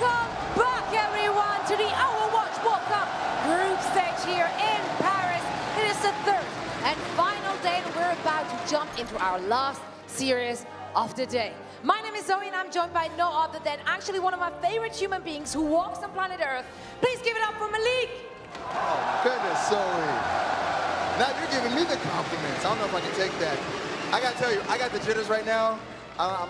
Welcome back, everyone, to the Overwatch World Cup group stage here in Paris. It is the third and final day, and we're about to jump into our last series of the day. My name is Zoe, and I'm joined by no other than actually one of my favorite human beings who walks on planet Earth. Please give it up for Malik. Oh, goodness, Zoe. Now you're giving me the compliments. I don't know if I can take that. I gotta tell you, I got the jitters right now. I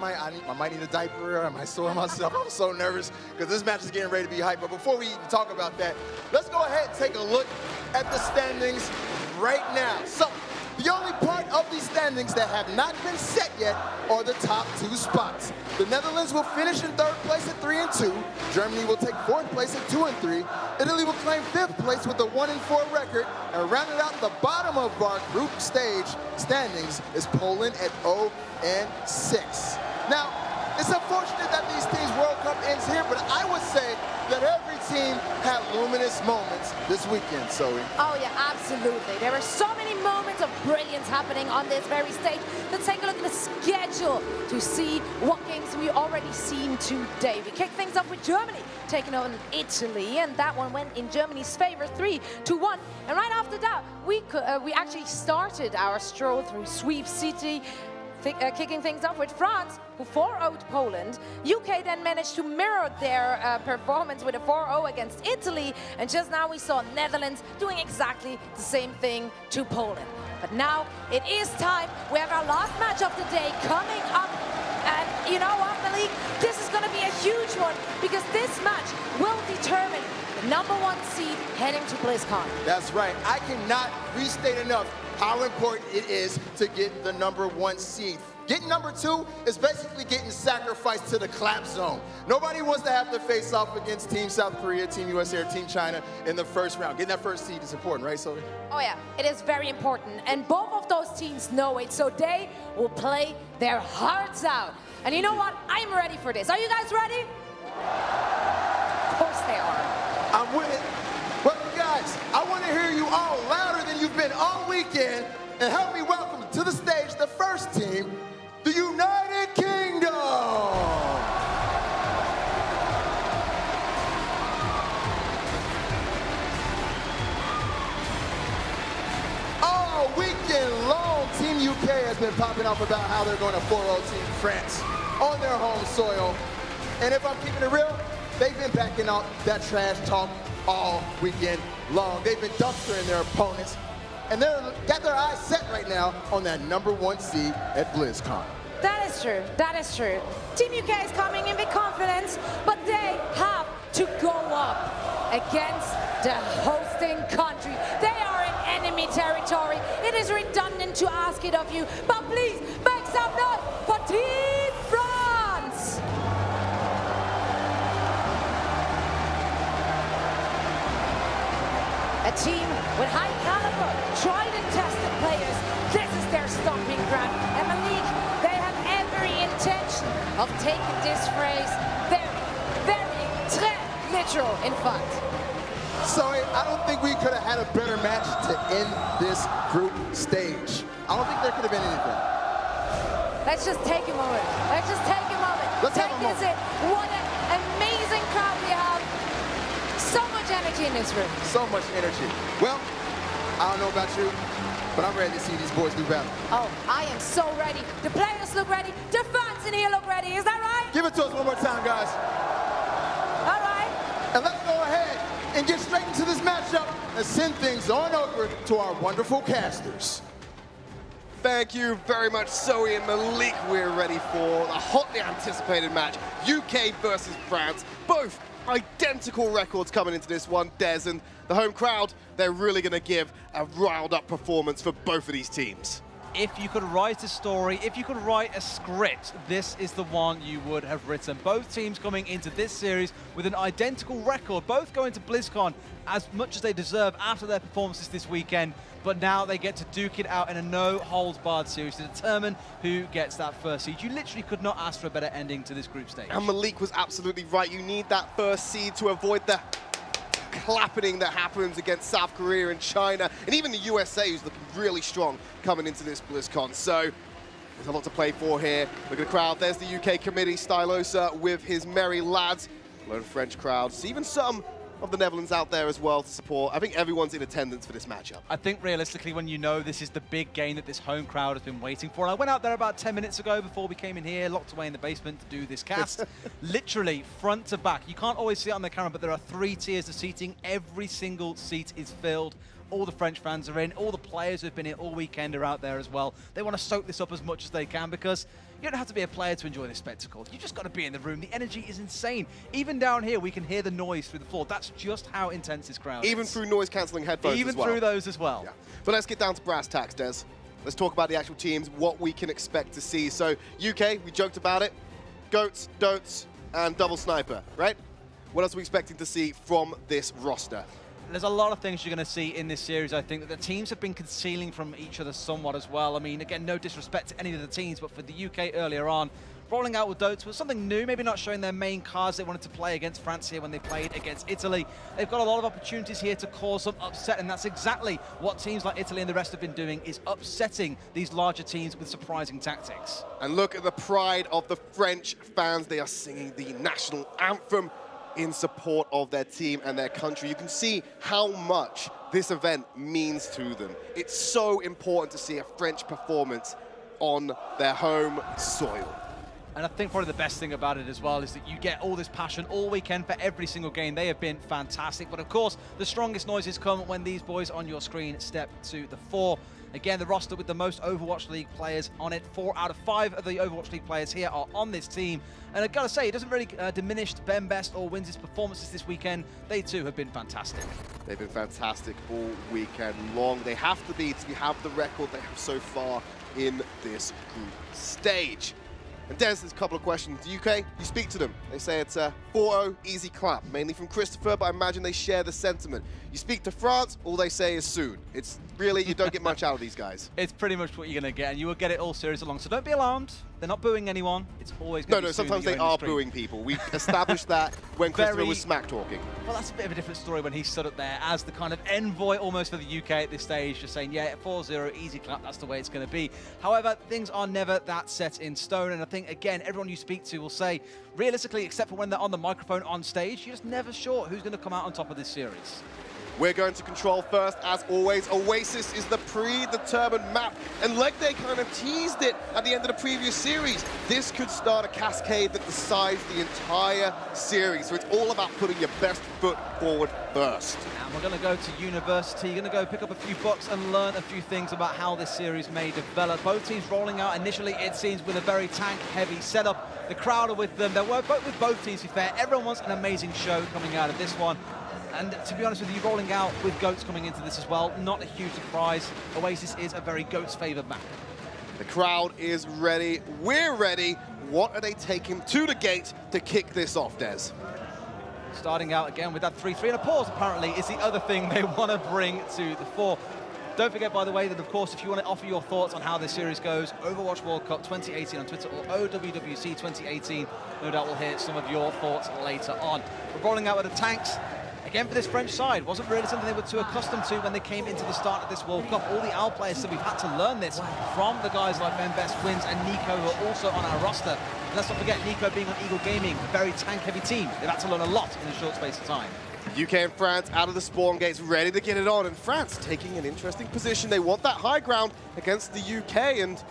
might need a diaper. I might sore myself. I'm so nervous because this match is getting ready to be hyped. But before we even talk about that, let's go ahead and take a look at the standings right now. So the only part of these standings that have not been set yet are the top two spots. The Netherlands will finish in third place at 3 and 2. Germany will take fourth place at 2 and 3. Italy will claim fifth place with a 1 and 4 record. And rounding out the bottom of our group stage standings is Poland at 0 and 6. Now, it's unfortunate that these teams' World Cup ends here, but I would say that every team had luminous moments this weekend, Zoe. Oh yeah, absolutely. There are so many moments of brilliance happening on this very stage. Let's take a look at the schedule to see what games we already seen today. We kick things off with Germany taking on Italy, and that one went in Germany's favor, 3-1. And right after that, we actually started our stroll through Sweep City, kicking things off with France, who 4-0'd Poland. UK then managed to mirror their performance with a 4-0 against Italy, and just now we saw Netherlands doing exactly the same thing to Poland. But now it is time. We have our last match of the day coming up, and you know what, Malik? This is going to be a huge one because this match will determine the #1 seed heading to BlizzCon. That's right. I cannot restate enough how important it is to get the #1 seed. Getting #2 is basically getting sacrificed to the clap zone. Nobody wants to have to face off against Team South Korea, Team USA, or Team China in the first round. Getting that first seed is important, right, Sophie? Oh yeah, it is very important, and both of those teams know it, so they will play their hearts out. And you know what? I'm ready for this. Are you guys ready? Of course they are. I'm with it. But you guys, I want to hear you all louder than you've been all weekend, and help me welcome to the stage the first team, the United Kingdom. All weekend long, Team UK has been popping off about how they're going to 4-0 Team France on their home soil. And if I'm keeping it real, they've been backing up that trash talk all weekend long. They've been dumpstering their opponents, and they've got their eyes set right now on that #1 seed at BlizzCon. That is true. That is true. Team UK is coming in with confidence, but they have to go up against the hosting country. They are in enemy territory. It is redundant to ask it of you, but please make some noise for Team France. A team with high caliber, tried and tested players. This is their stomping ground. And Malik, they have every intention of taking this phrase very, très literal, in fact. So I don't think we could have had a better match to end this group stage. I don't think there could have been anything. Let's just take a moment. Let's just take a moment. Let's have a moment. This in. What an amazing crowd we have. So much energy in this room. So much energy. Well, I don't know about you, but I'm ready to see these boys do battle. Oh, I am so ready. The players look ready. The fans in here look ready. Is that right? Give it to us one more time, guys. All right. And let's go ahead and get straight into this matchup and send things on over to our wonderful casters. Thank you very much, Zoe and Malik. We're ready for the hotly anticipated match, UK versus France. Both identical records coming into this one, Des, and the home crowd, they're really going to give a riled-up performance for both of these teams. If you could write a story, if you could write a script, this is the one you would have written. Both teams coming into this series with an identical record, both going to BlizzCon as much as they deserve after their performances this weekend, but now they get to duke it out in a no-holds-barred series to determine who gets that first seed. You literally could not ask for a better ending to this group stage. And Malik was absolutely right. You need that first seed to avoid the clapping that happens against South Korea and China, and even the USA, who's looking really strong coming into this BlizzCon. So there's a lot to play for here. Look at the crowd. There's the UK committee, Stylosa with his merry lads. A lot of French crowds, even some of the Netherlands out there as well to support. I think everyone's in attendance for this matchup. I think realistically, when you know this is the big game that this home crowd has been waiting for, and I went out there about 10 minutes ago before we came in here, locked away in the basement to do this cast, literally front to back. You can't always see it on the camera, but there are 3 tiers of seating. Every single seat is filled. All the French fans are in. All the players who've been here all weekend are out there as well. They want to soak this up as much as they can because you don't have to be a player to enjoy this spectacle. You just got to be in the room. The energy is insane. Even down here, we can hear the noise through the floor. That's just how intense this crowd is. Even through noise-cancelling headphones Even as well. through those as well. Yeah. But let's get down to brass tacks, Des. Let's talk about the actual teams, what we can expect to see. So, UK, we joked about it. Goats, Dotes, and Double Sniper, right? What else are we expecting to see from this roster? There's a lot of things you're going to see in this series, I think, that the teams have been concealing from each other somewhat as well. I mean, again, no disrespect to any of the teams, but for the UK earlier on, rolling out with Dotes was something new, maybe not showing their main cards they wanted to play against France here when they played against Italy. They've got a lot of opportunities here to cause some upset, and that's exactly what teams like Italy and the rest have been doing, is upsetting these larger teams with surprising tactics. And look at the pride of the French fans. They are singing the national anthem in support of their team and their country. You can see how much this event means to them. It's so important to see a French performance on their home soil. And I think probably the best thing about it as well is that you get all this passion all weekend for every single game. They have been fantastic. But of course, the strongest noises come when these boys on your screen step to the fore. Again, the roster with the most Overwatch League players on it. 4 out of 5 of the Overwatch League players here are on this team. And I've got to say, it doesn't really diminish Ben Best or Wins' performances this weekend. They too have been fantastic. They've been fantastic all weekend long. They have to be to have the record they have so far in this group stage. And Des, there's a couple of questions. The UK, you speak to them. They say it's a 4-0 easy clap, mainly from Christopher, but I imagine they share the sentiment. You speak to France, all they say is soon. It's really, you don't get much out of these guys. It's pretty much what you're going to get, and you will get it all series along. So don't be alarmed. They're not booing anyone. It's always going to be soon. Sometimes they are booing people. We established that when Christopher was smack talking. Well, that's a bit of a different story when he stood up there as the kind of envoy almost for the UK at this stage, just saying, yeah, 4-0, easy clap, that's the way it's going to be. However, things are never that set in stone, and I think, again, everyone you speak to will say, realistically, except for when they're on the microphone on stage, you're just never sure who's going to come out on top of this series. We're going to control first, as always. Oasis is the predetermined map, and like they kind of teased it at the end of the previous series, this could start a cascade that decides the entire series. So it's all about putting your best foot forward first. And we're going to go to university, you're going to go pick up a few books and learn a few things about how this series may develop. Both teams rolling out initially, it seems, with a very tank-heavy setup. The crowd are with them. They're both with both teams, to be fair. Everyone wants an amazing show coming out of this one. And to be honest with you, rolling out with Goats coming into this as well, not a huge surprise. Oasis is a very Goats-favoured map. The crowd is ready. We're ready. What are they taking to the gate to kick this off, Des? Starting out again with that 3-3 and a pause, apparently, is the other thing they want to bring to the fore. Don't forget, by the way, that, of course, if you want to offer your thoughts on how this series goes, Overwatch World Cup 2018 on Twitter or OWWC 2018, no doubt we'll hear some of your thoughts later on. We're rolling out with the tanks. Again, for this French side, wasn't really something they were too accustomed to when they came into the start of this World Cup. All the OWL players said we've had to learn this from the guys like Ben Best, Wins, and Nico, who are also on our roster. And let's not forget, Nico being on Eagle Gaming, a very tank-heavy team. They've had to learn a lot in a short space of time. UK and France out of the spawn gates, ready to get it on, and France taking an interesting position. They want that high ground against the UK, and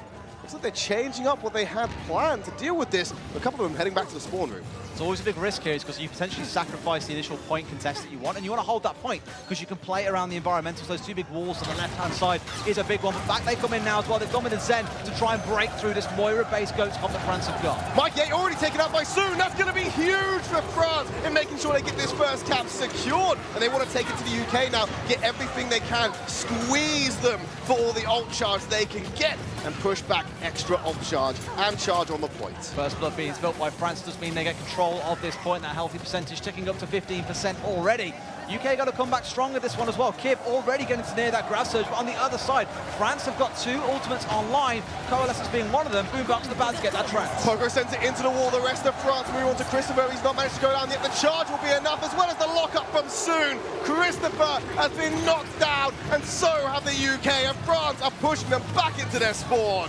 looks like they're changing up what they had planned to deal with this. A couple of them heading back to the spawn room. It's always a big risk here because you potentially sacrifice the initial point contest that you want, and you want to hold that point because you can play around the environmentals. Those 2 big walls on the left-hand side is a big one, but back they come in now as well. They've gone with the Zen to try and break through this Moira-based Goats comp that France have got. Mike Yates already taken out by Soon. That's going to be huge for France in making sure they get this first cap secured. And they want to take it to the UK now, get everything they can, squeeze them for all the ult charge they can get, and push back extra ult charge and charge on the point. First blood being built by France does mean they get control of this point. That healthy percentage ticking up to 15% already. UK got to come back strong with this one as well. Kib already getting to near that grab surge, but on the other side, France have got 2 ultimates online, Coalescence being one of them. Boombox the bans get that trap. Pogo sends it into the wall. The rest of France move on to Christopher. He's not managed to go down yet. The charge will be enough, as well as the lock-up from Soon. Christopher has been knocked down, and so have the UK, and France are pushing them back into their spawn.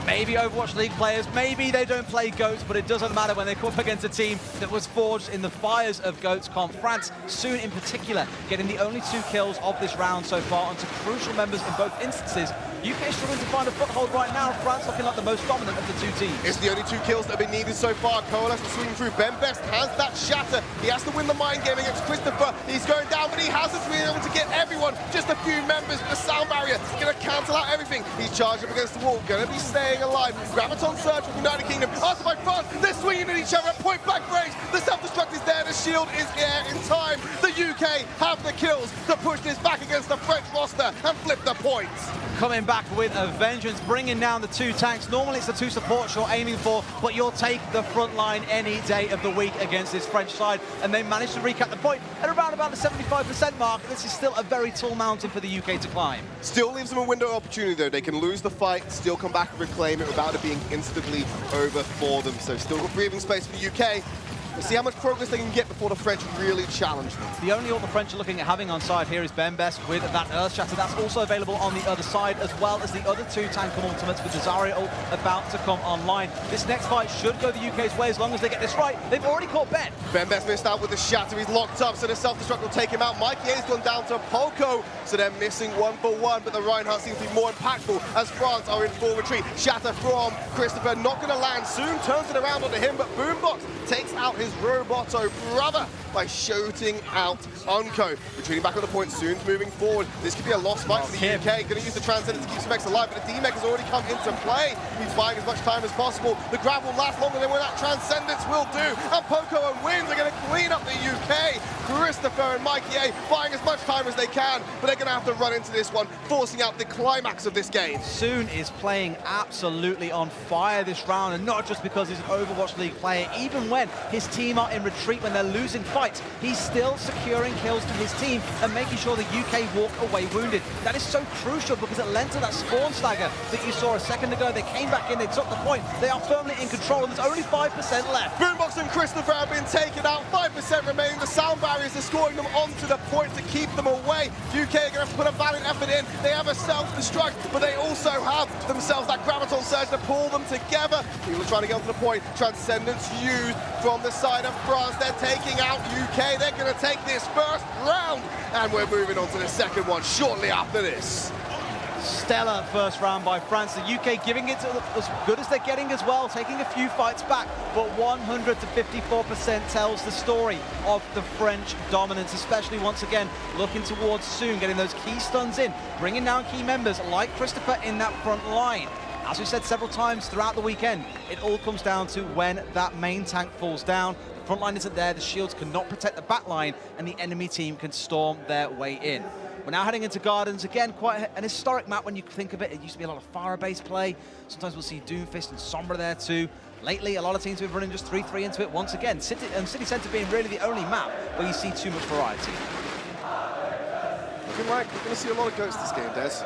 maybe Overwatch League players, maybe they don't play GOATs, but it doesn't matter when they come up against a team that was forged in the fires of GOATsCon. France, soon in particular, getting the only 2 kills of this round so far onto crucial members in both instances. UK struggling to find a foothold right now. France looking like the most dominant of the 2 teams. It's the only 2 kills that have been needed so far. Coalesce to swing through. Ben Best has that shatter. He has to win the mind game against Christopher. He's going down, but he hasn't been able to get everyone. Just a few members. The sound barrier going to cancel out everything. He's charged up against the wall. Going to be staying alive. Graviton Surge from United Kingdom. Answered by France. They're swinging at each other at point blank range. The self-destruct is there. The shield is here in time. The UK have the kills to push this back against the French roster and flip the points. Coming back with a vengeance, bringing down the 2 tanks. Normally it's the 2 supports you're aiming for, but you'll take the front line any day of the week against this French side. And they managed to recap the point at around about the 75% mark. This is still a very tall mountain for the UK to climb. Still leaves them a window of opportunity, though. They can lose the fight, still come back and reclaim it without it being instantly over for them. So still got breathing space for the UK. We'll see how much progress they can get before the French really challenge them. The only ult the French are looking at having on side here is Ben Best with that Earth Shatter. That's also available on the other side, as well as the other 2 tank ultimates with the Zarya ult about to come online. This next fight should go the UK's way as long as they get this right. They've already caught Ben. Ben Best missed out with the shatter. He's locked up, so the self-destruct will take him out. Mikey A's gone down to Polko, so they're missing 1 for 1, but the Reinhardt seems to be more impactful as France are in full retreat. Shatter from Christopher, not going to land soon. Turns it around onto him, but Boombox takes out his Roboto brother by shooting out Unco. Retreating back on the point, Soon's moving forward. This could be a lost fight for the UK. Going to use the Transcendence to keep Specs alive, but the D-Mech has already come into play. He's buying as much time as possible. The grab will last longer than what that Transcendence will do. And Poco and Wins are going to clean up the UK. Christopher and Mikey A buying as much time as they can, but they're going to have to run into this one, forcing out the climax of this game. Soon is playing absolutely on fire this round, and not just because he's an Overwatch League player. Even when his team are in retreat, when they're losing fights, he's still securing kills to his team and making sure the UK walk away wounded. That is so crucial because it lent to that spawn stagger that you saw a second ago. They came back in, they took the point. They are firmly in control, and there's only 5% left. Boombox and Christopher have been taken out, 5% remaining. The sound barriers are scoring them onto the point to keep them away. UK are going to put a valiant effort in. They have a self-destruct, but they also have themselves that Graviton Surge to pull them together. People are trying to get onto the point. Transcendence used from the side of France. They're taking out UK. They're going to take this first round, and we're moving on to the second one shortly after this. Stellar first round by France. The UK giving it as good as they're getting as well, taking a few fights back, but 100 to 54% tells the story of the French dominance, especially once again looking towards Soon, getting those key stuns in, bringing down key members like Christopher in that front line. As we said several times throughout the weekend, it all comes down to when that main tank falls down. The front line isn't there, the shields cannot protect the back line, and the enemy team can storm their way in. We're now heading into Gardens. Again, quite an historic map when you think of it. It used to be a lot of fire-based play. Sometimes we'll see Doomfist and Sombra there too. Lately, a lot of teams have been running just 3-3 into it once again. City Centre being really the only map where you see too much variety. Looking like we're going to see a lot of GOATs this game, Des.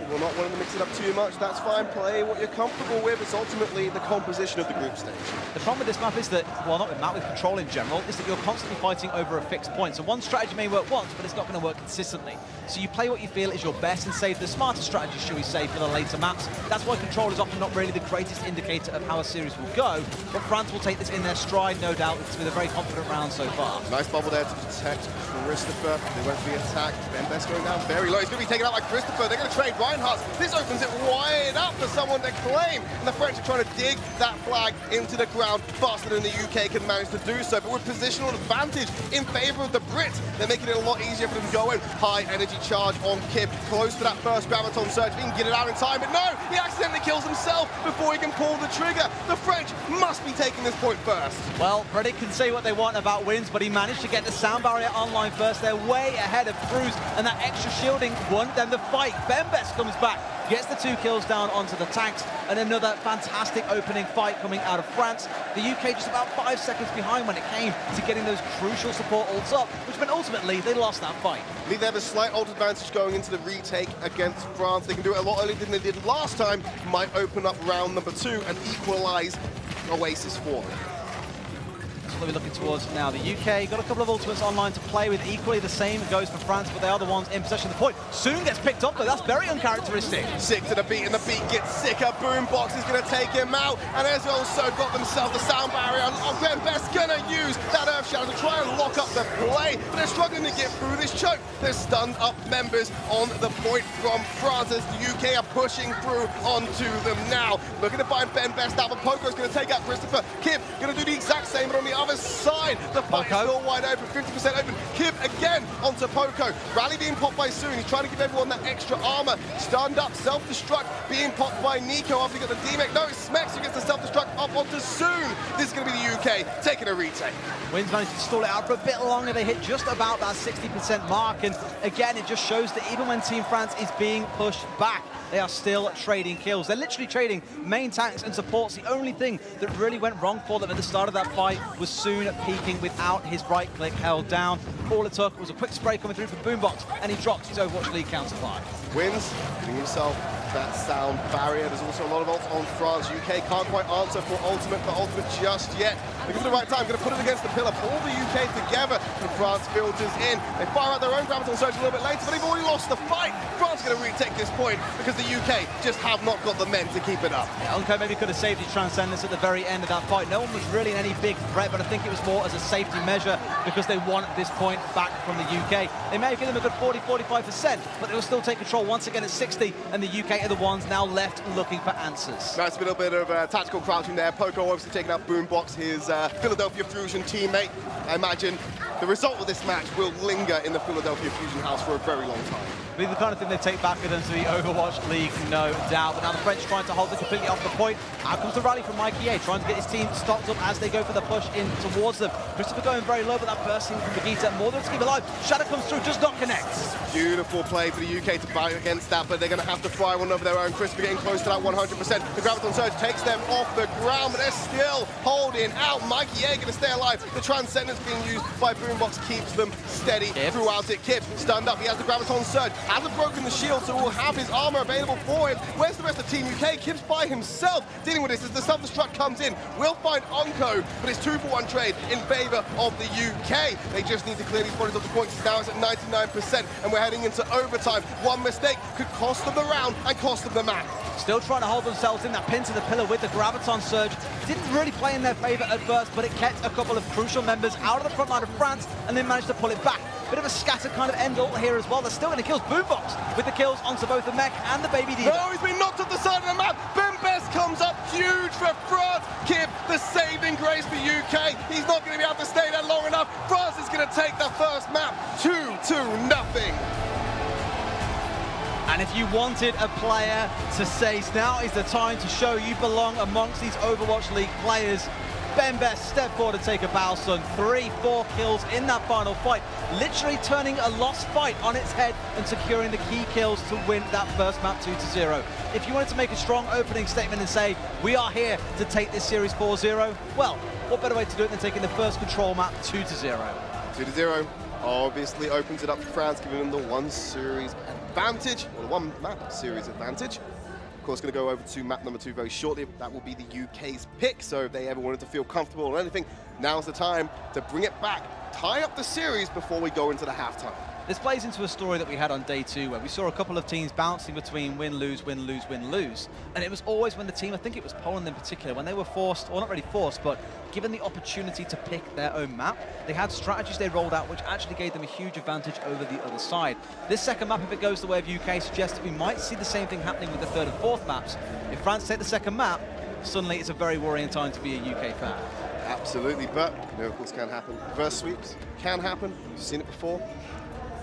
We're not wanting to mix it up too much. That's fine. Play what you're comfortable with. It's ultimately the composition of the group stage. The problem with this map is that, well, not with map, with control in general, is that you're constantly fighting over a fixed point. So one strategy may work once, but it's not going to work consistently. So you play what you feel is your best and save the smarter strategy, shall we say, for the later maps. That's why control is often not really the greatest indicator of how a series will go. But France will take this in their stride, no doubt. It's been a very confident round so far. Nice bubble there to protect Christopher. They won't be attacked. Ben Best going down very low. He's going to be taken out by Christopher. They're going to trade Reinhardt. This opens it wide up for someone to claim. And the French are trying to dig that flag into the ground faster than the UK can manage to do so. But with positional advantage in favor of the Brits, they're making it a lot easier for them to go in. High energy charge on Kip, close to that first Graviton Surge. He can get it out in time, but no! He accidentally kills himself before he can pull the trigger. The French must be taking this point first. Well, Reddit can say what they want about Wins, but he managed to get the sound barrier online first. They're way ahead of Cruz, and that extra shielding won them the fight. Ben Best comes back, gets the 2 kills down onto the tanks, and another fantastic opening fight coming out of France. The UK just about 5 seconds behind when it came to getting those crucial support ults up, which meant ultimately they lost that fight. I think they have a slight ult advantage going into the retake against France. They can do it a lot earlier than they did last time. Might open up round number 2 and equalize Oasis for them. that we're looking towards now. The UK got a couple of ultimates online to play with. Equally the same goes for France, but they are the ones in possession of the point. Soon gets picked up, though. That's very uncharacteristic. Sick to the beat, and the beat gets sicker. Boombox is going to take him out, and has also got themselves the sound barrier. Ben Best going to use that Earth Shadow to try and lock up the play, but they're struggling to get through this choke. They're stunned up members on the point from France as the UK are pushing through onto them now. Looking to find Ben Best out, but Poco's going to take out Christopher. Kip going to do the exact same, but on the other side, the fight is still wide open, 50% open. Kip again onto Poco. Rally being popped by Soon. He's trying to give everyone that extra armor. Stunned up, self-destruct being popped by Nico after he got the D-Mech. No, it's Smex who gets the self-destruct up onto Soon. This is going to be the UK taking a retake. Wins managed to stall it out for a bit longer. They hit just about that 60% mark, and again, it just shows that even when Team France is being pushed back, they are still trading kills. They're literally trading main tanks and supports. The only thing that really went wrong for them at the start of that fight was Soon peeking without his right click held down. All it took was a quick spray coming through from Boombox, and he dropped his Overwatch League counterpart. Wins, getting himself that sound barrier. There's also a lot of ults on France. UK can't quite answer for ultimate just yet. They give it the right time, going to put it against the pillar, pull the UK together, and France filters in. They fire out their own Graviton Surge a little bit later, but they've already lost the fight. France going to retake this point because the UK just have not got the men to keep it up. Yeah, Unco maybe could have saved his Transcendence at the very end of that fight. No one was really in any big threat, but I think it was more as a safety measure because they wanted this point back from the UK. They may have given them a good 40-45%, but they will still take control once again at 60, and the UK are the ones now left looking for answers. Nice little bit of tactical crouching there. Poco obviously taking out Boombox, his Philadelphia Fusion teammate. I imagine the result of this match will linger in the Philadelphia Fusion house for a very long time. Be the kind of thing they take back with them to the Overwatch League, no doubt. But now the French trying to hold it completely off the point. Out comes the rally from Mikey A, trying to get his team stocked up as they go for the push in towards them. Christopher going very low, but that bursting from Vegeta, more than to keep alive. Shadow comes through, does not connect. Beautiful play for the UK to fight against that, but they're going to have to fry one of their own. Christopher getting close to that 100%. The Graviton Surge takes them off the ground, but they're still holding out. Mikey A going to stay alive. The Transcendence being used by Boombox keeps them steady throughout it. Kip stunned up. He has the Graviton Surge. Hasn't broken the shield, so will have his armor available for him. Where's the rest of Team UK? Kip's by himself dealing with this as the self-destruct comes in. We'll find Onco, but it's 2-for-1 trade in favor of the UK. They just need to clear these bodies off the points. Now it's at 99%, and we're heading into overtime. One mistake could cost them the round and cost them the match. Still trying to hold themselves in that pin to the pillar with the Graviton Surge. Didn't really play in their favor at first, but it kept a couple of crucial members out of the front line of France, and they managed to pull it back. Bit of a scattered kind of end ult here as well. They're still going to kill Boombox with the kills onto both the mech and the Baby D. No, he's been knocked off the side of the map. Ben Best comes up huge for France. Kip, the saving grace for UK. He's not going to be able to stay there long enough. France is going to take the first map 2-0. And if you wanted a player to say now is the time to show you belong amongst these Overwatch League players, Ben Best stepped forward to take a bow, son. 3-4 kills in that final fight, literally turning a lost fight on its head and securing the key kills to win that first map 2-0. If you wanted to make a strong opening statement and say, we are here to take this series 4-0, well, what better way to do it than taking the first control map 2-0. 2-0 obviously opens it up to France, giving them the one series advantage, or the one map series advantage. Of course, going to go over to map number 2 very shortly. That will be the UK's pick, so if they ever wanted to feel comfortable or anything, now's the time to bring it back, tie up the series before we go into the halftime. This plays into a story that we had on day 2 where we saw a couple of teams bouncing between win-lose, win-lose, win-lose. And it was always when the team, I think it was Poland in particular, when they were forced, or not really forced, but given the opportunity to pick their own map, they had strategies they rolled out which actually gave them a huge advantage over the other side. This second map, if it goes the way of UK, suggests that we might see the same thing happening with the third and fourth maps. If France take the second map, suddenly it's a very worrying time to be a UK fan. Absolutely, but miracles can happen. Reverse sweeps can happen. You've seen it before.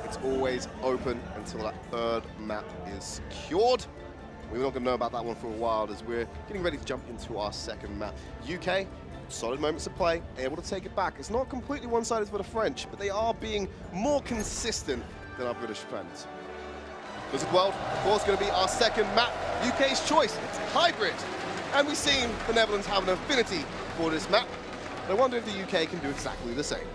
It's always open until that third map is secured. We're not going to know about that one for a while as we're getting ready to jump into our second map. UK, solid moments of play, able to take it back. It's not completely one-sided for the French, but they are being more consistent than our British friends. Blizzard World, of course, going to be our second map. UK's choice, it's hybrid. And we've seen the Netherlands have an affinity for this map. I wonder if the UK can do exactly the same.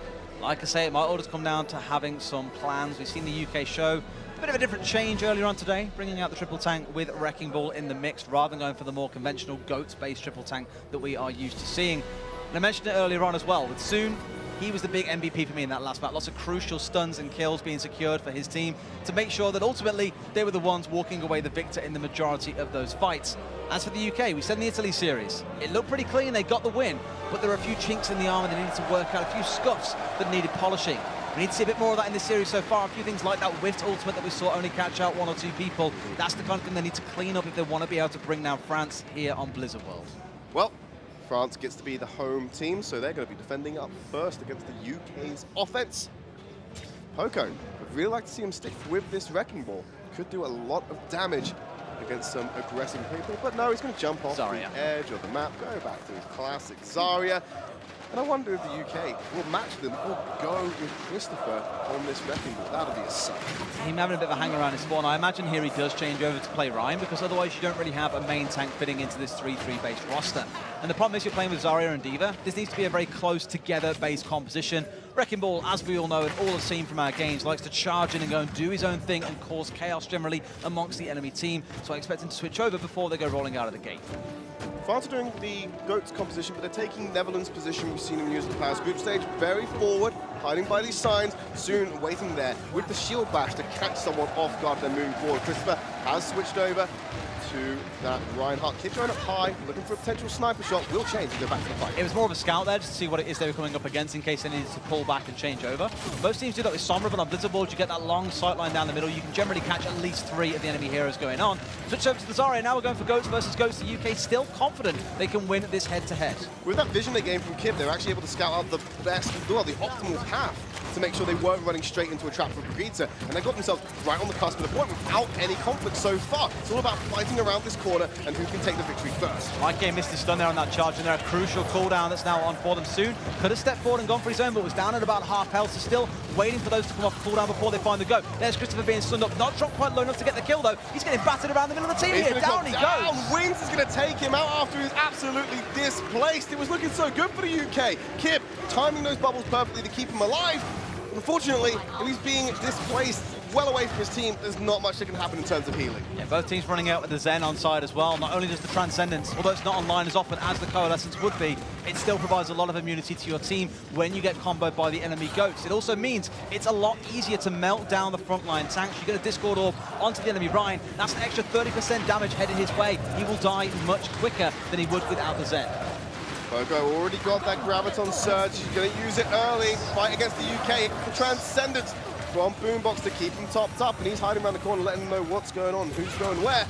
Like I say, it might all just come down to having some plans. We've seen the UK show a bit of a different change earlier on today, bringing out the triple tank with Wrecking Ball in the mix, rather than going for the more conventional GOATS-based triple tank that we are used to seeing. And I mentioned it earlier on as well, with Soon, he was the big MVP for me in that last match. Lots of crucial stuns and kills being secured for his team to make sure that ultimately they were the ones walking away the victor in the majority of those fights. As for the UK, we said in the Italy series, it looked pretty clean, they got the win, but there were a few chinks in the armor they needed to work out, a few scuffs that needed polishing. We need to see a bit more of that in this series so far. A few things like that whiffed ultimate that we saw only catch out 1 or 2 people. That's the kind of thing they need to clean up if they want to be able to bring down France here on Blizzard World. Well, France gets to be the home team, so they're going to be defending up first against the UK's offense. Poco, I'd really like to see him stick with this Wrecking Ball. Could do a lot of damage against some aggressive people, but no, he's going to jump off Zarya. the edge of the map, go back to his classic Zarya. And I wonder if the UK will match them or go with Christopher on this Wrecking Ball. That'll be a sight. Him having a bit of a hang around his spawn. I imagine here he does change over to play Ryan, because otherwise you don't really have a main tank fitting into this 3-3 based roster. And the problem is you're playing with Zarya and D.Va. This needs to be a very close together based composition. Wrecking Ball, as we all know and all have seen from our games, likes to charge in and go and do his own thing and cause chaos generally amongst the enemy team. So I expect him to switch over before they go rolling out of the gate. France are doing the GOAT's composition, but they're taking Netherlands' position. We've seen him use the players group stage, very forward, hiding by these signs, soon waiting there with the shield bash to catch someone off guard, then moving forward. Christopher has switched over to that Reinhardt. Keep going up high, looking for a potential sniper shot. Will change and go back to the fight. It was more of a scout there, just to see what it is they were coming up against in case they needed to pull back and change over. Most teams do that with Sombra, but on Blizzard Board, you get that long sight line down the middle. You can generally catch at least 3 of the enemy heroes going on. Switch over to the Zarya. Now we're going for GOATs versus GOATs. The UK still confident they can win this head-to-head. With that vision they gained from Kib, they're actually able to scout out the best, well, the optimal path to make sure they weren't running straight into a trap for Brigitte. And they got themselves right on the cusp of the point without any conflict so far. It's all about fighting around this corner and who can take the victory first. Mike missed his stun there on that charge, and they're a crucial cooldown that's now on for them soon. Could have stepped forward and gone for his own, but was down at about half health, so still waiting for those to come off cooldown before they find the go. There's Christopher being stunned up, not dropped quite low enough to get the kill though. He's getting battered around the middle of the team here. Down he goes. Wings is going to take him out after he's absolutely displaced. It was looking so good for the UK. Kib timing those bubbles perfectly to keep him alive. Unfortunately, if he's being displaced well away from his team, there's not much that can happen in terms of healing. Yeah, both teams running out with the Zen on side as well. Not only does the Transcendence, although it's not online as often as the Coalescence would be, it still provides a lot of immunity to your team when you get comboed by the enemy GOATs. It also means it's a lot easier to melt down the frontline tanks. You get a Discord Orb onto the enemy Ryan. That's an extra 30% damage headed his way. He will die much quicker than he would without the Zen. Poco already got that Graviton Surge. He's going to use it early. Fight against the UK. The Transcendence from Boombox to keep him topped up. And he's hiding around the corner, letting them know what's going on, who's going where.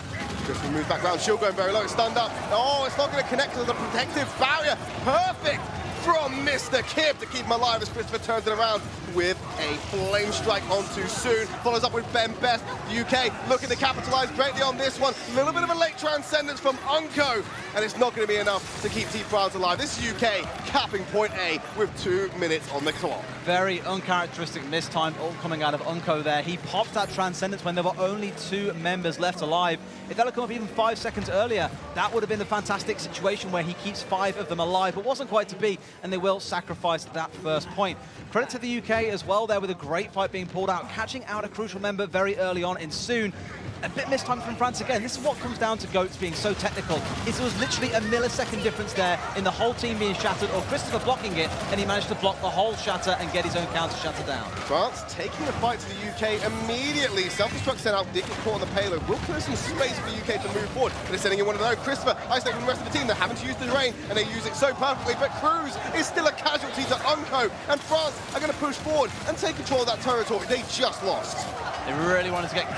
Just move back around. Shield going very low. Stunned up. Oh, it's not going to connect to the protective barrier. Perfect from Mr. Kib to keep him alive as Christopher turns it around with a flame strike onto Soon. Follows up with Ben Best. The UK looking to capitalize greatly on this one. A little bit of a late Transcendence from Unco, and it's not going to be enough to keep Team France alive. This is UK capping point A with 2 minutes on the clock. Very uncharacteristic mistime all coming out of Unco there. He popped that Transcendence when there were only 2 members left alive. If that had come up even 5 seconds earlier, that would have been the fantastic situation where he keeps 5 of them alive, but wasn't quite to be, and they will sacrifice that first point. Credit to the UK as well there with a great fight being pulled out, catching out a crucial member very early on in Soon. A bit mistimed from France again. This is what comes down to GOATs being so technical, is there was literally a millisecond difference there in the whole team being shattered, or Christopher blocking it, and he managed to block the whole shatter and get his own counter shatter down. France taking the fight to the UK immediately. Self-destruct sent out, did get caught on the payload. Will clear some space for the UK to move forward. They're sending in one of their own. Christopher isolated from the rest of the team. They're having to use the rain, and they use it so perfectly, but Cruz is still a casualty to Unco, and France are going to push forward and take control of that territory they just lost. They really wanted to get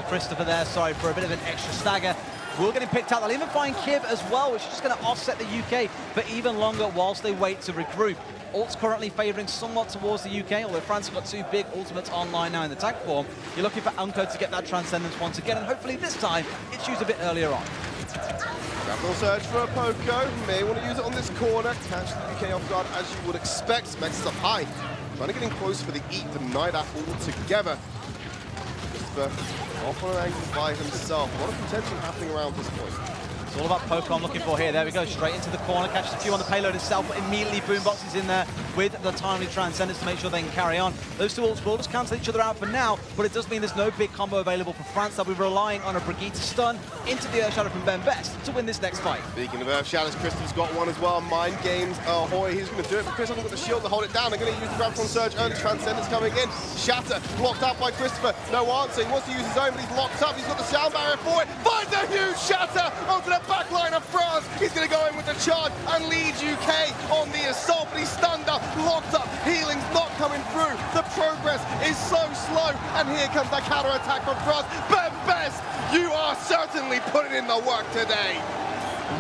Christopher there, sorry, for a bit of an extra stagger. Will getting picked out. They'll even find Kib as well, which is just going to offset the UK for even longer whilst they wait to regroup. Ult's currently favouring somewhat towards the UK, although France have got 2 big ultimates online now in the tank form. You're looking for Unco to get that Transcendence once again, and hopefully this time it's used a bit earlier on. Grapple surge for a Poco. May want to use it on this corner. Catch the UK off guard as you would expect. Max is up high. Trying to get in close for the eat, deny that altogether. Off on an angle by himself. A lot of potential happening around this point. It's all about Poco I'm looking for here. There we go, straight into the corner, catches a few on the payload itself, but immediately Boombox is in there, with the timely Transcendence to make sure they can carry on. Those two ults will just cancel each other out for now, but it does mean there's no big combo available for France. They'll be relying on a Brigitte stun into the Earth Shadow from Ben Best to win this next fight. Speaking of Earth Shadows, Christopher's got one as well. Mind Games, Ahoy, he's going to do it, but Chris hasn't got the shield to hold it down. They're going to use the Graviton Surge early. Transcendence coming in. Shatter blocked out by Christopher. No answer. He wants to use his own, but he's locked up. He's got the sound barrier for it. Finds a huge Shatter onto the back line of France. He's going to go in with the charge and lead UK on the assault, but he's stunned up, locked up. Healing's not coming through. The progress is so slow, and here comes the counter-attack from France. Ben Best, you are certainly putting in the work today.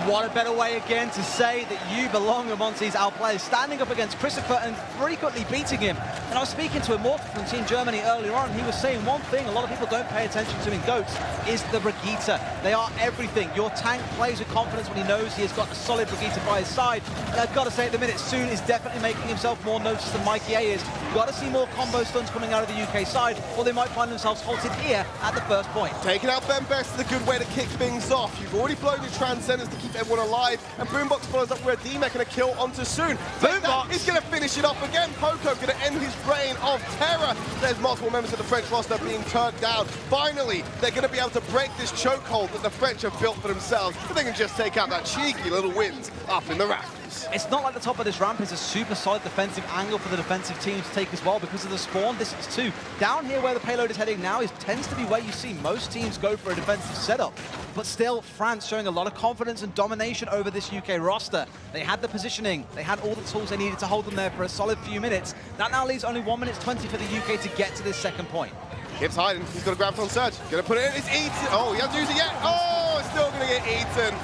What a better way again to say that you belong amongst these outplayers, standing up against Christopher and frequently beating him. And I was speaking to Immortal from Team Germany earlier on, and he was saying one thing a lot of people don't pay attention to in GOATs is the Brigitte. They are everything. Your tank plays with confidence when he knows he has got a solid Brigitte by his side. And I've got to say at the minute, Soon is definitely making himself more noticed than Mikey A is. You've got to see more combo stuns coming out of the UK side, or they might find themselves halted here at the first point. Taking out Ben Best is a good way to kick things off. You've already blown your Transcendence to keep everyone alive, and Boombox follows up with a DMAC and a kill onto Soon. Boombox is going to finish it off again. Poco going to end his reign of terror. There's multiple members of the French roster being turned down. Finally, they're going to be able to break this chokehold that the French have built for themselves, but they can just take out that cheeky little wins up in the rafters. It's not like the top of this ramp is a super solid defensive angle for the defensive team to take as well because of the spawn distance too. Down here where the payload is heading now tends to be where you see most teams go for a defensive setup. But still, France showing a lot of confidence and domination over this UK roster. They had the positioning, they had all the tools they needed to hold them there for a solid few minutes. That now leaves only 1 minute 20 for the UK to get to this second point. Gibbs hiding, he's got a Graviton Surge. Gonna put it in, it's eaten. Oh, he hasn't used it yet. Oh, it's still gonna get eaten.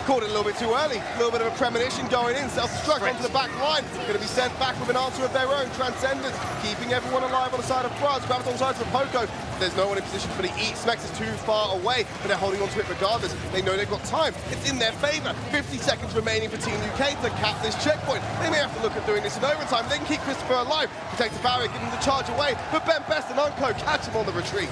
Caught it a little bit too early. A little bit of a premonition going in. Self-destruct onto the back line. Going to be sent back with an answer of their own. Transcendence, keeping everyone alive on the side of France. Graviton side for Poco. There's no one in position for the eat. Smex is too far away, but they're holding on to it regardless. They know they've got time. It's in their favor. 50 seconds remaining for Team UK to cap this checkpoint. They may have to look at doing this in overtime. They can keep Christopher alive, protect the barrier, give him the charge away, but Ben Best and Unco catch him on the retreat.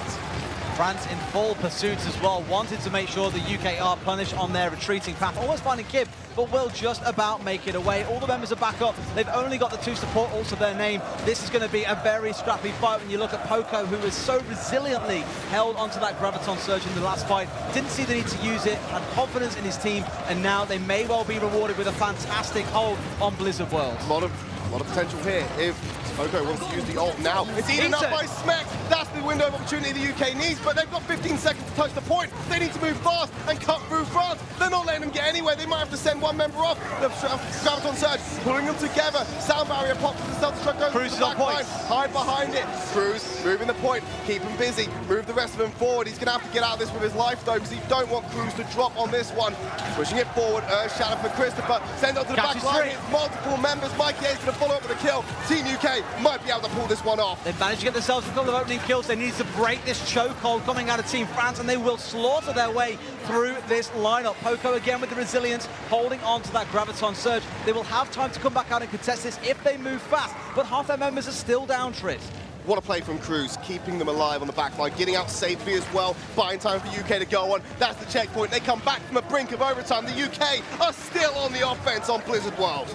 France in full pursuit as well, wanted to make sure the UK are punished on their retreating path. Almost finding Kib, but will just about make it away. All the members are back up. They've only got the 2 support ults of their name. This is going to be a very scrappy fight when you look at Poco, who is so resiliently held onto that Graviton Surge in the last fight. Didn't see the need to use it, had confidence in his team, and now they may well be rewarded with a fantastic hold on Blizzard World. A lot of potential here if Poco wants to use the ult now. It's eaten up by Smex. That's the window of opportunity the UK needs, but they've got 15 seconds to touch the point. They need to move fast and cut through France. They're not letting them get anywhere. They might have to send one member off. The Graviton Surge, pulling them together. Sound barrier pops with the self-destruct goes Cruz to the is on back line. point. Hide behind it. Cruz moving the point. Keep him busy. Move the rest of them forward. He's going to have to get out of this with his life, though, because you don't want Cruz to drop on this one. Pushing it forward. Shadow for Christopher. Send on to the back line. Hits multiple members. Mikey A's going to follow up with a kill. Team UK might be able to pull this one off. They've managed to get themselves a couple of opening kills. They need to break this chokehold coming out of Team France, and they will slaughter their way through this lineup. Poco again with the resilience, holding on to that Graviton Surge. They will have time to come back out and contest this if they move fast, but half their members are still down, Tris. What a play from Cruz, keeping them alive on the back line, getting out safely as well, buying time for UK to go on. That's the checkpoint. They come back from the brink of overtime. The UK are still on the offense on Blizzard World.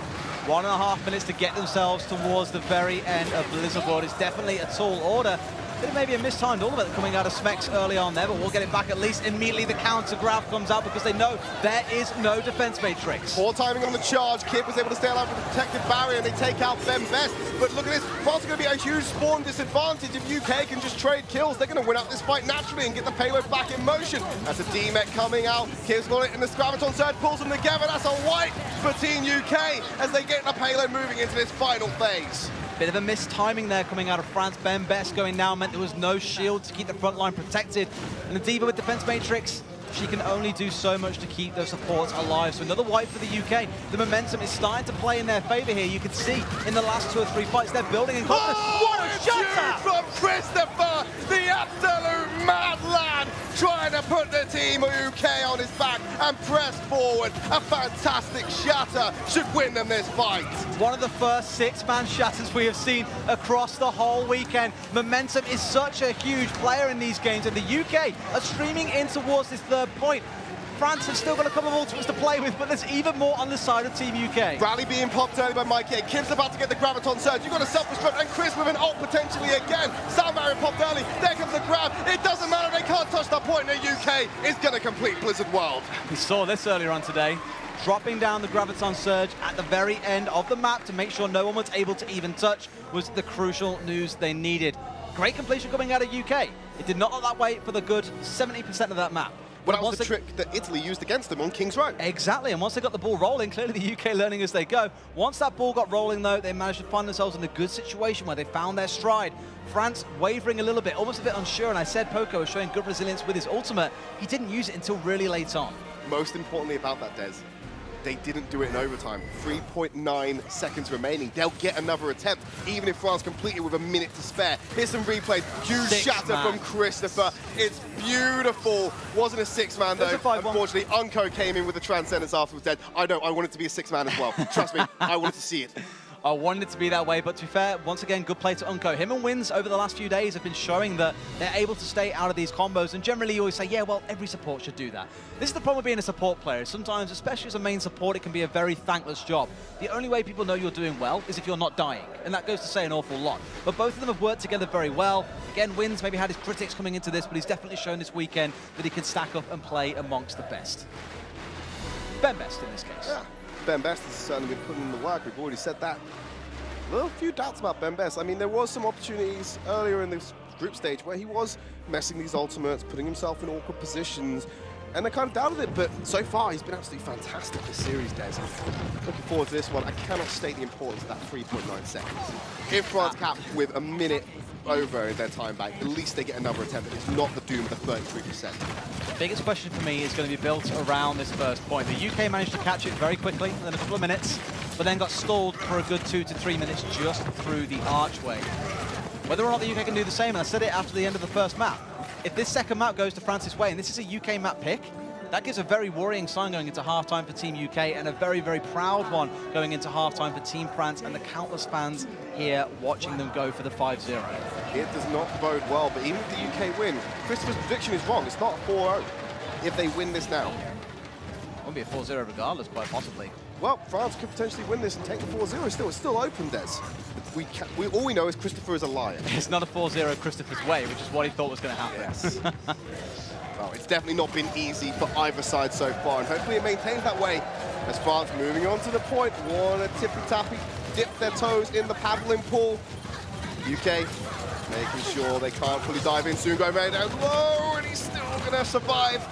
1.5 minutes to get themselves towards the very end of Blizzard World. It's definitely a tall order. It may be a mistimed all of it coming out of Smex early on there, but we'll get it back at least. Immediately the counter grab comes out because they know there is no defense matrix. Poor timing on the charge. Kib was able to stay alive with the protected barrier, and they take out Ben Best. But look at this. France are going to be a huge spawn disadvantage. If UK can just trade kills, they're going to win out this fight naturally and get the payload back in motion. That's a DMEC coming out. Kib's got it in the Graviton Surge, pulls them together. That's a wipe for Team UK as they get the payload moving into this final phase. Bit of a missed timing there coming out of France. Ben Best going down meant there was no shield to keep the front line protected. And the Diva with Defense Matrix, she can only do so much to keep those supports alive. So another wipe for the UK. The momentum is starting to play in their favor here. You can see in the last 2 or 3 fights, they're building in confidence. What a shot from Christopher, the absolute mad lad, trying to put the Team UK on his back and press forward. A fantastic shatter should win them this fight. One of the first 6-man shatters we have seen across the whole weekend. Momentum is such a huge player in these games, and the UK are streaming in towards this 3rd point. France have still got a couple of ultimates to play with, but there's even more on the side of Team UK. Rally being popped early by Mike A. Kim's about to get the Graviton Surge. You've got a self-destruct, and Chris with an ult potentially again. Sound barrier popped early. There comes the grab. It doesn't matter. They can't touch that point. The UK is going to complete Blizzard World. We saw this earlier on today. Dropping down the Graviton Surge at the very end of the map to make sure no one was able to even touch was the crucial news they needed. Great completion coming out of UK. It did not look that way for the good 70% of that map. Well, that was the trick that Italy used against them on King's Row. Exactly, and once they got the ball rolling, clearly the UK learning as they go. Once that ball got rolling, though, they managed to find themselves in a good situation where they found their stride. France wavering a little bit, almost a bit unsure, and I said Poco was showing good resilience with his ultimate. He didn't use it until really late on. Most importantly about that, Des, they didn't do it in overtime. 3.9 seconds remaining. They'll get another attempt, even if France complete it with a minute to spare. Here's some replays. Huge shatter from Christopher. It's beautiful. Wasn't a six-man, though. Unfortunately, Unco came in with the Transcendence afterwards. Dead. I know, I want it to be a six-man as well. Trust me, I wanted to see it. I wanted it to be that way, but to be fair, once again, good play to Unco. Him and Wins over the last few days have been showing that they're able to stay out of these combos, and generally you always say, yeah, well, every support should do that. This is the problem with being a support player. Sometimes, especially as a main support, it can be a very thankless job. The only way people know you're doing well is if you're not dying, and that goes to say an awful lot. But both of them have worked together very well. Again, Wins maybe had his critics coming into this, but he's definitely shown this weekend that he can stack up and play amongst the best. Ben Best in this case. Yeah, Ben Best has certainly been putting in the work. We've already said that. Well, a few doubts about Ben Best. I mean, there was some opportunities earlier in this group stage where he was messing these ultimates, putting himself in awkward positions, and they kind of doubted it, but so far he's been absolutely fantastic this series, Des. Looking forward to this one. I cannot state the importance of that 3.9 seconds. If France cap with a minute over in their time back, at least they get another attempt. It's not the doom of the 33%. The biggest question for me is going to be built around this first point. The UK managed to catch it very quickly within a couple of minutes, but then got stalled for a good 2 to 3 minutes just through the archway. Whether or not the UK can do the same, and I said it after the end of the first map, if this second map goes to France's way, and this is a UK map pick, that gives a very worrying sign going into halftime for Team UK, and a very, very proud one going into halftime for Team France and the countless fans here watching them go for the 5-0. It does not bode well, but even if the UK win, Christopher's prediction is wrong. It's not a 4-0 if they win this now. It won't be a 4-0 regardless, quite possibly. Well, France could potentially win this and take the 4-0 still. It's still open, Des. All we know is Christopher is a liar. It's not a 4-0 Christopher's way, which is what he thought was going to happen. Yes. Well, it's definitely not been easy for either side so far, and hopefully it maintains that way as France moving on to the point. Want to tippy-tappy, dip their toes in the paddling pool. UK making sure they can't fully dive in soon, going very down low, and he's still going to survive.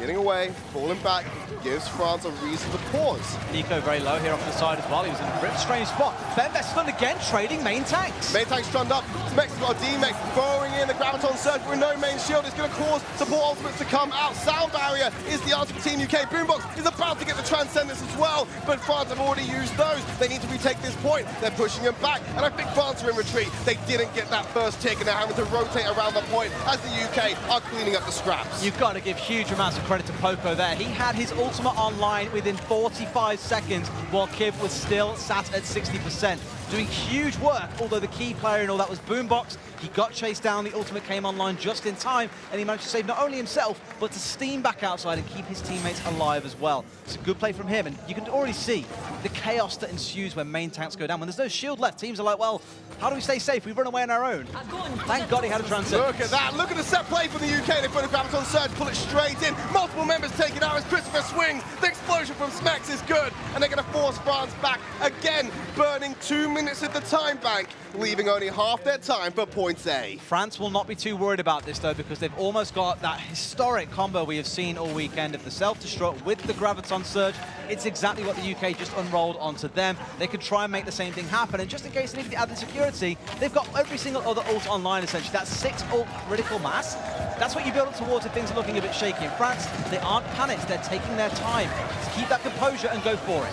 Getting away, falling back, gives France a reason to pause. Nico very low here off the side as well. He was in a very strange spot. Ben Best stunned again, trading main tanks. Main tanks stunned up. Smex has got a D-Mex throwing in the Graviton Surge with no main shield. It's going to cause support ultimates to come out. Sound barrier is the answer for Team UK. Boombox is about to get the Transcendence as well, but France have already used those. They need to retake this point. They're pushing them back, and I think France are in retreat. They didn't get that first tick, and they're having to rotate around the point as the UK are cleaning up the scraps. You've got to give huge amounts of credit to Poco there. He had his ultimate online within 45 seconds, while Kiv was still sat at 60%. Doing huge work, although the key player in all that was Boombox. He got chased down, the ultimate came online just in time, and he managed to save not only himself, but to steam back outside and keep his teammates alive as well. It's a good play from him, and you can already see the chaos that ensues when main tanks go down. When there's no shield left, teams are like, well, how do we stay safe? We run away on our own. Thank God he had a Transcendence. Look at that, look at the set play from the UK. They put a Graviton Surge, pull it straight in. Multiple members taken out as Christopher swings. The explosion from Smex is good, and they're going to force France back again, burning 2 minutes at the time bank, leaving only half their time for points A. France will not be too worried about this, though, because they've almost got that historic combo we have seen all weekend of the self-destruct with the Graviton Surge. It's exactly what the UK just unrolled onto them. They could try and make the same thing happen, and just in case they need to add the security, they've got every single other ult online, essentially. That's 6 ult critical mass. That's what you build up towards if things are looking a bit shaky. In France, they aren't panicked. They're taking their time to keep that composure and go for it.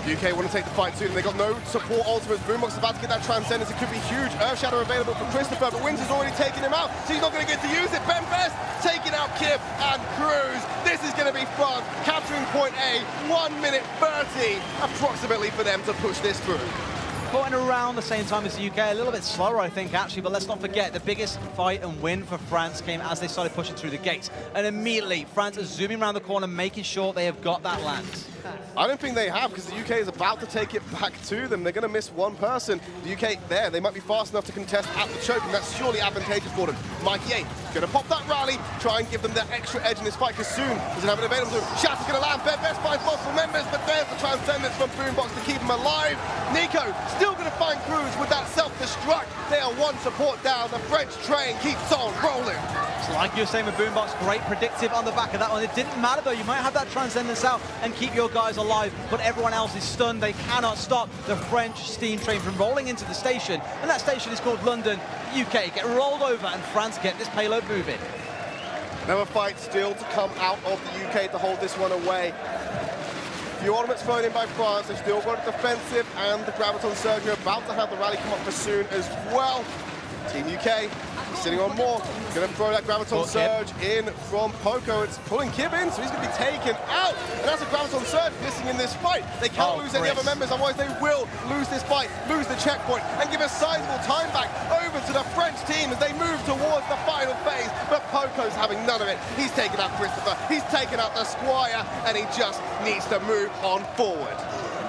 UK want to take the fight soon, and they got no support ultimates. Boombox is about to get that Transcendence. It could be huge. Earth Shadow available for Christopher, but Wins has already taken him out, so he's not going to get to use it. Ben Best taking out Kip and Cruz. This is going to be fun. Capturing point A, 1 minute 30 approximately for them to push this through. caught in around the same time as the UK, a little bit slower, I think, actually, but let's not forget the biggest fight and win for France came as they started pushing through the gates. And immediately, France is zooming around the corner, making sure they have got that land. I don't think they have, because the UK is about to take it back to them. They're going to miss one person. The UK there, they might be fast enough to contest at the choke, and that's surely advantageous for them. Mikey A going to pop that rally, try and give them that extra edge in this fight, because soon doesn't have it available to him. Shatter's going to land. Best finds multiple members, but there's the transcendence from Boombox to keep him alive. Nico still going to find Cruz with that self-destruct. They are one support down. The French train keeps on rolling. It's like you were saying with Boombox, great predictive on the back of that one. It didn't matter though, you might have that transcendence out and keep your guys alive, but everyone else is stunned. They cannot stop the French steam train from rolling into the station, and that station is called London. UK get rolled over and France get this payload moving. Another fight still to come out of the UK to hold this one away. Few ornaments thrown in by France. They've still got a defensive, and the Graviton Surge are about to have the rally come up for soon as well. Team UK sitting on more. Going to throw that Graviton Surge in from Poco. It's pulling Kib in, so he's going to be taken out. And that's a Graviton Surge missing in this fight. They can't lose any other members, otherwise they will lose this fight, lose the checkpoint, and give a sizable time back over to the French team as they move towards the final phase. But Poco's having none of it. He's taken out Christopher, he's taken out the Squire, and he just needs to move on forward.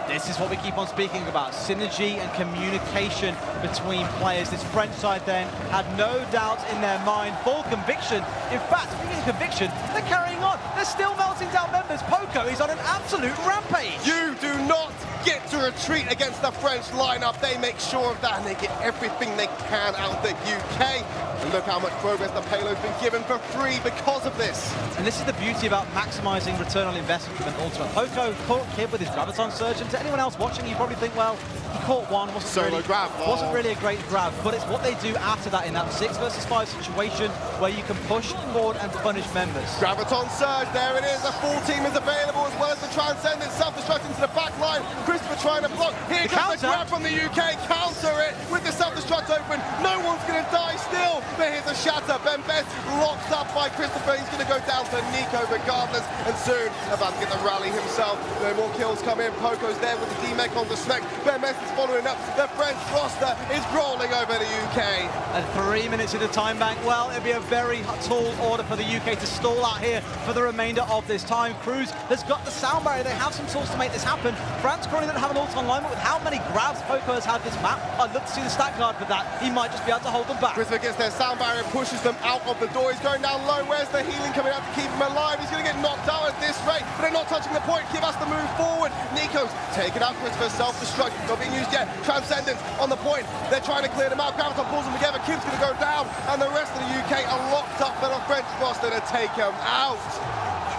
This is what we keep on speaking about, synergy and communication between players. This French side then had no doubt in their mind, full conviction. In fact, speaking of conviction, they're carrying on. They're still melting down members. Poco is on an absolute rampage. You do not get to retreat against the French lineup. They make sure of that, and they get everything they can out of the UK. And look how much progress the payload's been given for free because of this. And this is the beauty about maximizing return on investment from an ultimate. Poco caught Kib with his Graviton Surge, and to anyone else watching, you probably think, well, he caught one, wasn't really a great grab, but it's what they do after that in that 6 versus 5 situation where you can push forward and punish members. Graviton Surge, there it is. The full team is available, as well as the Transcendent self-destruct into the back line. Christopher trying to block. Here comes the grab from the UK. Counter it with the self-destruct open. No one's going to die still. But here's a shatter. Ben Best locked up by Christopher. He's going to go down to Nico regardless. And soon about to get the rally himself. No more kills come in. Poco's there with the D-Mech on the Smek. Ben Best is following up. The French roster is rolling over the UK. And 3 minutes in the time bank. Well, it'd be a very tall order for the UK to stall out here for the remainder of this time. Cruz has got the sound barrier. They have some tools to make this happen. France currently don't have an ult on line, but with how many grabs Poco has had this map, I'd love to see the stat card for that. He might just be able to hold them back. Christopher gets their sound barrier, pushes them out of the door. He's going down low. Where's the healing coming out to keep him alive? He's going to get knocked out at this rate, but they're not touching the point. Kib has to move forward. Nico's taking out Christopher. Self-destruct. Not being used yet. Transcendence on the point. They're trying to clear them out. Graviton pulls them together. Kib's going to go down, and the rest of the UK are locked up for the French roster to take him out.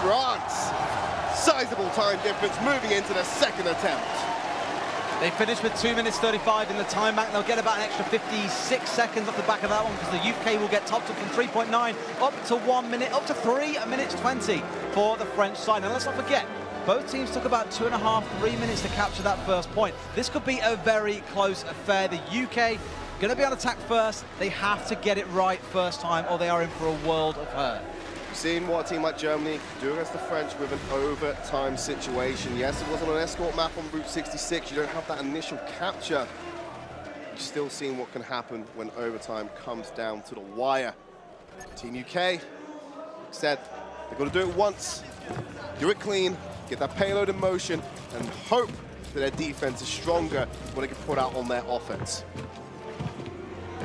France. Sizable time difference moving into the second attempt. They finished with 2 minutes 35 in the time bank. They'll get about an extra 56 seconds off the back of that one, because the UK will get topped up from 3.9 up to 1 minute, up to 3 minutes 20 for the French side. And let's not forget, both teams took about 2.5, 3 minutes to capture that first point. This could be a very close affair. The UK going to be on attack first. They have to get it right first time, or they are in for a world of hurt. Seeing what a team like Germany do against the French with an overtime situation. Yes, it wasn't an escort map on Route 66. You don't have that initial capture. You're still seeing what can happen when overtime comes down to the wire. Team UK said they've got to do it once, do it clean, get that payload in motion, and hope that their defense is stronger when they can put out on their offense.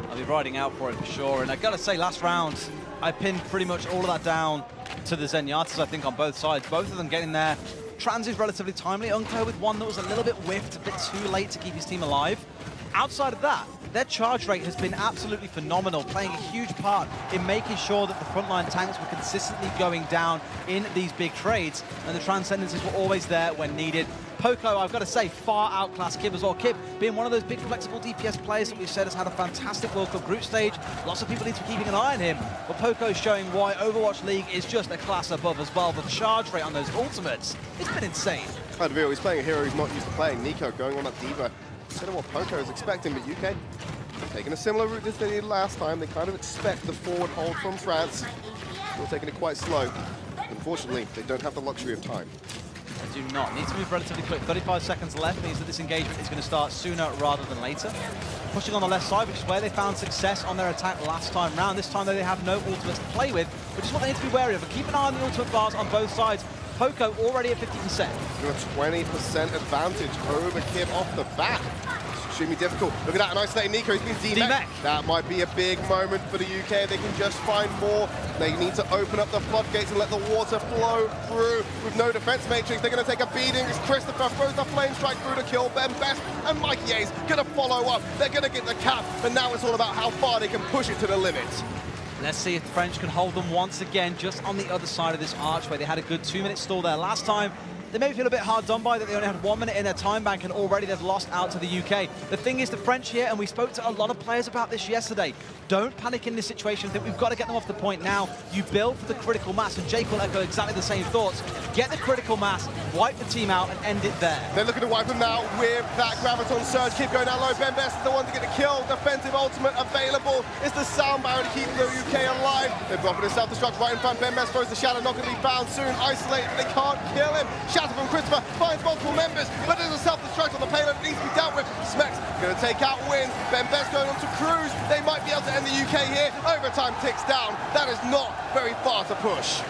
I'll be riding out for it for sure. And I gotta say, last round, I pinned pretty much all of that down to the Zenyatas, I think, on both sides. Both of them getting there. Trans is relatively timely. Unco with one that was a little bit whiffed, a bit too late to keep his team alive. Outside of that, their charge rate has been absolutely phenomenal, playing a huge part in making sure that the frontline tanks were consistently going down in these big trades, and the Transcendences were always there when needed. Poco, I've got to say, far outclassed Kib as well. Kib being one of those big flexible DPS players that we've said has had a fantastic World Cup group stage. Lots of people need to be keeping an eye on him, but Poco's showing why Overwatch League is just a class above as well. The charge rate on those ultimates, it's been insane. He's playing a hero he's not used to playing. Nico going on that Diva. Instead of what Poco is expecting, but UK taking a similar route as they did last time. They kind of expect the forward hold from France. Still taking it quite slow. Unfortunately, they don't have the luxury of time. They do not. Need to move relatively quick. 35 seconds left means that this engagement is going to start sooner rather than later. Pushing on the left side, which is where they found success on their attack last time round. This time, though, they have no ultimates to play with, which is what they need to be wary of. But keep an eye on the ultimate bars on both sides. Poco already at 50%. Got a 20% advantage over Kim off the bat. Extremely difficult. Look at that, an isolated Nico. He's been D-Mech. That might be a big moment for the UK. They can just find more. They need to open up the floodgates and let the water flow through. With no defense matrix, they're going to take a beating. As Christopher throws the flame strike through to kill Ben Best, and Mikey A's going to follow up. They're going to get the cap, but now it's all about how far they can push it to the limit. Let's see if the French can hold them once again, just on the other side of this archway. They had a good 2-minute stall there last time. They may feel a bit hard done by that they only had 1 minute in their time bank and already they've lost out to the UK. The thing is, the French here, and we spoke to a lot of players about this yesterday, don't panic in this situation. I think we've got to get them off the point now. You build for the critical mass, and Jake will echo exactly the same thoughts. Get the critical mass, wipe the team out, and end it there. They're looking to wipe them now with that Graviton Surge. Keep going down low. Ben Best is the one to get the kill. Defensive ultimate available. It's the sound barrier to keep the UK alive. They're dropping a self-destruct right in front. Ben Best throws the Shadow, not going to be found soon. Isolated, but they can't kill him. Shadow from Christopher finds multiple members, but there's a self-destruct on the payload that needs to be dealt with. Smex going to take out Win. Ben Best going on to Cruise. They might be able to end the UK here. Overtime ticks down. That is not very far to push.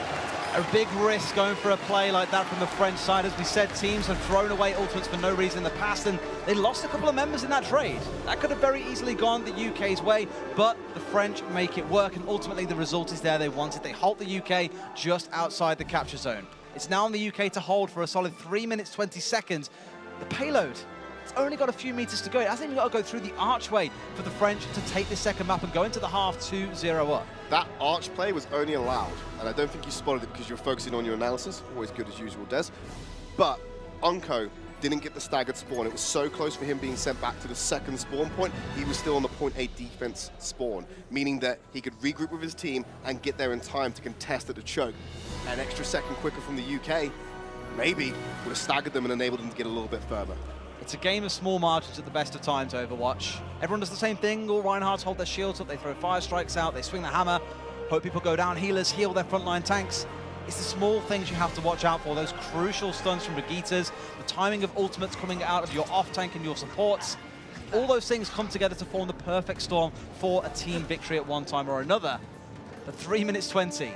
A big risk going for a play like that from the French side. As we said, teams have thrown away ultimates for no reason in the past, and they lost a couple of members in that trade. That could have very easily gone the UK's way, but the French make it work, and ultimately the result is there they wanted. They halt the UK just outside the capture zone. It's now on the UK to hold for a solid 3 minutes, 20 seconds. The payload, it's only got a few meters to go. It hasn't even got to go through the archway for the French to take this second map and go into the half 2-0 up. That arch play was only allowed, and I don't think you spotted it because you were focusing on your analysis. Always good as usual, Des. But Unco didn't get the staggered spawn. It was so close for him being sent back to the second spawn point. He was still on the point A defense spawn, meaning that he could regroup with his team and get there in time to contest at the choke. An extra second quicker from the UK, maybe would have staggered them and enabled them to get a little bit further. It's a game of small margins at the best of times, Overwatch. Everyone does the same thing. All Reinhardts hold their shields up, they throw fire strikes out, they swing the hammer, hope people go down, healers heal their frontline tanks. It's the small things you have to watch out for, those crucial stuns from Brigittes, the timing of ultimates coming out of your off-tank and your supports. All those things come together to form the perfect storm for a team victory at one time or another. The 3 minutes 20.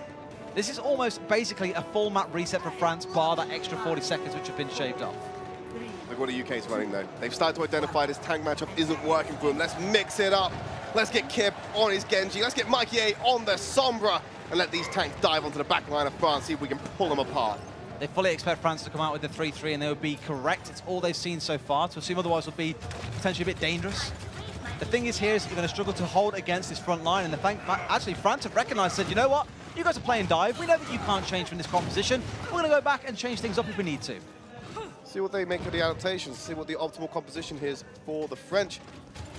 This is almost basically a full map reset for France, bar that extra 40 seconds which have been shaved off. Look what the UK's running though. They've started to identify this tank matchup isn't working for them. Let's mix it up. Let's get Kip on his Genji. Let's get Mikey A on the Sombra and let these tanks dive onto the back line of France, see if we can pull them apart. They fully expect France to come out with the 3-3 and they would be correct. It's all they've seen so far. To assume otherwise would be potentially a bit dangerous. The thing is here is you're going to struggle to hold against this front line, and the fact actually France have recognized, said, you know what, you guys are playing dive. We know that you can't change from this composition. We're going to go back and change things up if we need to. See what they make of the adaptations, see what the optimal composition is for the French.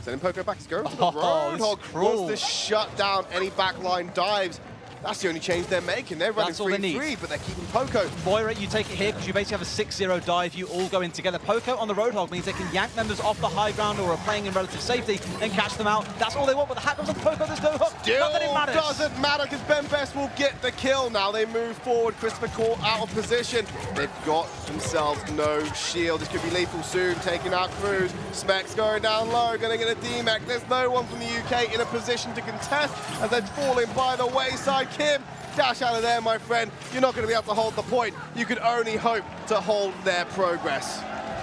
Sending Poco back, he's going to the Roadhog, wants to shut down any backline dives. That's the only change they're making. They're running 3-3, but they're keeping Poco. Moira, you take it here because you basically have a 6-0 dive. You all go in together. Poco on the Roadhog means they can yank members off the high ground or are playing in relative safety and catch them out. That's all they want, but the hat goes on Poco. There's no hook. Still not that it matters. Doesn't matter because Ben Best will get the kill. Now they move forward. Christopher caught out of position. They've got themselves no shield. This could be lethal soon. Taking out Cruz. Smex going down low. Going to get a D-Mech. There's no one from the UK in a position to contest as they're falling by the wayside. Kim, dash out of there, my friend. You're not going to be able to hold the point. You could only hope to hold their progress.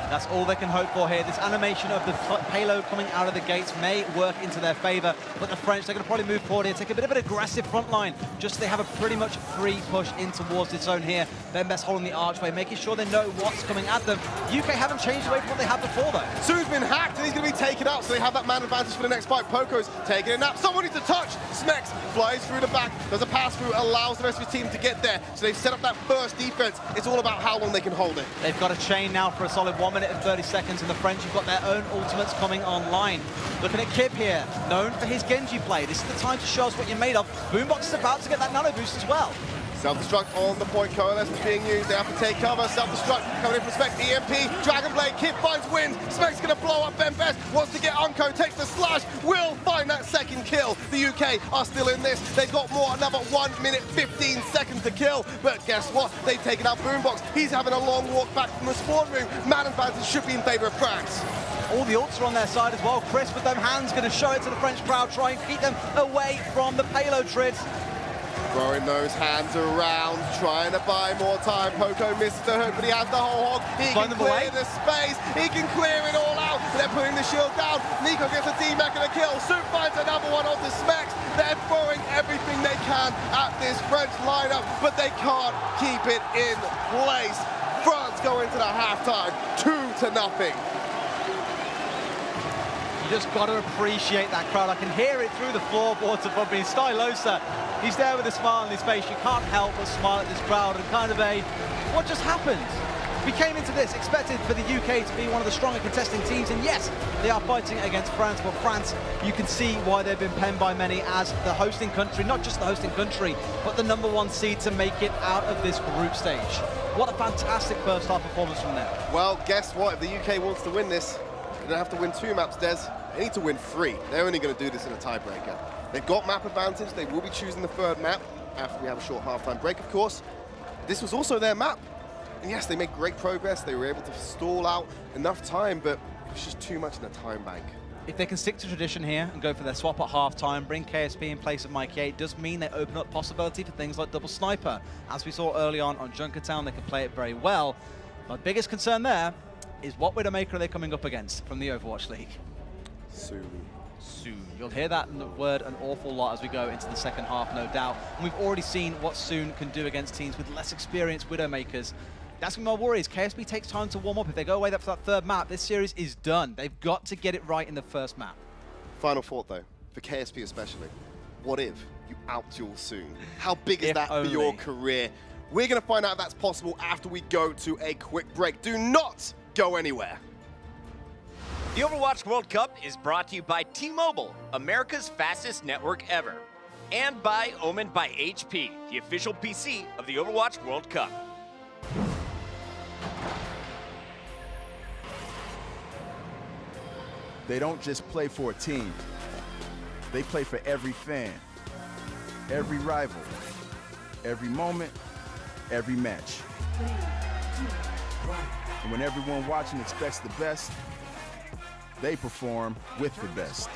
That's all they can hope for here. This animation of the payload coming out of the gates may work into their favor, but the French, they're going to probably move forward here, take a bit of an aggressive front line, just so they have a pretty much free push in towards this zone here. Ben Best holding the archway, making sure they know what's coming at them. UK haven't changed away from what they had before, though. Su's been hacked, and he's going to be taken out, so they have that man advantage for the next fight. Poco's taking a nap. Someone needs to touch. Smex flies through the back. There's a pass-through, allows the rest of his team to get there. So they've set up that first defense. It's all about how long they can hold it. They've got a chain now for a solid 1 minute and 30 seconds, and the French have got their own ultimates coming online. Looking at Kip here, known for his Genji play. This is the time to show us what you're made of. Boombox is about to get that nano boost as well. Self-destruct on the point, Coalesce is being used, they have to take cover, self-destruct, coming in from Spec, EMP, Dragon Blade, Kid finds wind, Spec's gonna blow up Ben Best, wants to get Unco, takes the slash, will find that second kill. The UK are still in this, they've got more, another 1 minute 15 seconds to kill, but guess what, they've taken out Boombox, he's having a long walk back from the spawn room, man advantage should be in favour of France. All the ults are on their side as well. Chris with them hands going to show it to the French crowd, try and keep them away from the payload trids. Throwing those hands around, trying to buy more time. Poco misses the hook, but he has the whole hog. He can clear the space, he can clear it all out. They're putting the shield down. Nico gets a D-Mac and a kill. Soup finds another one on the Specs. They're throwing everything they can at this French lineup, but they can't keep it in place. France go into the halftime, 2-0. You just got to appreciate that crowd. I can hear it through the floorboards above me. Stylosa, he's there with a smile on his face. You can't help but smile at this crowd and kind of what just happened? We came into this expected for the UK to be one of the stronger contesting teams, and yes, they are fighting against France, but France, you can see why they've been penned by many as the hosting country, not just the hosting country, but the #1 seed to make it out of this group stage. What a fantastic first half performance from them. Well, guess what? If the UK wants to win this, they don't have to win 2 maps, Des. They need to win 3. They're only going to do this in a tiebreaker. They've got map advantage. They will be choosing the 3rd map after we have a short halftime break, of course. This was also their map. And yes, they made great progress. They were able to stall out enough time, but it was just too much in the time bank. If they can stick to tradition here and go for their swap at halftime, bring KSP in place of Mikey 8, does mean they open up possibility for things like double sniper. As we saw early on Junkertown, they can play it very well. My biggest concern there is what Widowmaker are they coming up against from the Overwatch League? Soon. You'll hear that word an awful lot as we go into the second half, no doubt. And we've already seen what Soon can do against teams with less experienced Widowmakers. That's my worries. KSP takes time to warm up. If they go away for that 3rd map, this series is done. They've got to get it right in the 1st map. Final thought, though, for KSP especially. What if you out-duel Soon? How big is that for your career? We're going to find out if that's possible after we go to a quick break. Do not go anywhere. The Overwatch World Cup is brought to you by T-Mobile, America's fastest network ever. And by Omened by HP, the official PC of the Overwatch World Cup. They don't just play for a team. They play for every fan, every rival, every moment, every match. And when everyone watching expects the best, they perform with the best.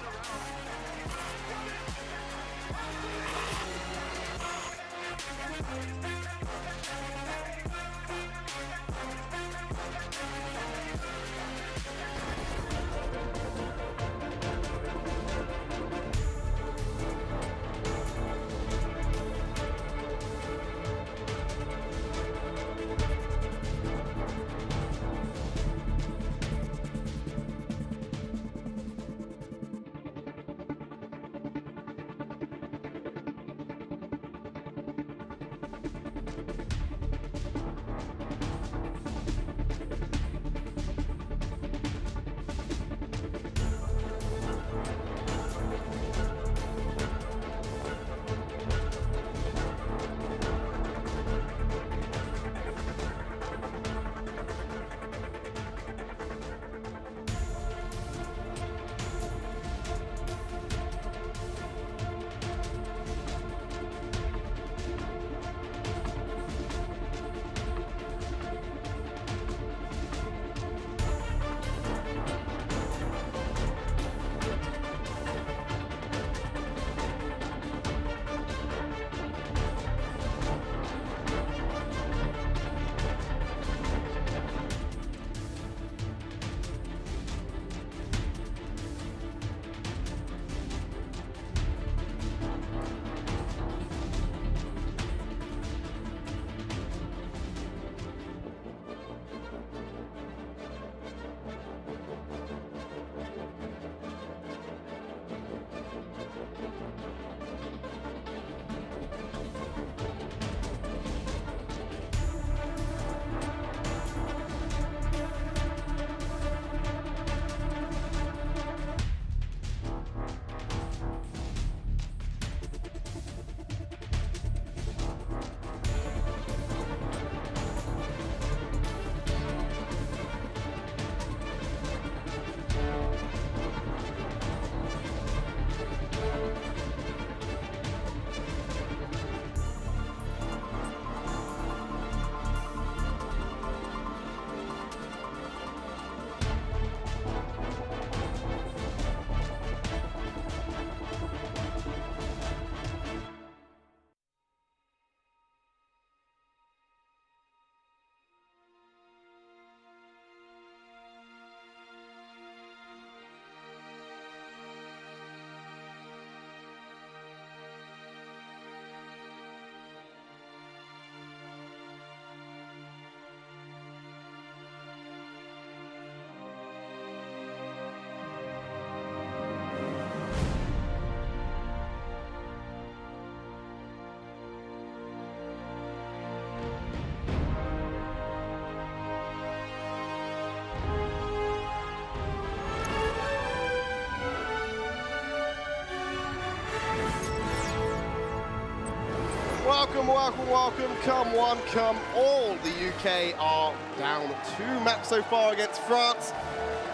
Welcome, welcome, welcome. Come one, come all. The UK are down 2 maps so far against France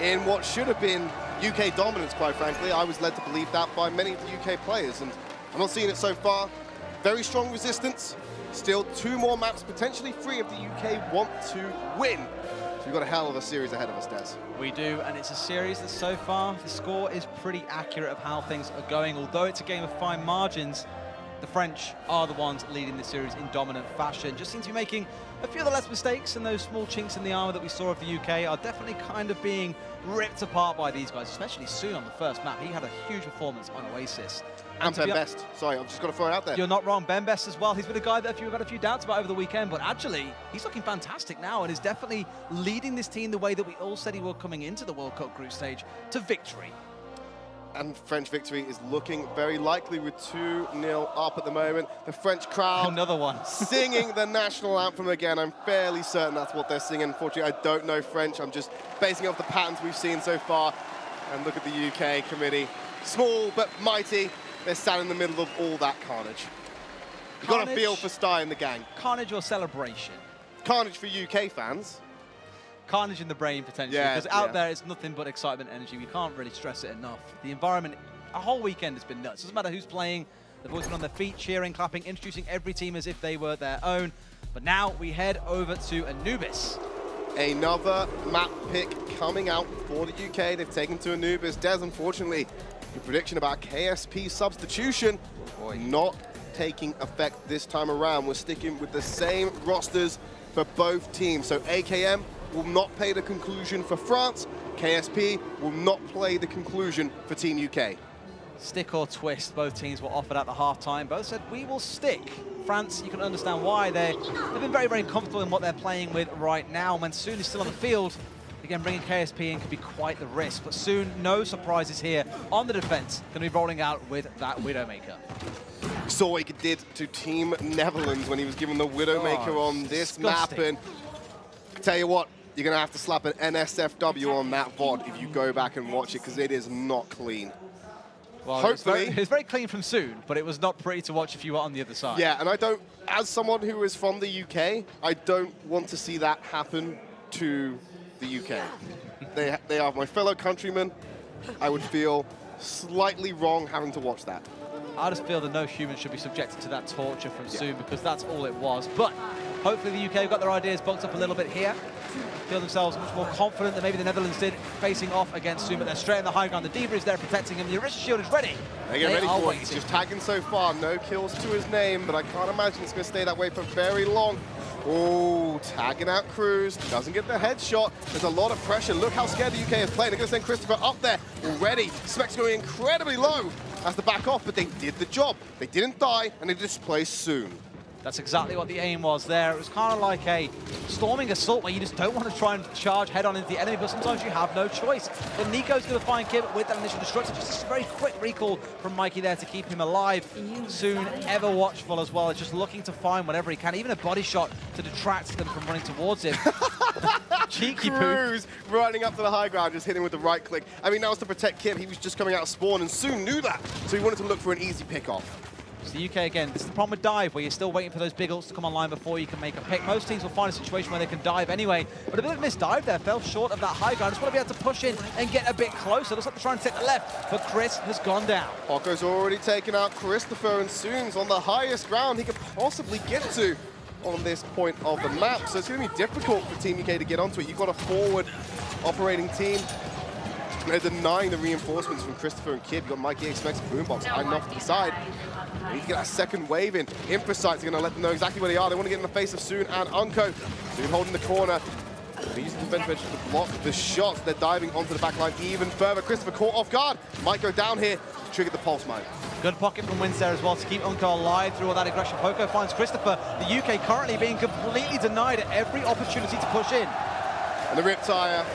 in what should have been UK dominance, quite frankly. I was led to believe that by many of the UK players, and I'm not seeing it so far. Very strong resistance. Still 2 more maps, potentially 3 if the UK want to win. So we've got a hell of a series ahead of us, Des. We do, and it's a series that so far, the score is pretty accurate of how things are going. Although it's a game of fine margins, the French are the ones leading the series in dominant fashion. Just seem to be making a few of the less mistakes, and those small chinks in the armor that we saw of the UK are definitely kind of being ripped apart by these guys, especially Soon on the first map. He had a huge performance on Oasis. And Ben Best. Sorry, I've just got to throw it out there. You're not wrong, Ben Best as well. He's been a guy that you've got a few doubts about over the weekend, but actually, he's looking fantastic now and is definitely leading this team the way that we all said he would coming into the World Cup group stage to victory. And French victory is looking very likely with 2-0 up at the moment. The French crowd Another one. singing the national anthem again. I'm fairly certain that's what they're singing. Unfortunately, I don't know French. I'm just basing off the patterns we've seen so far. And look at the UK committee. Small but mighty. They're sat in the middle of all that carnage. You've got a feel for Sty and the gang. Carnage or celebration? Carnage for UK fans. Carnage in the brain, potentially, because out there it's nothing but excitement, energy. We can't really stress it enough. The environment, a whole weekend has been nuts. Doesn't matter who's playing, they've always been on their feet, cheering, clapping, introducing every team as if they were their own. But now we head over to Anubis. Another map pick coming out for the UK. They've taken to Anubis. Des, unfortunately, your prediction about KSP substitution not taking effect this time around. We're sticking with the same rosters for both teams. So AKM will not play the conclusion for France. KSP will not play the conclusion for Team UK. Stick or twist, both teams were offered at the half-time. Both said, we will stick. France, you can understand why. They've been very, very comfortable in what they're playing with right now. When Soon is still on the field, again, bringing KSP in could be quite the risk. But Soon, no surprises here on the defense. Going to be rolling out with that Widowmaker. Saw what he did to Team Netherlands when he was given the Widowmaker on this map. And I tell you what, you're going to have to slap an NSFW on that VOD if you go back and watch it, because it is not clean. Well, hopefully. It was very clean from Soon, but it was not pretty to watch if you were on the other side. Yeah, and I don't, as someone who is from the UK, I don't want to see that happen to the UK. They are my fellow countrymen. I would feel slightly wrong having to watch that. I just feel that no human should be subjected to that torture from Soon, because that's all it was. But hopefully the UK have got their ideas boxed up a little bit here. Feel themselves much more confident than maybe the Netherlands did facing off against Soon, but they're straight in the high ground. The Diva is there protecting him. The Arista Shield is ready. They get ready for it. He's just tagging so far. No kills to his name, but I can't imagine it's going to stay that way for very long. Oh, tagging out Cruz. Doesn't get the headshot. There's a lot of pressure. Look how scared the UK is playing. They're going to send Christopher up there already. Specs going incredibly low as the back off, but they did the job. They didn't die, and they displaced Soon. That's exactly what the aim was there. It was kind of like a storming assault where you just don't want to try and charge head-on into the enemy, but sometimes you have no choice. But Nico's going to find Kib with that initial destruction. Just a very quick recall from Mikey there to keep him alive. Soon, ever watchful as well, just looking to find whatever he can, even a body shot to detract them from running towards him. Cheeky Cruz running up to the high ground, just hitting with the right click. I mean, that was to protect Kib. He was just coming out of spawn, and Soon knew that, so he wanted to look for an easy pick-off. So the UK, again, this is the problem with dive, where you're still waiting for those big ults to come online before you can make a pick. Most teams will find a situation where they can dive anyway, but a bit of a missed dive there, fell short of that high ground. Just want to be able to push in and get a bit closer. Looks like they're trying to take the left, but Chris has gone down. Hocko's already taken out Christopher, and Soon's on the highest ground he could possibly get to on this point of the map. So it's going to be difficult for Team UK to get onto it. You've got a forward operating team. They're denying the reinforcements from Christopher and Kid. You've got Mikey expects Boombox hiding off to the side. You can get that second wave in. Infrasights are going to let them know exactly where they are. They want to get in the face of Soon and Unco. Soon holding the corner. They're using defense bench to block the shots. They're diving onto the back line even further. Christopher caught off guard. Might go down here to trigger the pulse mine. Good pocket from Wins there as well to keep Unco alive through all that aggression. Poco finds Christopher. The UK currently being completely denied every opportunity to push in. And the Riptire,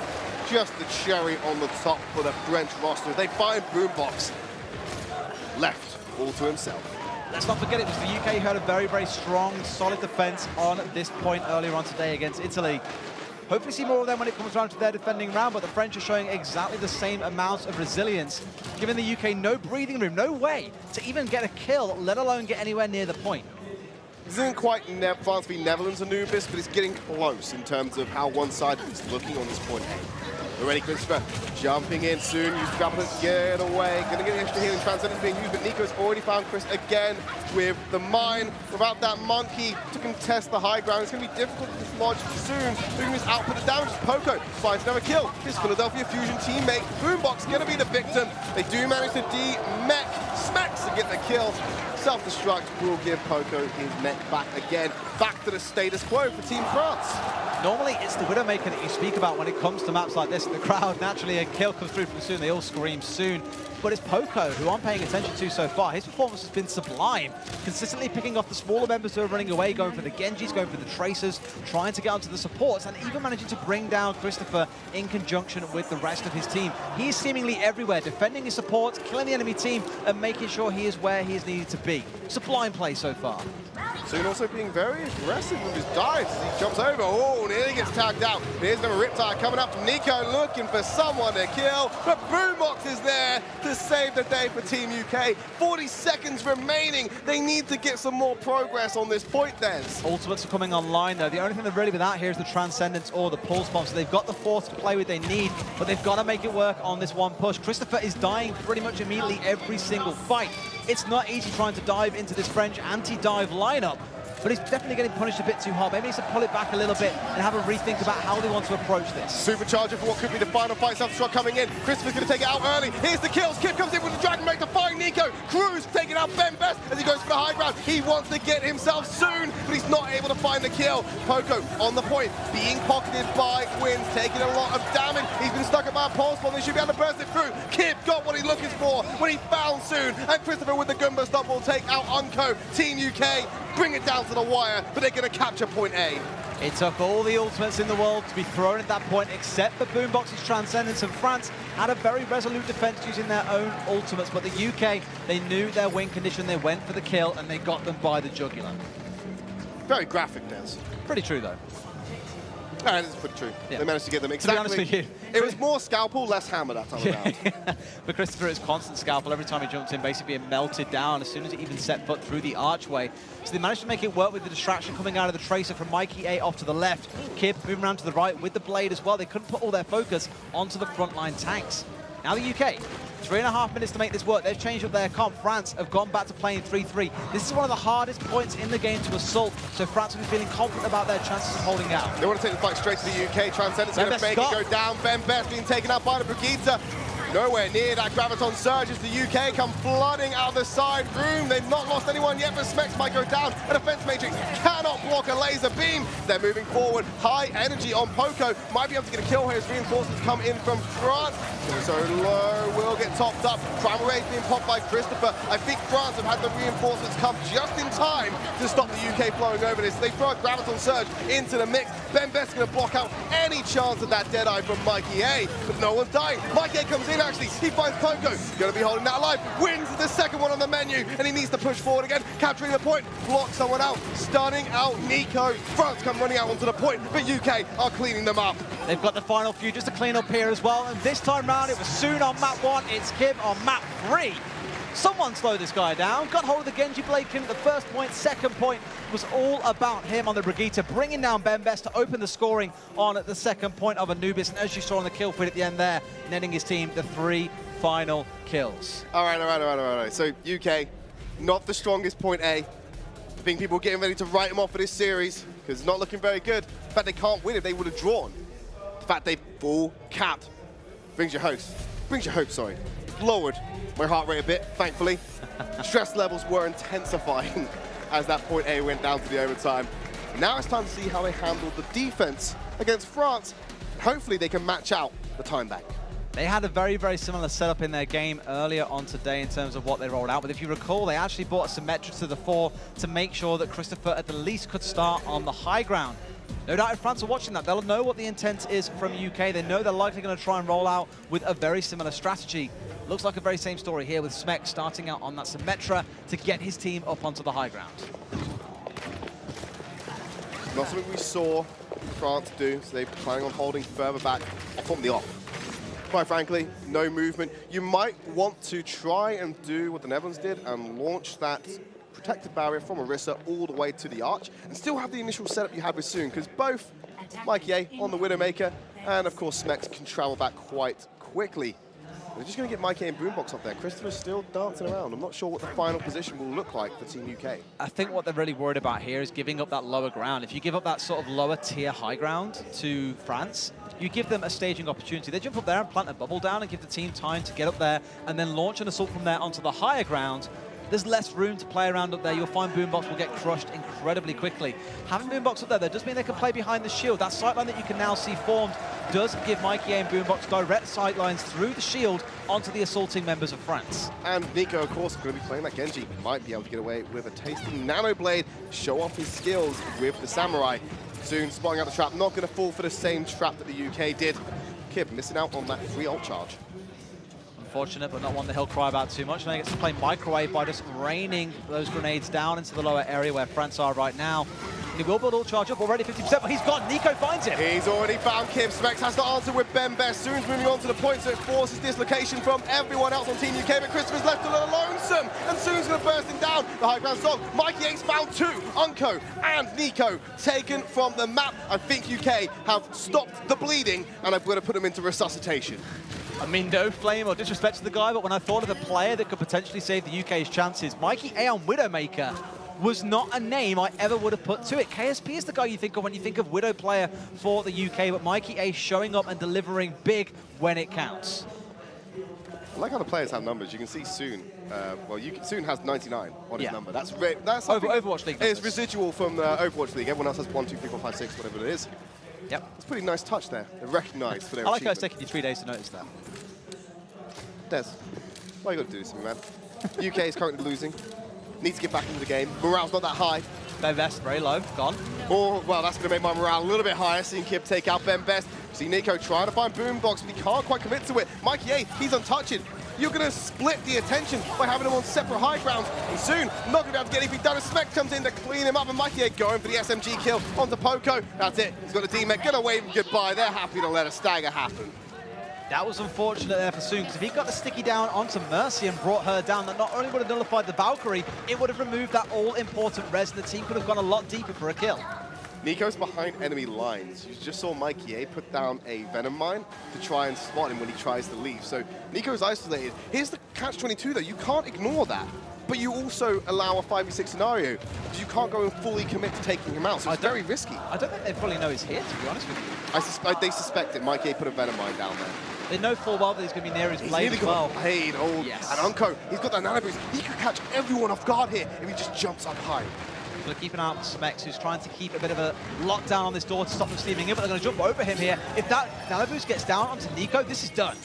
just the cherry on the top for the French roster. They find Boombox left all to himself. Let's not forget it was the UK who had a very, very strong, solid defense on this point earlier on today against Italy. Hopefully see more of them when it comes around to their defending round, but the French are showing exactly the same amount of resilience, giving the UK no breathing room, no way to even get a kill, let alone get anywhere near the point. This isn't quite France v Netherlands Anubis, but it's getting close in terms of how one side is looking on this point A. Already Christopher jumping in soon, use the grapple to get away, gonna get the extra healing, Transcendence being used, but Nico's already found Chris again with the mine. Without that monkey to contest the high ground, it's gonna be difficult to dislodge soon. Looking at his output of damage, Poco finds another kill. His Philadelphia Fusion teammate, Boombox, gonna be the victim. They do manage to de-mech Smacks to get the kill. Self-destruct will give Poco his mech back again. Back to the status quo for Team France. Normally, it's the Widowmaker that you speak about when it comes to maps like this. The crowd, naturally, a kill comes through from soon. They all scream soon. But it's Poco, who I'm paying attention to so far. His performance has been sublime. Consistently picking off the smaller members who are running away, going for the Genjis, going for the Tracers, trying to get onto the supports, and even managing to bring down Christopher in conjunction with the rest of his team. He is seemingly everywhere, defending his supports, killing the enemy team, and making sure he is where he is needed to be. Sublime play so far. Soon also being very aggressive with his dives as he jumps over. Oh, nearly gets tagged out. Here's the Riptide coming up from Nico, looking for someone to kill. But Boombox is there to save the day for Team UK. 40 seconds remaining. They need to get some more progress on this point, Des. Ultimates are coming online, though. The only thing they're really without here is the Transcendence or the Pulse Bomb. So they've got the force to play with they need, but they've got to make it work on this one push. Christopher is dying pretty much immediately every single fight. It's not easy trying to dive into this French anti-dive lineup, but he's definitely getting punished a bit too hard. Maybe he needs to pull it back a little bit and have a rethink about how they want to approach this. Supercharger for what could be the final fight. Self-destruct coming in. Christopher's going to take it out early. Here's the kills. Kip comes in with the Dragon Break to find Nico. Cruz taking out Ben Best as he goes for the high ground. He wants to get himself soon, but he's not able to find the kill. Poco on the point, being pocketed by Wins, taking a lot of damage. He's been stuck at by a pulse bomb. They should be able to burst it through. Kip got what he's looking for when he found soon. And Christopher with the Goomba stop will take out Unco. Team UK bring it down to the wire, but they're going to capture point A. It took all the ultimates in the world to be thrown at that point, except for Boombox's Transcendence, and France had a very resolute defense using their own ultimates, but the UK, they knew their win condition, they went for the kill, and they got them by the jugular. Very graphic, Des. Pretty true, though. That is pretty true. Yeah. They managed to get them exactly. To be honest with you, it was more scalpel, less hammer that time around. But Christopher is constant scalpel. Every time he jumps in, basically being melted down as soon as he even set foot through the archway. So they managed to make it work with the distraction coming out of the Tracer from Mikey A off to the left. Kip moving around to the right with the Blade as well. They couldn't put all their focus onto the frontline tanks. Now the UK, 3.5 minutes to make this work. They've changed up their comp. France have gone back to playing 3-3. This is one of the hardest points in the game to assault, so France will be feeling confident about their chances of holding out. They want to take the fight straight to the UK. Transcendence going to make it go down. Ben Best being taken out by the Brigitte. Nowhere near that Graviton surge as the UK come flooding out of the side room. They've not lost anyone yet, but Smex might go down. A defense matrix cannot block a laser beam. They're moving forward. High energy on Poco. Might be able to get a kill here as reinforcements come in from France. So low will get topped up. Primal Rage being popped by Christopher. I think France have had the reinforcements come just in time to stop the UK flowing over this. They throw a Graviton surge into the mix. Ben Best's going to block out any chance of that Deadeye from Mikey A, but no one's dying. Mikey A comes in actually. He finds Poco. Going to be holding that alive. Wins the second one on the menu, and he needs to push forward again. Capturing the point. Block someone out. Stunning out Nico. France come running out onto the point, but UK are cleaning them up. They've got the final few just to clean up here as well, and this time round it was soon on map 1. It's Kim on map 3. Someone slow this guy down. Got hold of the Genji Blade Kim at the first point. Second point was all about him on the Brigitte, bringing down Ben Best to open the scoring on the second point of Anubis. And as you saw on the kill feed at the end there, netting his team the 3 final kills. All right. So UK, not the strongest point A. I think people are getting ready to write them off for this series because it's not looking very good. In fact, they can't win if they would have drawn. The fact they full capped brings your hope, sorry. Lowered my heart rate a bit, thankfully. Stress levels were intensifying as that point A went down to the overtime. Now it's time to see how they handled the defense against France. Hopefully they can match out the time back. They had a very, very similar setup in their game earlier on today in terms of what they rolled out. But if you recall, they actually brought a Symmetra to the fore to make sure that Christopher at the least could start on the high ground. No doubt if France are watching that, they'll know what the intent is from UK. They know they're likely going to try and roll out with a very similar strategy. Looks like a very same story here with Smek starting out on that Symmetra to get his team up onto the high ground. Not something we saw France do, so they're planning on holding further back from the off. Quite frankly, no movement. You might want to try and do what the Netherlands did and launch that protective barrier from Orisa all the way to the Arch, and still have the initial setup you had with Soon, because both Mikey A on the Widowmaker, and of course Smex can travel back quite quickly. They're just going to get Mikey A and Boombox up there. Christopher's still dancing around. I'm not sure what the final position will look like for Team UK. I think what they're really worried about here is giving up that lower ground. If you give up that sort of lower tier high ground to France, you give them a staging opportunity. They jump up there and plant a bubble down and give the team time to get up there and then launch an assault from there onto the higher ground. There's less room to play around up there. You'll find Boombox will get crushed incredibly quickly. Having Boombox up there does mean they can play behind the shield. That sightline that you can now see formed does give Mikey A and Boombox direct sightlines through the shield onto the assaulting members of France. And Nico, of course, is going to be playing that Genji. Might be able to get away with a tasty Nano Blade, show off his skills with the Samurai. Soon spotting out the trap, not going to fall for the same trap that the UK did. Kib missing out on that free ult charge. Unfortunate, but not one that he'll cry about too much. Now he gets to play Microwave by just raining those grenades down into the lower area where France are right now. He will build ult charge up already, 50%, but he's got Nico finds him. He's already found Kib. Smex has to answer with Ben Best. Soon's moving on to the point, so it forces dislocation from everyone else on Team UK, but Christopher's left a little lonesome, and Soon's going to burst him down. The high ground song. Mikey A's found two. Unco and Nico taken from the map. I think UK have stopped the bleeding, and I'm going to put them into resuscitation. I mean, no flame or disrespect to the guy, but when I thought of a player that could potentially save the UK's chances, Mikey A on Widowmaker was not a name I ever would have put to it. KSP is the guy you think of when you think of Widow player for the UK, but Mikey A showing up and delivering big when it counts. I like how the players have numbers. You can see Soon. Soon has 99 on his number. That's Overwatch League. It's residual from the Overwatch League. Everyone else has 1, 2, 3, 4, 5, 6, whatever it is. Yep. It's a pretty nice touch there. They're recognised for their I like how it's achievement. taking you 3 days to notice that. Des, why you got to do this to me, man? UK is currently losing. Needs to get back into the game. Morale's not that high. Ben Best, very low, gone. Or, well, that's going to make my morale a little bit higher, seeing Kib take out Ben Best. See Nico trying to find Boombox, but he can't quite commit to it. Mikey A, he's untouched. You're going to split the attention by having him on separate high grounds. And soon, not going to be able to get anything done. As Smeck comes in to clean him up, and Mikey A going for the SMG kill onto Poco. That's it. He's got a D-Mech. Going to wave him goodbye. They're happy to let a stagger happen. That was unfortunate there for Soon, because if he got the sticky down onto Mercy and brought her down, that not only would have nullified the Valkyrie, it would have removed that all-important res, and the team could have gone a lot deeper for a kill. Nico's behind enemy lines. You just saw Mikey A put down a Venom Mine to try and spot him when he tries to leave. So Nico's isolated. Here's the catch-22 though, you can't ignore that. But you also allow a 5v6 scenario. You can't go and fully commit to taking him out, so it's very risky. I don't think they fully know he's here, to be honest with you. They suspect it. Mikey A put a Venom Mine down there. They know full well that he's going to be near his blade as well. Blade, oh, yes. And Unco, he's got that nano boost. He could catch everyone off guard here if he just jumps up high. So keep an eye on Smex, who's trying to keep a bit of a lockdown on this door to stop them steaming in, but they're going to jump over him here. If that nano boost gets down onto Nico, this is done.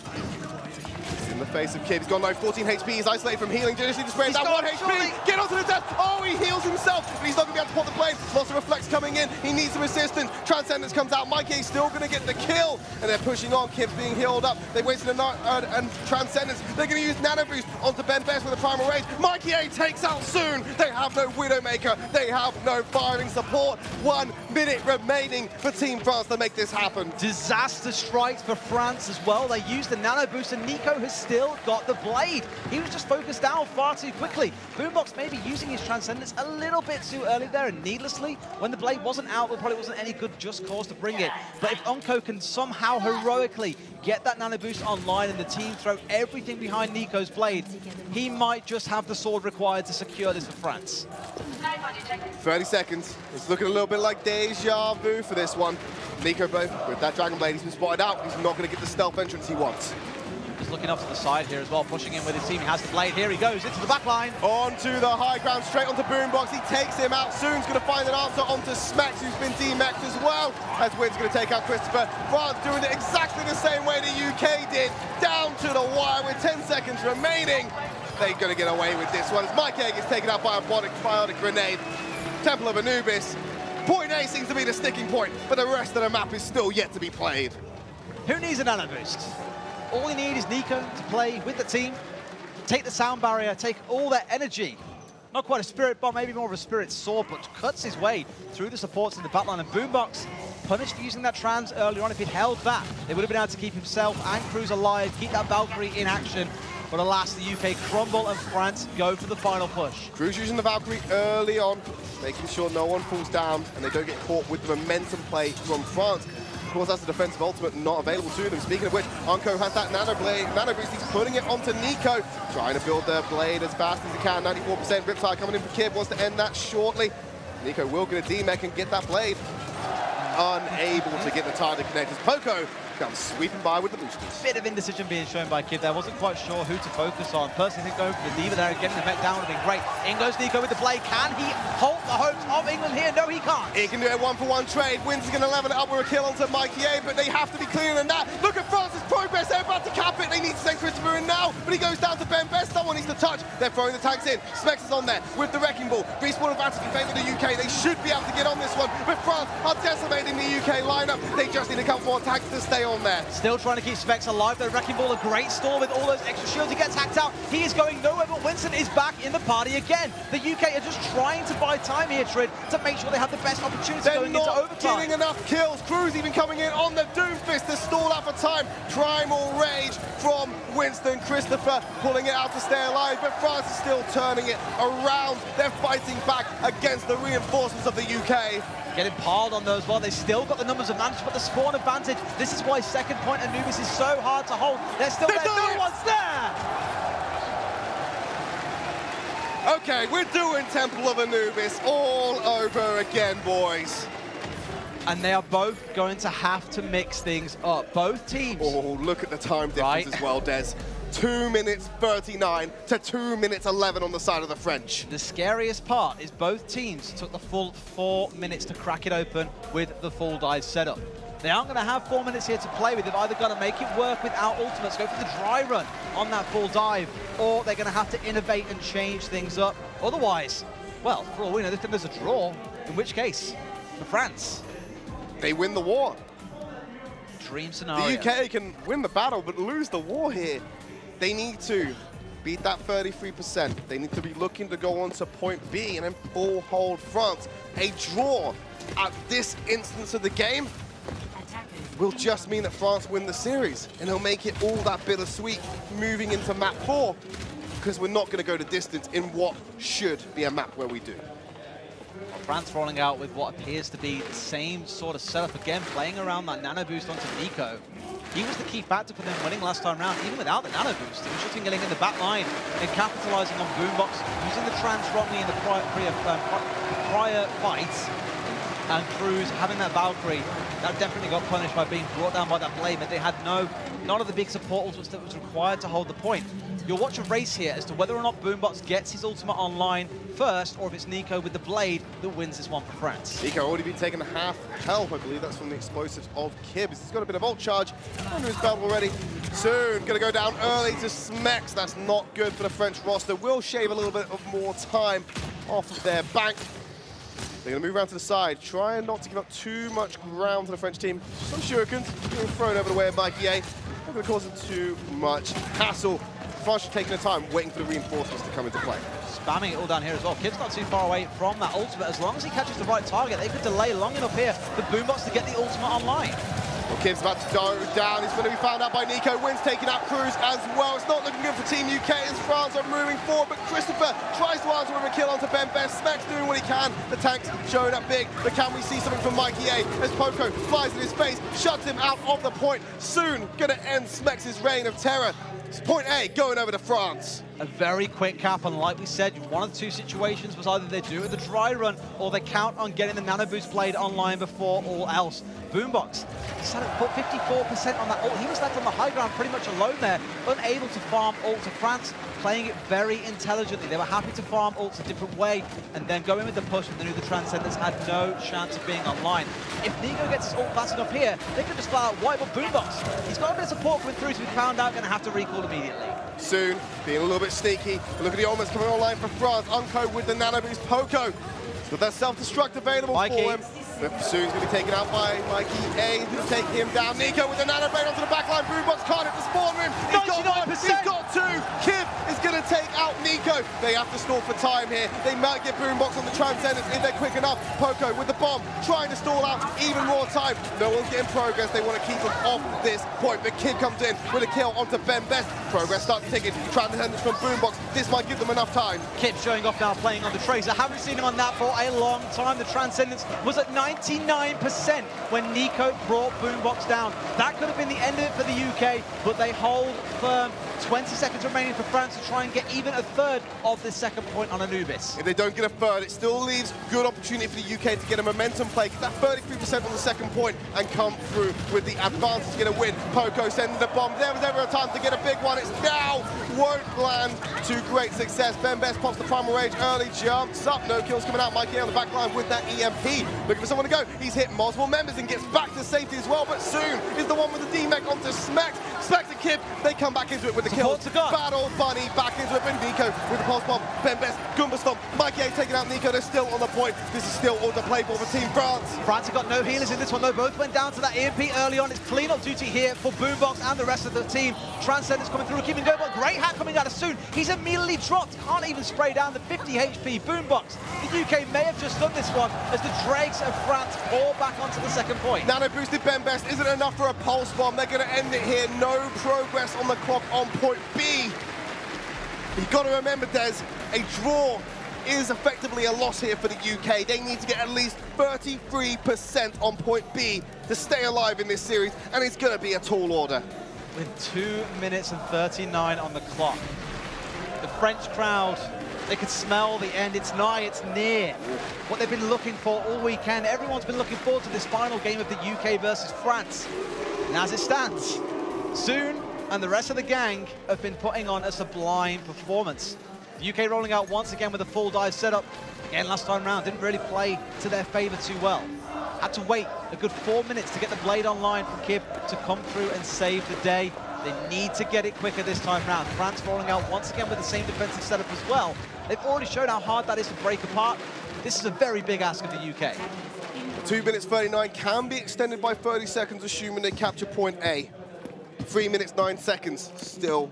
In the face of Kib, he's got no 14 HP, he's isolated from healing, just need to spray that 1 HP, surely. Get onto the death, oh, he heals himself, but he's not going to be able to pop the blade, lots of reflex coming in, he needs some assistance, Transcendence comes out, Mikey's still going to get the kill, and they're pushing on, Kib's being healed up, they wasted and Transcendence, they're going to use Nano Boost onto Ben Best with a Primal Rage, Mikey A takes out Soon, they have no Widowmaker, they have no firing support, 1 minute remaining for Team France to make this happen. Disaster strikes for France as well. They used the nano boost, and Nico has still got the blade. He was just focused down far too quickly. Boombox maybe using his Transcendence a little bit too early there, and needlessly, when the blade wasn't out, there probably wasn't any good just cause to bring it. But if Unco can somehow heroically get that nano boost online and the team throw everything behind Nico's blade, he might just have the sword required to secure this for France. 30 seconds. It's looking a little bit like deja vu for this one. Nico, both with that Dragon Blade, he's been spotted out. He's not going to get the stealth entrance he wants. Just looking up to the side here as well, pushing in with his team. He has the blade. Here he goes into the back line. Onto the high ground, straight onto Boombox. He takes him out. Soon's going to find an answer onto Smex, who's been D-Mexed as well. As Wynn's going to take out Christopher. France doing it exactly the same way the UK did. Down to the wire with 10 seconds remaining. They're going to get away with this one. As Mike A gets taken out by a biotic grenade. Temple of Anubis. Point A seems to be the sticking point, but the rest of the map is still yet to be played. Who needs a nano boost? All you need is Nico to play with the team, take the sound barrier, take all their energy. Not quite a spirit bomb, maybe more of a spirit sword, but cuts his way through the supports in the backline. And Boombox, punished for using that trans earlier on. If he'd held that, they would have been able to keep himself and Cruz alive, keep that Valkyrie in action. But alas, the UK crumble and France go for the final push. Cruz using the Valkyrie early on, making sure no one falls down and they don't get caught with the momentum play from France. Of course, that's the defensive ultimate not available to them. Speaking of which, Unco has that nano boost. He's putting it onto Nico, trying to build their blade as fast as he can. 94% Riptide coming in for Kib, wants to end that shortly. Nico will get a D-mech and get that blade. Unable to get the target connectors. Poco comes sweeping by with the boosters. Bit of indecision being shown by Kib there. Wasn't quite sure who to focus on. Personally, I think going for the Diva there and getting the mech down would have been great. In goes Nico with the blade. Can he halt the hopes of England here? No, he can't. He can do a one-for-one trade. Wins is going to level it up with a kill onto Mikey A, but they have to be clearer than that. Look at France's progress. They're about to cap it. They need to send Christopher in now, but he goes down to Ben Best. Someone needs to touch. They're throwing the tanks in. Specs is on there with the Wrecking Ball. Beast Ball advantage in favour of the UK. They should be able to get on this one, but France are decimating the UK lineup. They just need a couple more tanks to stay on there. Still trying to keep Specs alive. The Wrecking Ball, a great stall with all those extra shields. He gets hacked out. He is going nowhere, but Winston is back in the party again. The UK are just trying to buy time here, Trid, to make sure they have the best opportunity going into overtime. They're not getting enough kills. Cruz even coming in on the Doomfist to stall out for time. Primal Rage from Winston. Christopher pulling it out to stay alive, but France is still turning it around. They're fighting back against the reinforcements of the UK. Getting piled on those, well, they still got the numbers advantage, but the spawn advantage. This is why second point Anubis is so hard to hold. They're still there, no one's there! Okay, we're doing Temple of Anubis all over again, boys. And they are both going to have to mix things up. Both teams. Oh, look at the time difference as well, Des. 2 minutes 39 to 2 minutes 11 on the side of the French. The scariest part is both teams took the full 4 minutes to crack it open with the full dive setup. They aren't going to have 4 minutes here to play with. They've either got to make it work without ultimates, go for the dry run on that full dive, or they're going to have to innovate and change things up. Otherwise, well, for all we know, they think there's a draw, in which case, for France, they win the war. Dream scenario. The UK can win the battle, but lose the war here. They need to beat that 33%. They need to be looking to go on to point B and then pull hold France. A draw at this instance of the game will just mean that France win the series, and it'll make it all that bittersweet moving into map 4, because we're not going to go to distance in what should be a map where we do. France rolling out with what appears to be the same sort of setup again, playing around that nano boost onto Nico. He was the key factor for them winning last time round, even without the nano boost. He was shooting in the back line and capitalizing on Boombox, using the trans wrongly in the prior fights. And Cruz having that Valkyrie, that definitely got punished by being brought down by that blade, but they had none of the big support ultimates that was required to hold the point. You'll watch a race here as to whether or not Boombox gets his ultimate online first, or if it's Nico with the blade that wins this one for France. Nico already been taking half health, I believe that's from the explosives of Kibbs. He's got a bit of ult charge under his belt already. Soon, gonna go down early to Smex. That's not good for the French roster. Will shave a little bit of more time off of their bank. They're going to move around to the side, trying not to give up too much ground to the French team. Some shurikens being thrown over the way of Mikey A. Not going to cause them too much hassle. France taking their time, waiting for the reinforcements to come into play. Spamming it all down here as well. Kib's not too far away from that ultimate. As long as he catches the right target, they could delay long enough here for Boombox to get the ultimate online. Well, Kib's about to go down. He's going to be found out by Nico. Wins taking out Cruz as well. It's not looking good for Team UK as France are moving forward, but Christopher tries to answer with a kill onto Ben Best. Specs doing what he can. The tanks showing up big, but can we see something from Mikey A as Poco flies in his face, shuts him out of the point. Soon going to end Specs' reign of terror. It's point A going over to France. A very quick cap, and like we said, one of the two situations was either they do it the dry run or they count on getting the nano boost blade online before all else. Boombox decided to put 54% on that ult. He was left on the high ground pretty much alone there, unable to farm ult to France, playing it very intelligently. They were happy to farm ults a different way and then go in with the push when they knew the Transcendence had no chance of being online. If Nico gets his ult fast enough here, they could just flat out wipe up Boombox. He's got a bit of support coming through, so we found out going to have to recall immediately. Soon, being a little bit sneaky. Look at the omens coming online for France. Unco with the nano boost. Poco. He's got that self-destruct available for him. But soon he's going to be taken out by Mikey A. He's taking him down. Nico with the nano blade onto the backline. Boombox can't hit the spawn room. He's got one. He's got two. Kib is going to take out Nico. They have to stall for time here. They might get Boombox on the Transcendence if they're quick enough. Poco with the bomb, trying to stall out even more time. No one's getting progress. They want to keep him off this point. But Kib comes in with a kill onto Ben Best. Progress starts ticking. Transcendence from Boombox. This might give them enough time. Kip showing off now, playing on the Tracer. Haven't seen him on that for a long time. The Transcendence was at 99% when Nico brought Boombox down. That could have been the end of it for the UK, but they hold firm. 20 seconds remaining for France to try and get even a third of this second point on Anubis. If they don't get a third, it still leaves good opportunity for the UK to get a momentum play, get that 33% on the second point and come through with the advantage to get a win. Poco sending the bomb. There was ever a time to get a big one. It's now. Won't land to great success. Ben Best pops the Primal Rage early, jumps up. No kills coming out. Mikey on the back line with that EMP. Looking for someone to go. He's hit multiple members and gets back to safety as well, but soon is the one with the D-Mech onto Smack. Smack and Kip, they come back into it with the kill. Battle Bunny back into it, but Nico with the pulse bomb. Ben Best, Goomba Stomp. Mikey A taking out Nico. They're still on the point. This is still all to play for Team France. France have got no healers in this one, though. Both went down to that EMP early on. It's clean-up duty here for Boombox and the rest of the team. Transcendence coming through, keeping going, but great hack coming out of Soon. He's immediately dropped. Can't even spray down the 50 HP Boombox. The UK may have just done this one as the dregs of France fall back onto the second point. Nano boosted Ben Best isn't enough for a pulse bomb. They're going to end it here. No progress on the clock on point B. You've got to remember, Des, a draw is effectively a loss here for the UK. They need to get at least 33% on point B to stay alive in this series, and it's going to be a tall order. With 2 minutes and 39 on the clock. The French crowd, they could smell the end. It's nigh, it's near. What they've been looking for all weekend. Everyone's been looking forward to this final game of the UK versus France. And as it stands, Soon and the rest of the gang have been putting on a sublime performance. The UK rolling out once again with a full dive setup. Again, last time round, didn't really play to their favor too well. Had to wait a good 4 minutes to get the blade online from Kib to come through and save the day. They need to get it quicker this time round. France rolling out once again with the same defensive setup as well. They've already shown how hard that is to break apart. This is a very big ask of the UK. 2 minutes 39 can be extended by 30 seconds, assuming they capture point A. 3 minutes 9 seconds, still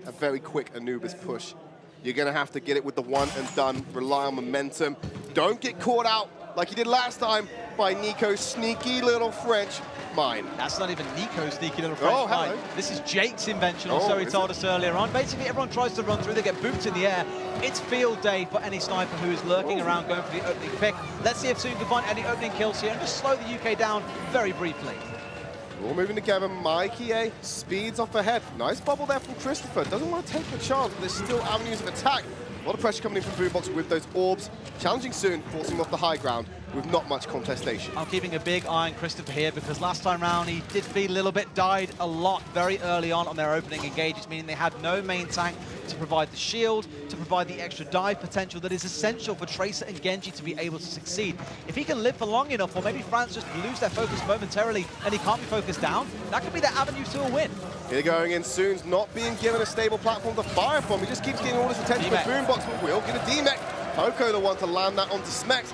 a very quick Anubis push. You're gonna have to get it with the one and done, rely on momentum. Don't get caught out like you did last time by Nico's sneaky little French mine. That's not even Nico's sneaky little French mine. This is Jake's invention, or so he told us earlier on. Basically, everyone tries to run through, they get booped in the air. It's field day for any sniper who is lurking around going for the opening pick. Let's see if Soon can find any opening kills here and just slow the UK down very briefly. All moving together, Mikey A speeds off ahead. Nice bubble there from Christopher. Doesn't want to take the chance, but there's still avenues of attack. A lot of pressure coming in from Boombox with those orbs. Challenging Soon, forcing him off the high ground with not much contestation. I'm keeping a big eye on Christopher here because last time round he did feel a little bit, died a lot very early on their opening engages, meaning they had no main tank to provide the shield, to provide the extra dive potential that is essential for Tracer and Genji to be able to succeed. If he can live for long enough, or maybe France just lose their focus momentarily and he can't be focused down, that could be their avenue to a win. Here going in, Soon's not being given a stable platform to fire from. He just keeps getting all this attention with Boombox, but will get a D-Mech. Poco the one to land that onto Smex.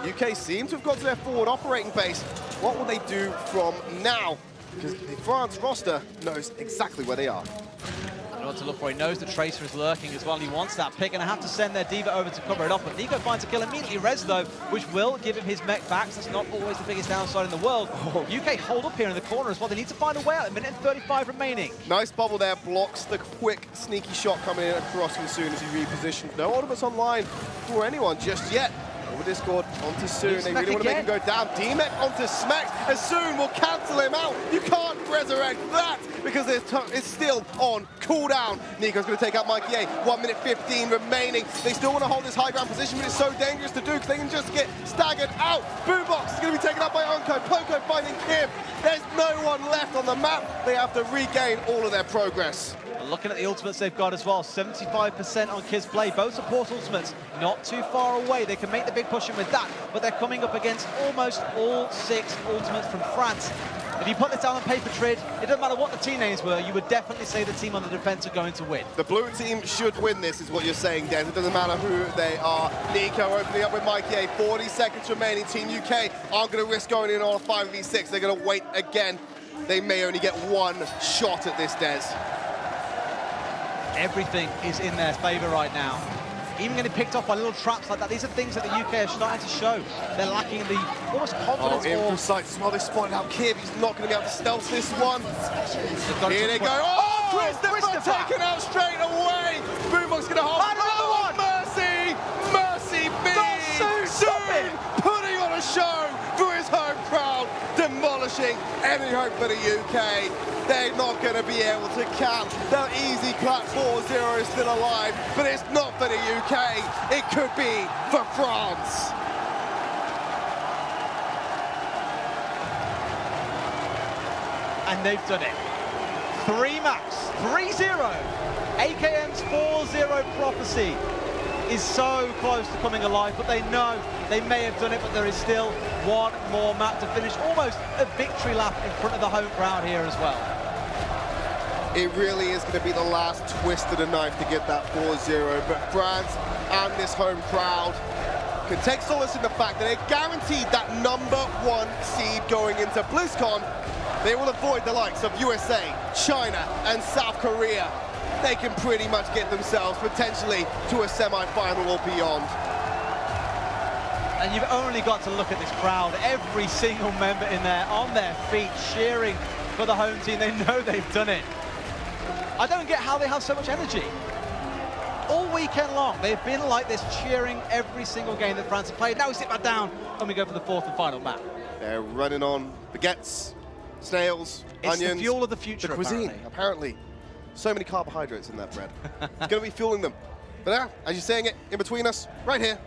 UK seem to have got to their forward operating base. What will they do from now? Because the France roster knows exactly where they are. I don't know what to look for. He knows the Tracer is lurking as well. He wants that pick, and I have to send their Diva over to cover it up. But Nico finds a kill immediately. Res, though, which will give him his mech back. So that's not always the biggest downside in the world. UK hold up here in the corner as well. They need to find a way out. 1 minute and 35 remaining. Nice bubble there. Blocks the quick, sneaky shot coming in across him soon as he repositions. No ultimates online for anyone just yet. Over Discord, onto Soon. They really want to make him go down. D-Mech onto Smack, and Soon will cancel him out. You can't resurrect that because it's still on cooldown. Nico's going to take out Mikey A. 1 minute 15 remaining. They still want to hold this high ground position, but it's so dangerous to do because they can just get staggered out. Boombox is going to be taken out by Onko. Poco finding Kim. There's no one left on the map. They have to regain all of their progress. Looking at the ultimates they've got as well, 75% on Kid's play. Both support ultimates not too far away. They can make the big push in with that, but they're coming up against almost all 6 ultimates from France. If you put this down on paper, Trid, it doesn't matter what the team names were, you would definitely say the team on the defense are going to win. The blue team should win this, is what you're saying, Des. It doesn't matter who they are. Nico opening up with Mikey A. 40 seconds remaining. Team UK aren't going to risk going in on a 5v6. They're going to wait again. They may only get one shot at this, Des. Everything is in their favor right now. Even getting picked off by little traps like that, these are things that the UK are starting to show. They're lacking the almost confidence. In sight as well. They spotted out Kib. He's not going to be able to stealth this one. Here they go. Oh, Christopher taken out straight away. Boombox gonna hold. Oh, Mercy! Mercy me! Soon putting on a show for his home crowd, demolishing any hope for the UK. They're not going to be able to cap. The easy clap 4-0 is still alive, but it's not for the UK. It could be for France. And they've done it. 3 maps, 3-0. AKM's 4-0 prophecy is so close to coming alive, but they know they may have done it, but there is still one more map to finish. Almost a victory lap in front of the home crowd here as well. It really is going to be the last twist of the knife to get that 4-0, but France and this home crowd can take solace in the fact that they're guaranteed that #1 seed going into BlizzCon. They will avoid the likes of USA, China, and South Korea. They can pretty much get themselves potentially to a semi-final or beyond. And you've only got to look at this crowd. Every single member in there on their feet, cheering for the home team. They know they've done it. I don't get how they have so much energy. All weekend long, they've been like this, cheering every single game that France have played. Now we sit back down and we go for the 4th and final map. They're running on baguettes, snails, It's onions. the fuel of the future, the cuisine, apparently. So many carbohydrates in that bread. It's going to be fueling them. But now, as you're saying it, in between us, right here,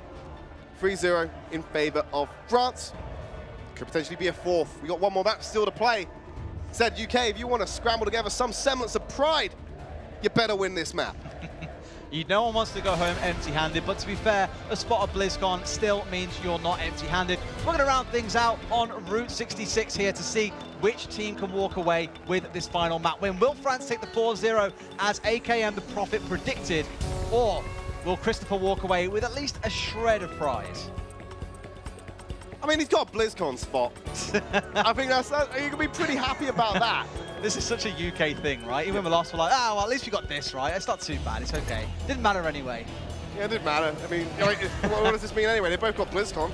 3-0 in favor of France. Could potentially be a 4th. We got one more match still to play. Said UK, if you want to scramble together some semblance of pride, you better win this map. No one wants to go home empty-handed, but to be fair, a spot of BlizzCon still means you're not empty-handed. We're going to round things out on Route 66 here to see which team can walk away with this final map win. Will France take the 4-0 as AKM the Prophet predicted, or will Christopher walk away with at least a shred of prize? I mean, he's got a BlizzCon spot. I think you can be pretty happy about that. This is such a UK thing, right? Even when we lost, we're like, oh, well, at least we got this, right? It's not too bad, it's okay. Didn't matter anyway. Yeah, it didn't matter. I mean, what does this mean anyway? They both got BlizzCon.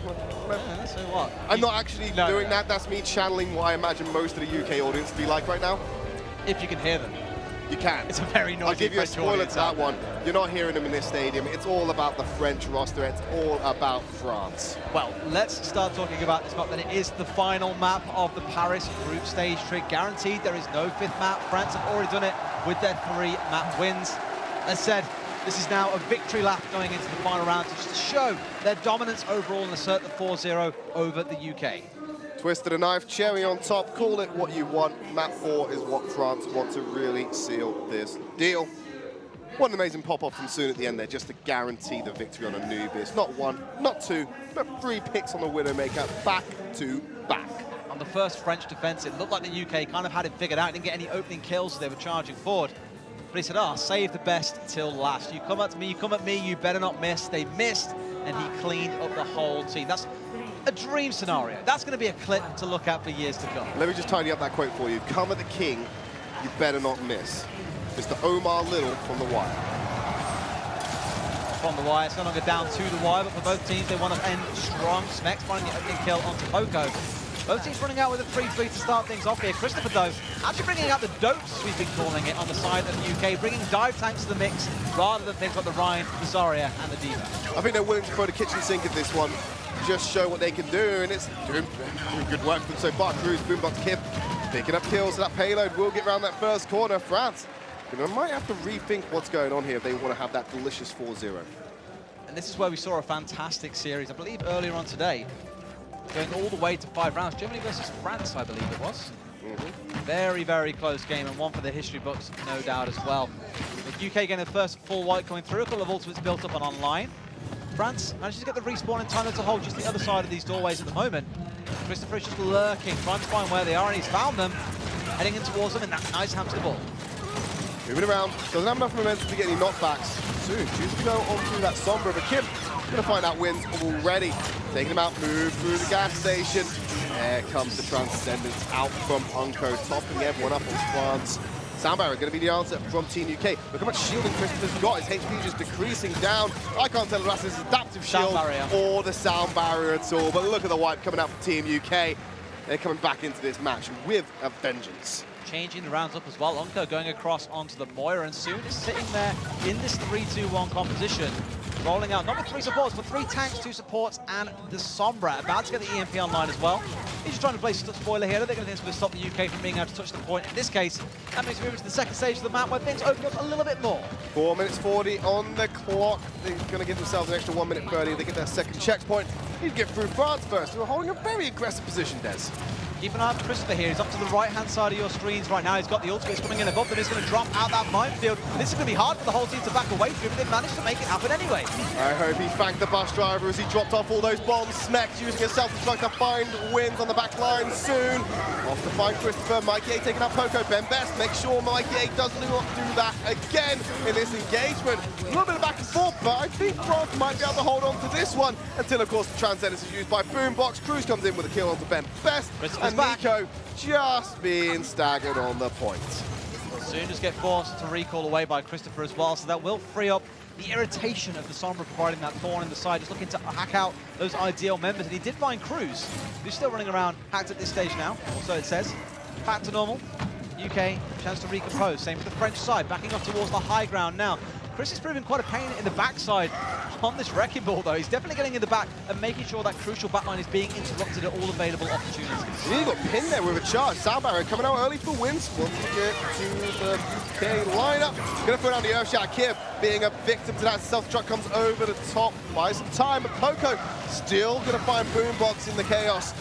Yeah, so what? I'm not actually doing that. That's me channeling what I imagine most of the UK audience to be like right now. If you can hear them. You can. It's a very noisy I'll give you a French spoiler audience to that out there. one. You're not hearing them in this stadium. It's all about the French roster. It's all about France. Well, let's start talking about this map then. It is the final map of the Paris group stage trick. Guaranteed there is no 5th map. France have already done it with their 3 map wins. As said, this is now a victory lap going into the final round to just show their dominance overall and assert the 4-0 over the UK. Twist of the knife, cherry on top, call it what you want. Map 4 is what France want to really seal this deal. What an amazing pop-off from Soon at the end there, just to guarantee the victory on Anubis. Not 1, not 2, but 3 picks on the Widowmaker, back to back. On the first French defense, it looked like the UK kind of had it figured out. Didn't get any opening kills, so they were charging forward. But he said, save the best till last. You come at me, you better not miss. They missed, and he cleaned up the whole team. That's a dream scenario. That's going to be a clip to look at for years to come. Let me just tidy up that quote for you. Come at the king, you better not miss. Mr. Omar Little from The Wire. From The Wire, it's no longer down to The Wire, but for both teams, they want to end strong. Smex finding the opening kill onto Poco. Both teams running out with a 3-3 to start things off here. Christopher, though, actually bringing out the dopes, we've been calling it, on the side of the UK, bringing dive tanks to the mix, rather than things like the Rhine, the Zarya, and the Diva. I think they're willing to throw the kitchen sink at this one, just show what they can do, and it's doing good work for them so far. Cruz, Boombox, Kip, picking up kills, so that payload will get around that first corner. France, they might have to rethink what's going on here if they want to have that delicious 4-0. And this is where we saw a fantastic series, I believe earlier on today, going all the way to 5 rounds. Germany versus France, I believe it was. Very, very close game, and one for the history books, no doubt as well. The UK getting the first full white coming through, a couple of ultimates built up on online. France manages to get the respawn in time to hold just the other side of these doorways at the moment. Christopher is just lurking, trying to find where they are, and he's found them, heading in towards them in that nice hamster ball. Moving around, doesn't have enough momentum to get any knockbacks. Soon, chooses to go on through that Sombra, but Kim going to find out wins already. Taking him out, move through the gas station. There comes the Transcendence out from Unco, topping everyone up on France. Sound barrier going to be the answer from Team UK. Look how much shielding Christopher's got. His HP just decreasing down. I can't tell if that's his adaptive shield or the sound barrier at all. But look at the wipe coming out from Team UK. They're coming back into this match with a vengeance. changing the rounds up as well. Unko going across onto the Moira, and Soon is sitting there in this 3-2-1 composition, rolling out not with 3 supports, but 3 tanks, 2 supports, and the Sombra about to get the EMP online as well. He's just trying to play spoiler here. I don't think anything's going to stop the UK from being able to touch the point. In this case, that makes me move to the second stage of the map where things open up a little bit more. 4 minutes 40 on the clock. They're going to give themselves an extra 1 minute 30. They get their second checkpoint. Need to get through France first. They're holding a very aggressive position, Des. Keep an eye on Christopher here. He's up to the right-hand side of your screens right now. He's got the ultimates coming in above them. He's going to drop out that minefield. This is going to be hard for the whole team to back away through, but they managed to make it happen anyway. I hope he thanked the bus driver as he dropped off all those bombs. Smex using his self-destruct to find wins on the back line soon. Off to find Christopher. Mikey A taking out Poco. Ben Best, make sure Mikey A doesn't do that again in this engagement. A little bit of back and forth, but I think France might be able to hold on to this one until, of course, the Transcendence is used by Boombox. Cruz comes in with a kill onto Ben Best. And Nico just being staggered on the point. Soon just get forced to recall away by Christopher as well, so that will free up the irritation of the Sombra providing that thorn in the side, just looking to hack out those ideal members. And he did find Cruz, who's still running around hacked at this stage now, or so it says. Back to normal. UK, chance to recompose. Same for the French side, backing up towards the high ground now. Chris is proving quite a pain in the backside on this wrecking ball, though. He's definitely getting in the back and making sure that crucial backline is being interrupted at all available opportunities. He got pinned there with a charge. Soundbarrier coming out early for wins. Wants to get to the UK lineup. Gonna throw down the Earthshock. Kib being a victim to that. Self-truck comes over the top, buys some time, but Poco still gonna find Boombox in the chaos.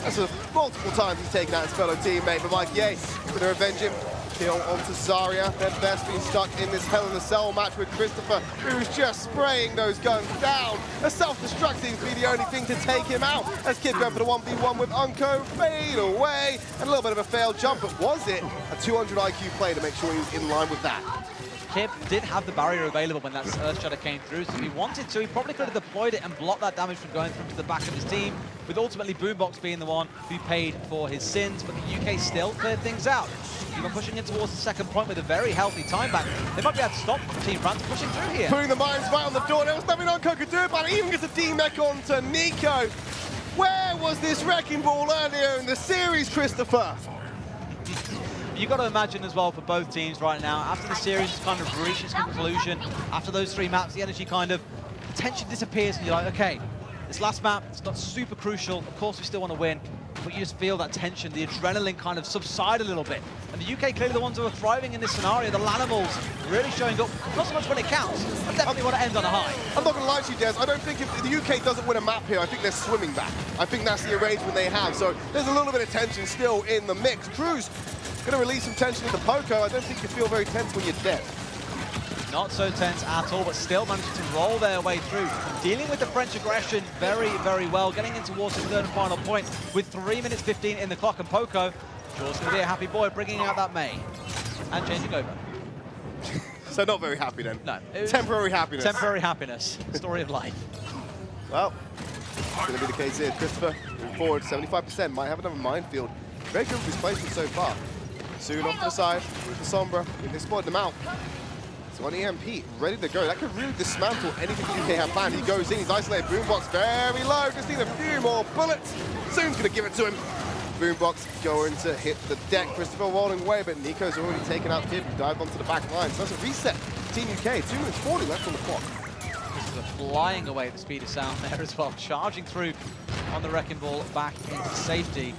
That's multiple times he's taken out his fellow teammate, but Mikey A gonna revenge him. Kill onto Zarya. Then Best being stuck in this Hell in a Cell match with Christopher, who's just spraying those guns down. A self-destruct seems to be the only thing to take him out. As Kid going for the 1v1 with Unko, fade away, and a little bit of a failed jump, but was it a 200 IQ play to make sure he was in line with that? Kib did have the barrier available when that Earth Shatter came through, so if he wanted to, he probably could have deployed it and blocked that damage from going through to the back of his team, with ultimately Boombox being the one who paid for his sins, but the UK still cleared things out. Even pushing in towards the second point with a very healthy time back. They might be able to stop Team France pushing through here. Putting the mines right on the door. There was nothing Unko could do about it. Even gets a D-Mech onto Nico. Where was this wrecking ball earlier in the series, Christopher? You've got to imagine as well for both teams right now, after the series has kind of reached its conclusion, after those 3 maps, the energy kind of, the tension disappears, and you're like, okay, this last map, it's not super crucial. Of course, we still want to win, but you just feel that tension, the adrenaline kind of subside a little bit. And the UK clearly the ones who are thriving in this scenario. The Lanimals really showing up, not so much when it counts, but definitely want to end on a high. I'm not going to lie to you, Des. I don't think if the UK doesn't win a map here, I think they're swimming back. I think that's the arrangement they have. So there's a little bit of tension still in the mix. Cruz going to release some tension into Poco. I don't think you feel very tense when you're dead. Not so tense at all, but still managing to roll their way through. Dealing with the French aggression very, very well. Getting in towards the third and final point with 3 minutes 15 in the clock. And Poco, George's going to be a happy boy, bringing out that May. And changing over. So not very happy then? No. Temporary happiness. Temporary happiness. Story of life. Well, it's going to be the case here. Christopher moving forward, 75%. Might have another minefield. Very good with his placement so far. Soon off to the side with the Sombra. They spotted them out. So on EMP, ready to go. That could really dismantle anything the UK have planned. He goes in, he's isolated. Boombox very low. Just need a few more bullets. Soon's going to give it to him. Boombox going to hit the deck. Christopher rolling away, but Nico's already taken out Kid, who dived onto the back line. So that's a reset. Team UK, 2 minutes 40 left on the clock. Christopher flying away at the speed of sound there as well, charging through on the wrecking ball back into safety.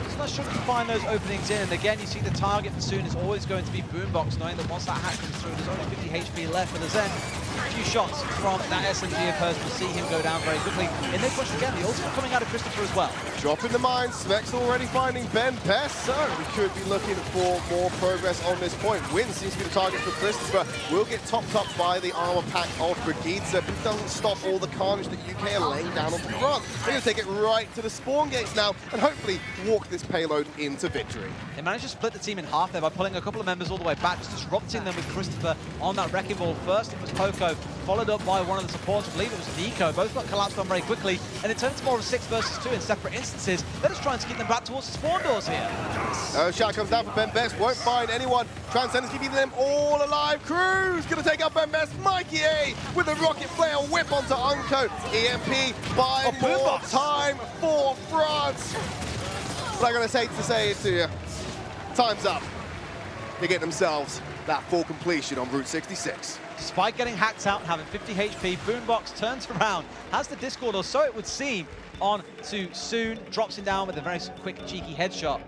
It's not sure to find those openings in, and again you see the target for Soon is always going to be Boombox, knowing that once that hack comes through there's only 50 HP left, but there's then a few shots from that SMG of hers will see him go down very quickly. And then push again, the ultimate coming out of Christopher as well. Dropping the mine, Smex already finding Ben Best, so we could be looking for more progress on this point. Win seems to be the target for Christopher. Will get topped up by the armor pack of Brigidza, but it doesn't stop all the carnage that UK are laying down on the front. They're going to take it right to the spawn gates now, and hopefully walk this payload into victory. They managed to split the team in half there by pulling a couple of members all the way back, just disrupting them with Christopher on that wrecking ball. First it was Poco, followed up by one of the supports, I believe it was Nico. Both got collapsed on very quickly, and it turned into more of a 6 versus 2 in separate instances. They're just trying to keep them back towards the spawn doors here. Shot comes down for Ben Best, won't find anyone. Transcendence keeping them all alive. Cruz gonna take out Ben Best. Mikey A with a rocket flare whip onto Unko. EMP by more time for France. What I'm gonna say to you. Time's up. They get themselves that full completion on Route 66. Despite getting hacked out and having 50 HP, Boombox turns around, has the Discord, or so it would seem, on to Soon, drops him down with a very quick, cheeky headshot.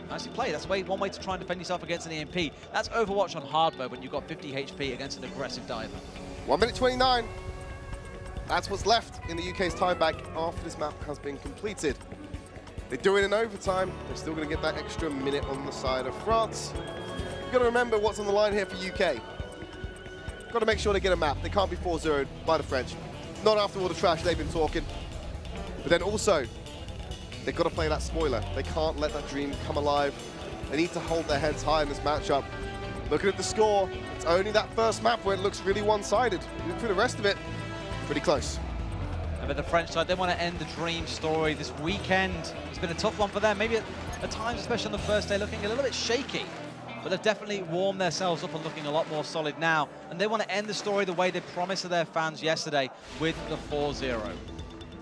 Nicely played. That's one way to try and defend yourself against an EMP. That's Overwatch on hard mode when you've got 50 HP against an aggressive diver. 1 minute 29. That's what's left in the UK's time back after this map has been completed. They do it in overtime. They're still going to get that extra minute on the side of France. You've got to remember what's on the line here for UK. Got to make sure they get a map. They can't be 4-0'd by the French. Not after all the trash they've been talking. But then also, they've got to play that spoiler. They can't let that dream come alive. They need to hold their heads high in this matchup. Looking at the score, it's only that first map where it looks really one-sided. Look through the rest of it, pretty close. But the French side, they want to end the dream story this weekend. It's been a tough one for them. Maybe at times, especially on the first day, looking a little bit shaky. But they've definitely warmed themselves up and looking a lot more solid now. And they want to end the story the way they promised to their fans yesterday with the 4-0.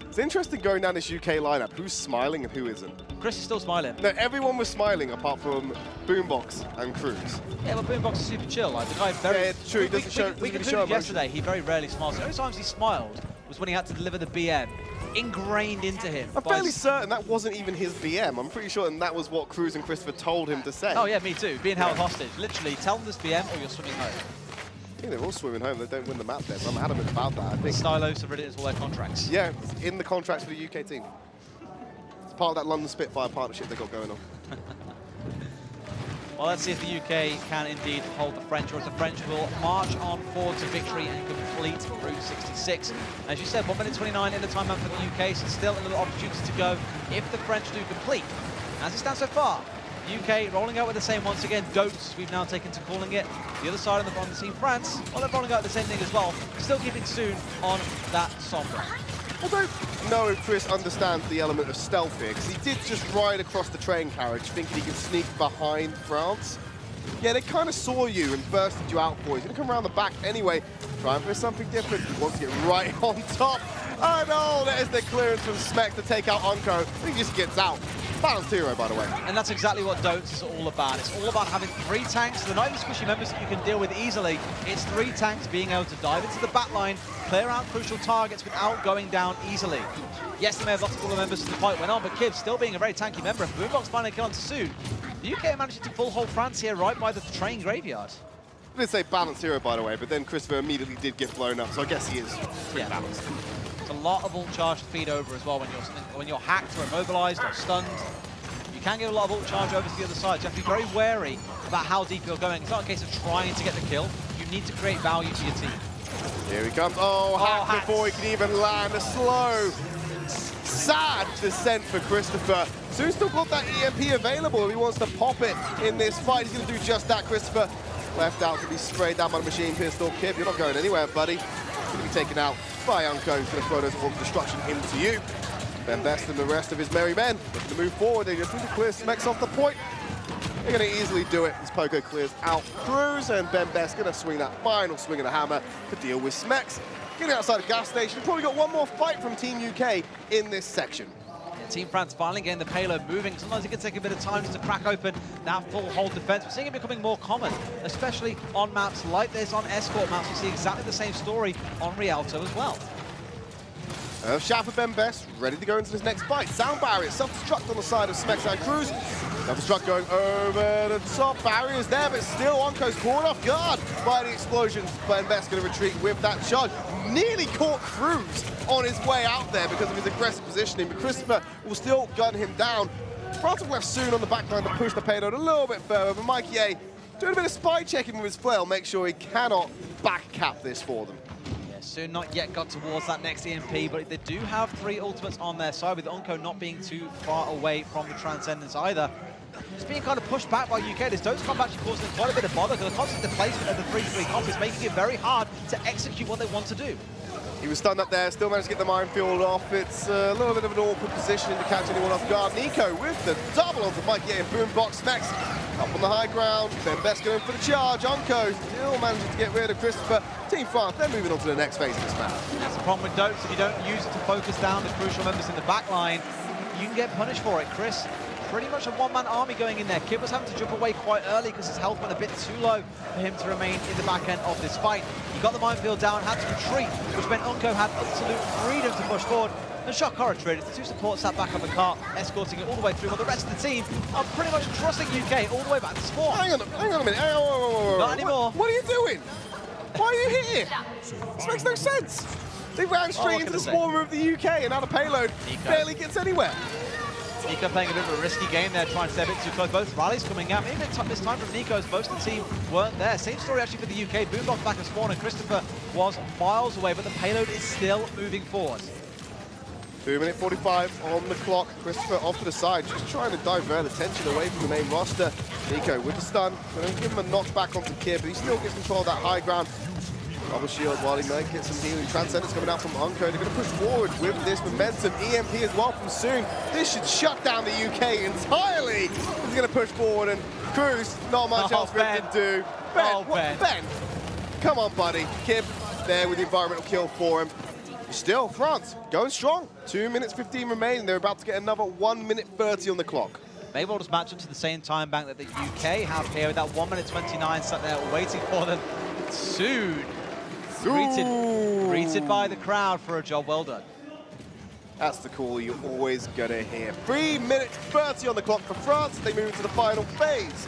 It's interesting going down this UK lineup. Who's smiling and who isn't? Chris is still smiling. No, everyone was smiling apart from Boombox and Cruz. Yeah, but Boombox is super chill. Like, the guy very... Yeah, it's true. He doesn't show we emotion. concluded yesterday, he very rarely smiles. The only times he smiled was when he had to deliver the BM. Ingrained into him. I'm fairly certain that wasn't even his BM. I'm pretty sure that was what Cruz and Christopher told him to say. Oh yeah, me too. Being held hostage. Literally, tell them this BM or you're swimming home. I think they're all swimming home. They don't win the map there, so I'm adamant about that, I think. Stylos have written it into all their contracts. Yeah, it's in the contracts for the UK team. It's part of that London Spitfire partnership they've got going on. Well, let's see if the UK can indeed hold the French, or if the French will march on forward to victory and complete Route 66. As you said, 1 minute 29 in the timeout for the UK, so still a little opportunity to go if the French do complete. As it stands so far, UK rolling out with the same once again. Dotes, we've now taken to calling it. The other side on the team, France, well, they're rolling out the same thing as well. Still keeping Soon on that Sombra. I don't know if Chris understands the element of stealth here, because he did just ride across the train carriage thinking he could sneak behind France. Yeah, they kind of saw you and bursted you out for you. He's going to come around the back anyway, try and play something different. He wants to get right on top. Oh no, there's the clearance from Smek to take out Unco. He just gets out. Balanced hero, by the way. And that's exactly what Dotes is all about. It's all about having 3 tanks. They're not even squishy members that you can deal with easily. It's 3 tanks being able to dive into the back line, clear out crucial targets without going down easily. Yes, they may have lost a couple of members as the fight went on, but Kiv still being a very tanky member. If Boombox finally kill on to Soon, the UK managed to full hold France here right by the train graveyard. I didn't say balanced hero, by the way, but then Christopher immediately did get blown up, so I guess he is pretty balanced. It's a lot of ult charge to feed over as well when you're hacked or immobilized or stunned. You can get a lot of ult charge over to the other side. So you have to be very wary about how deep you're going. It's not a case of trying to get the kill. You need to create value to your team. Here he comes. Oh, hack before he can even land. A slow, sad descent for Christopher. Soon's still got that EMP available if he wants to pop it in this fight. He's going to do just that, Christopher. Left out to be sprayed down by the machine pistol. Kiv, you're not going anywhere, buddy. He's going to be taken out by Unco. He's going to throw those forms of destruction into you. Ben Best and the rest of his merry men looking to move forward. They just need to clear Smeks off the point. They're going to easily do it as Poco clears out Cruz, and Ben Best going to swing that final swing of the hammer to deal with Smeks. Getting outside the gas station. We've probably got one more fight from Team UK in this section. Team France finally getting the payload moving. Sometimes it can take a bit of time just to crack open that full hold defense. We're seeing it becoming more common, especially on maps like this, on escort maps. We see exactly the same story on Rialto as well. Shout for Ben Best, ready to go into this next fight. Sound barrier, self-destruct on the side of Smek and Cruz. Self-destruct going over the top. Barriers there, but still Onco's caught off guard by the explosion. Ben Best going to retreat with that charge. Nearly caught Cruz on his way out there because of his aggressive positioning, but Christopher will still gun him down. France have left Soon on the back line to push the payload a little bit further, but Mikey A doing a bit of spy checking with his flail, make sure he cannot back cap this for them. Soon not yet got towards that next EMP, but they do have 3 ultimates on their side, with Unco not being too far away from the Transcendence either. Just being kind of pushed back by UK. This Dote's combat actually causing them quite a bit of bother, because the constant displacement of the 3-3 comp is making it very hard to execute what they want to do. He was stunned up there, still managed to get the minefield off. It's a little bit of an awkward position to catch anyone off guard. Nico with the double onto Mikey A and Boombox. Max up on the high ground. Ben Best going for the charge. Unco still manages to get rid of Christopher. Team France, they're moving on to the next phase of this match. That's the problem with Dotes. If you don't use it to focus down the crucial members in the back line, you can get punished for it. Chris pretty much a one-man army going in there. Kid was having to jump away quite early because his health went a bit too low for him to remain in the back end of this fight. He got the minefield down, had to retreat, which meant Unko had absolute freedom to push forward. And shot Cora traded. The two supports sat back on the cart, escorting it all the way through, while the rest of the team are pretty much trusting UK all the way back to spawn. Hang on a minute. Whoa. Not anymore. What are you doing? Why are you here? This makes no sense. They ran straight into the spawn room of the UK, and now the payload barely gets anywhere. Nico playing a bit of a risky game there, trying to stay a bit too close. Both rallies coming out. Maybe this time from Nico, as most of the team weren't there. Same story actually for the UK. Boombox back at spawn, and Christopher was miles away, but the payload is still moving forward. 2 minute 45 on the clock. Christopher off to the side, just trying to divert attention away from the main roster. Nico with the stun, going to give him a knockback onto Kid, but he still gets control of that high ground. Double shield while he might get some healing. Transcendence coming out from Unko. They're going to push forward with this momentum. EMP as well from Soon. This should shut down the UK entirely. He's going to push forward, and Cruz, not much else for him to do. Ben, come on, buddy. Kib there with the environmental kill for him. Still, France going strong. 2 minutes 15 remaining. They're about to get another 1 minute 30 on the clock. Maybe we'll just match up to the same time bank that the UK have here with that 1 minute 29 sat there waiting for them. Soon. Greeted by the crowd for a job well done. That's the call you're always gonna hear. 3 minutes 30 on the clock for France. They move into the final phase.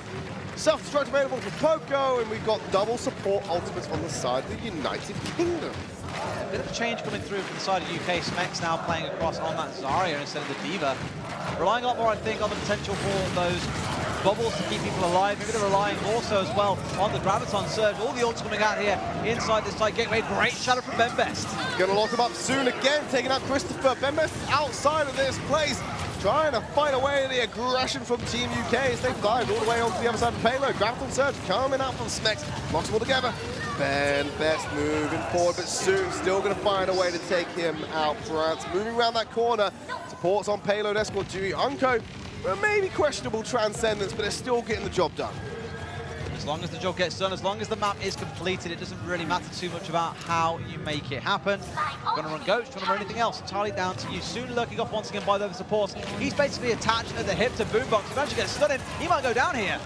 Self-destruct available for Poco, and we've got double support ultimates on the side of the United Kingdom. A bit of a change coming through from the side of UK. Smex now playing across on that Zarya instead of the Diva. Relying a lot more, I think, on the potential for those bubbles to keep people alive. Maybe they're relying more so as well on the Graviton Surge. All the ults coming out here inside this tight gateway. Great shadow from Ben Best. Gonna lock him up soon again, taking out Christopher. Ben Best is outside of this place, trying to fight away the aggression from Team UK as they dive all the way onto the other side of the payload. Graviton Surge coming out from Smex, locks them all together. Ben Best moving forward, but soon still going to find a way to take him out. France moving around that corner. Supports on payload escort duty. Unko, maybe questionable transcendence, but they're still getting the job done. As long as the job gets done, as long as the map is completed, it doesn't really matter too much about how you make it happen. Gonna run Ghost, gonna run anything else, entirely down to you. Soon lurking off once again by those supports. He's basically attached at the hip to Boombox. If actually gets stunned, he might go down here.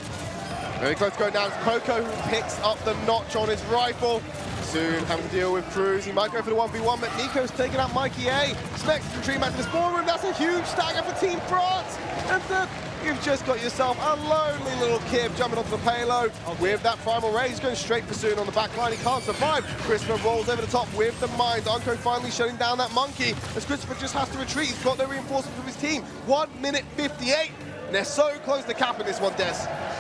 Very close to going down. It's Poco who picks up the notch on his rifle. Soon having to deal with Cruz. He might go for the 1v1, but Nico's taking out Mikey A. Smex retreat back to the spawn room. That's a huge stagger for Team France. And you've just got yourself a lonely little kid jumping onto the payload with that primal ray. He's going straight for Soon on the back line. He can't survive. Christopher rolls over the top with the mines. Unko finally shutting down that monkey as Christopher just has to retreat. He's got no reinforcements from his team. 1 minute 58. And they're so close to capping this one, Des.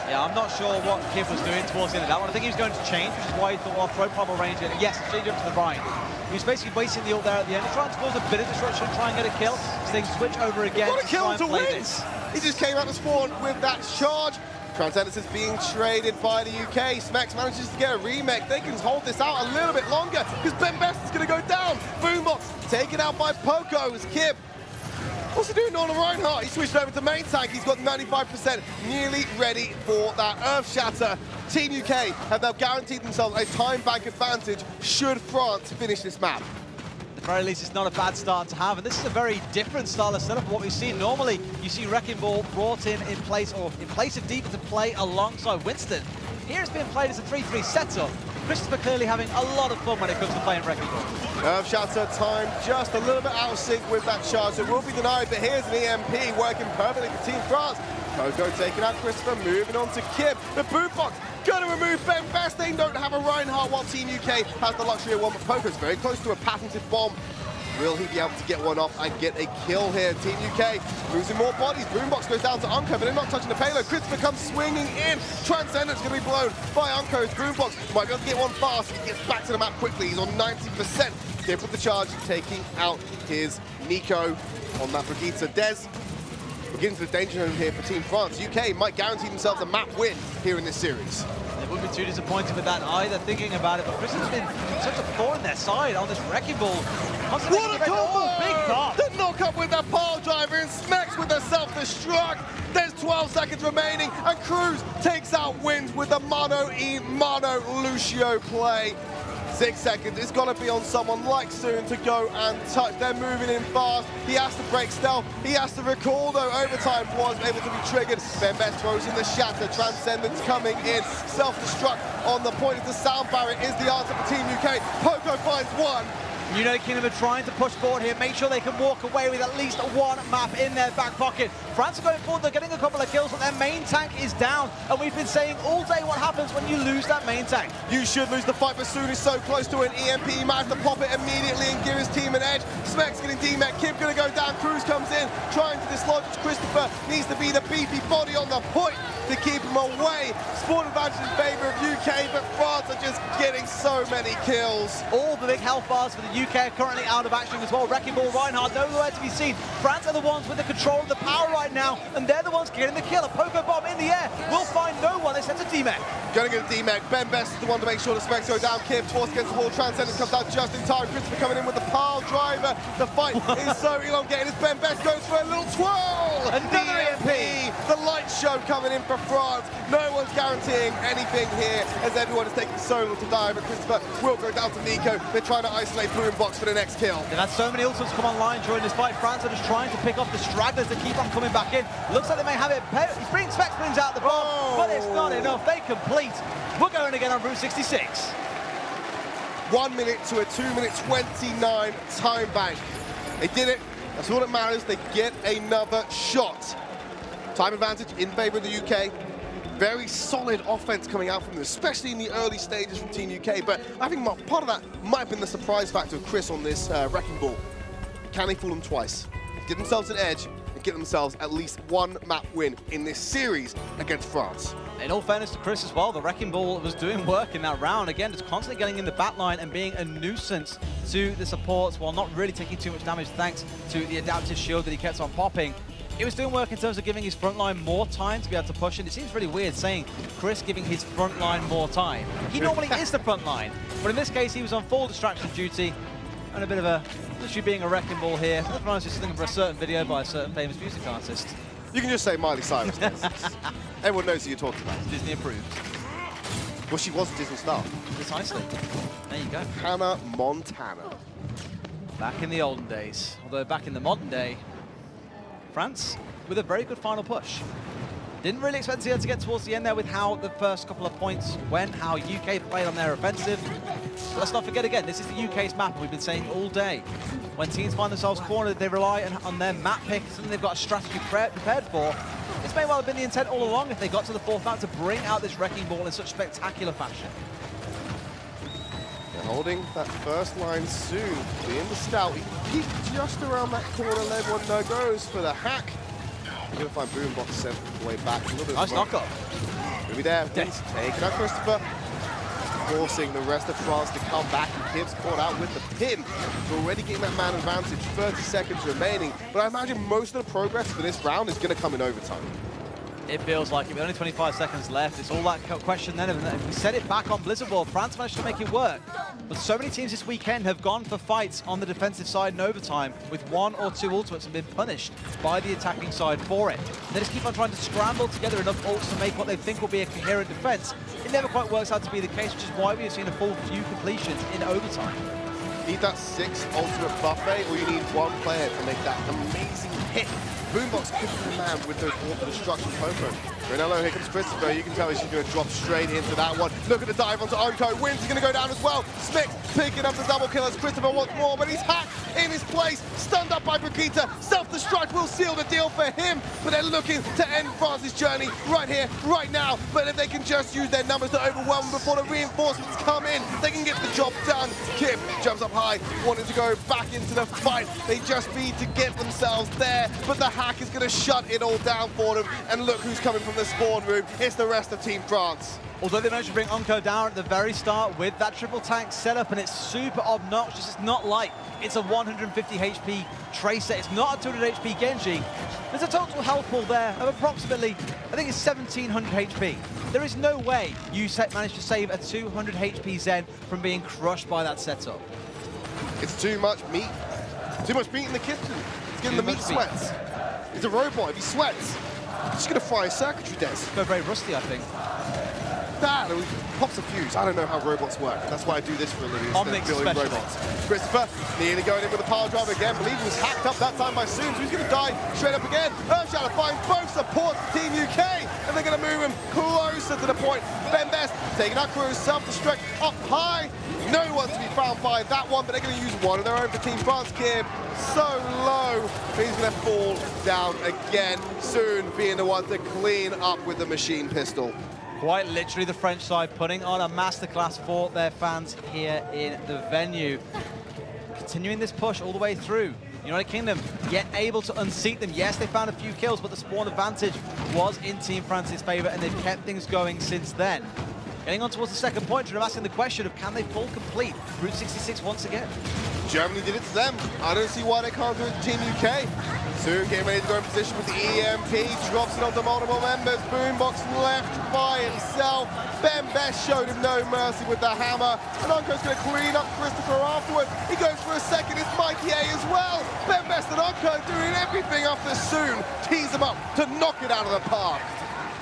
Yeah, I'm not sure what Kib was doing towards the end of that one. I think he was going to change, which is why he thought, well, I'll throw primal range in. Yes, change up to the Rhine. He was basically wasting the ult there at the end. He's trying to cause a bit of disruption, try and get a kill. So they can switch over again Got a kill to win. This. He just came out to spawn with that charge. Transcendence is being traded by the UK. Smex manages to get a remake. They can hold this out a little bit longer because Ben Best is going to go down. Boombox taken out by Poco as Kib. What's he doing on the Reinhardt? He switched over to main tank. He's got 95%, nearly ready for that Earth Shatter. Team UK have now guaranteed themselves a time bank advantage should France finish this map. At the very least, it's not a bad start to have, and this is a very different style of setup from what we've seen. Normally, you see Wrecking Ball brought in place, or in place of Diva to play alongside Winston. Here it's being played as a 3-3 setup. Christopher clearly having a lot of fun when it comes to playing Wrecking Ball. Earth Shatter time just a little bit out of sync with that charge. It will be denied, but here's an EMP working perfectly for Team France. Poco taking out Christopher, moving on to Kib. The Boombox gonna remove Ben Best. They don't have a Reinhardt while Team UK has the luxury of one, but Poco's very close to a patented bomb. Will he be able to get one off and get a kill here? Team UK losing more bodies. Boombox goes down to Unko, but they're not touching the payload. Christopher comes swinging in. Transcendence going to be blown by Unko as Boombox might be able to get one fast. He gets back to the map quickly. He's on 90%. Here with the charge, taking out his Nico on that Brigitte. Des, we're getting to the danger zone here for Team France. UK might guarantee themselves a map win here in this series. They wouldn't be too disappointed with that either, thinking about it, but Britain's been such a thorn in their side on this Wrecking Ball. What a combo! Oh, big pop! The knock-up with that pile driver and Smex with the self-destruct. There's 12 seconds remaining, and Cruz takes out wins with the Mono E Mono Lucio play. 6 seconds. It's got to be on someone like Soon to go and touch. They're moving in fast. He has to break stealth. He has to recall, though. Overtime was able to be triggered. Bembest throws in the shatter. Transcendence coming in. Self-destruct on the point of the sound barrier is the answer for Team UK. Poco finds one. United Kingdom are trying to push forward here, make sure they can walk away with at least one map in their back pocket. France are going forward, they're getting a couple of kills, but their main tank is down. And we've been saying all day what happens when you lose that main tank. You should lose the fight, but Soon is so close to an EMP. He might have to pop it immediately and give his team an edge. Smek's getting demet, Kip gonna go down, Cruz comes in, trying to dislodge Christopher. Needs to be the beefy body on the point to keep him away. Sport advantage in favor of UK, but France are just getting so many kills. All the big health bars for the UK are currently out of action as well. Wrecking Ball, Reinhardt, nowhere to be seen. France are the ones with the control of the power right now, and they're the ones getting the kill. A Poco bomb in the air will find no one. They send a D-Mech. Gonna get a D-Mech. Bembest is the one to make sure the Smeks go down. Kip forced against the wall. Transcendence comes out just in time. Christopher coming in with the pile driver. The fight is so elongated as Bembest goes for a little twirl. Another EMP. The light show coming in for France. No one's guaranteeing anything here as everyone is taking so long to die, but Christopher will go down to Nico. They're trying to isolate Boombox for the next kill. They've had so many ultimates come online during this fight. France are just trying to pick off the stragglers that keep on coming back in. Looks like they may have it. Specs brings out the bomb, but it's not enough. They complete. We're going again on Route 66. 1 minute to a 2-minute 29 time bank. They did it. That's all that matters. They get another shot. Time advantage in favor of the UK. Very solid offense coming out from them, especially in the early stages from Team UK. But I think part of that might have been the surprise factor of Chris on this Wrecking Ball. Can they fool them twice? Give themselves an edge and get themselves at least one map win in this series against France. In all fairness to Chris as well, the Wrecking Ball was doing work in that round. Again, just constantly getting in the back line and being a nuisance to the supports while not really taking too much damage thanks to the adaptive shield that he kept on popping. It was doing work in terms of giving his front line more time to be able to push, and it seems really weird saying Chris giving his front line more time. He normally is the front line, but in this case he was on full distraction duty and a bit of a, literally being a Wrecking Ball here. I was just looking for a certain video by a certain famous music artist. You can just say Miley Cyrus. Everyone knows who you're talking about. Disney approved. Well, she was a Disney star. Precisely. There you go. Hannah Montana. Back in the olden days, although back in the modern day, France with a very good final push. Didn't really expect to get towards the end there with how the first couple of points went, how UK played on their offensive. But let's not forget again, this is the UK's map, and we've been saying all day. When teams find themselves cornered, they rely on their map pick, something they've got a strategy prepared for. This may well have been the intent all along if they got to the fourth map to bring out this Wrecking Ball in such spectacular fashion. They're holding that first line soon. Being the scout, he peeked just around that corner, led one, no goes for the hack. You're going to find Boombox sent the way back. A little bit Nice knock-up. Maybe there. Wins. Taking out Christopher. Forcing the rest of France to come back. And Kip's caught out with the pin. We're already getting that man advantage. 30 seconds remaining. But I imagine most of the progress for this round is going to come in overtime. It feels like it, with only 25 seconds left. It's all that question then. If we set it back on Blizzard World, France managed to make it work. But so many teams this weekend have gone for fights on the defensive side in overtime with 1 or 2 ultimates and been punished by the attacking side for it. They just keep on trying to scramble together enough ults to make what they think will be a coherent defense. It never quite works out to be the case, which is why we have seen a full few completions in overtime. Need that 6 ultimate buffet, or you need one player to make that amazing hit. Boombox could be the man with those auto destruction Poco. Renello, here comes Christopher. You can tell he's going to drop straight into that one. Look at the dive onto Onko. Wins is going to go down as well. Smix picking up the double kill as Christopher wants more, but he's hacked in his place. Stunned up by Brigitte. Self-destruct will seal the deal for him, but they're looking to end France's journey right here, right now. But if they can just use their numbers to overwhelm them before the reinforcements come in, they can get the job done. Kip jumps up high, wanting to go back into the fight. They just need to get themselves there, but the hack is going to shut it all down for them. And look who's coming from the spawn room. It's the rest of Team France. Although they managed to bring Onko down at the very start with that triple tank setup, and it's super obnoxious. It's not like it's a 150 HP Tracer. It's not a 200 HP Genji. There's a total health pool there of approximately, I think it's 1700 HP. There is no way you managed to save a 200 HP Zen from being crushed by that setup. It's too much meat. Too much meat in the kitchen. It's getting the meat sweats. He's a robot. If he sweats, he's just going to fry his circuitry desk. Go very rusty, I think. that. And he pops a fuse. I don't know how robots work. That's why I do this for a living instead of building robots. Christopher nearly going in with the power drive again. Believe he was hacked up that time by Soon, so he's going to die straight up again. Earthshatter finds both supports for Team UK, and they're going to move him closer to the point. Ben Best taking out Cruz, self-destruct up high. No one's to be found by that one, but they're going to use one of their own for Team France. Kim so low, he's going to fall down again. Soon being the one to clean up with the machine pistol. Quite literally the French side putting on a masterclass for their fans here in the venue. Continuing this push all the way through. United Kingdom yet able to unseat them. Yes, they found a few kills, but the spawn advantage was in Team France's favor, and they've kept things going since then. Getting on towards the second point, I'm asking the question of can they full complete Route 66 once again? Germany did it to them. I don't see why they can't do it to Team UK. Soon getting ready to go in position with the EMP, drops it onto multiple members. Boombox left by himself. Ben Best showed him no mercy with the hammer. And Unco's going to clean up Christopher afterwards. He goes for a second, it's Mikey A as well. Ben Best and Unco doing everything after Soon. Tease him up to knock it out of the park.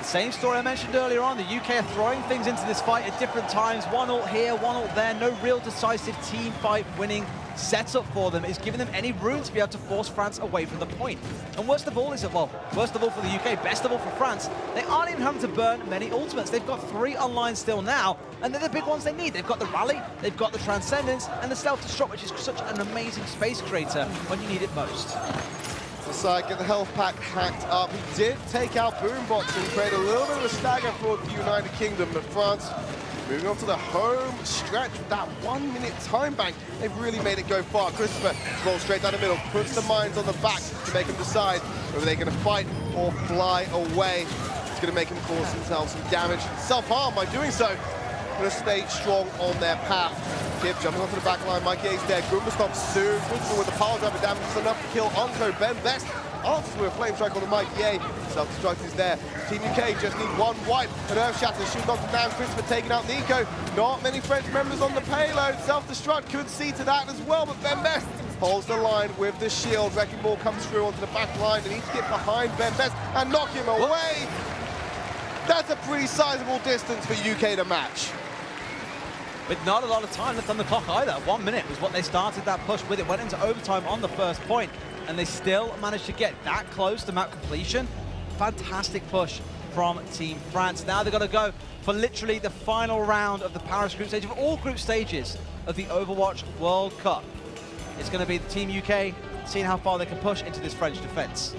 Same story I mentioned earlier on. The UK are throwing things into this fight at different times. One ult here, one ult there. No real decisive team fight winning setup for them is giving them any room to be able to force France away from the point. And worst of all is that, well, worst of all for the UK, best of all for France, they aren't even having to burn many ultimates. They've got 3 online still now, and they're the big ones they need. They've got the rally, they've got the transcendence, and the self-destruct, which is such an amazing space creator when you need it most. Side, get the health pack hacked up. He did take out Boombox and create a little bit of a stagger for the United Kingdom, but France moving on to the home stretch with that 1 minute time bank. They've really made it go far. Christopher rolls straight down the middle, puts the mines on the back to make them decide whether they're going to fight or fly away. It's going to make them cause themselves some damage, self-harm by doing so. Going to stay strong on their path. Kip jumping onto the back line. Mikey A's there. Goomba stops soon. Christopher with the power driver damage is enough to kill Onco. Ben Best answers with a flame strike on the Mikey A. Self-destruct is there. Team UK just need one wipe. An Earthshatter shooting off the down. Christopher taking out Nico. Not many French members on the payload. Self-destruct could see to that as well, but Ben Best holds the line with the shield. Wrecking Ball comes through onto the back line. They need to get behind Ben Best and knock him away. That's a pretty sizable distance for UK to match. With not a lot of time left on the clock either. 1 minute was what they started that push with. It went into overtime on the first point, and they still managed to get that close to map completion. Fantastic push from Team France. Now they're going to go for literally the final round of the Paris group stage, of all group stages of the Overwatch World Cup. It's going to be the Team UK seeing how far they can push into this French defense.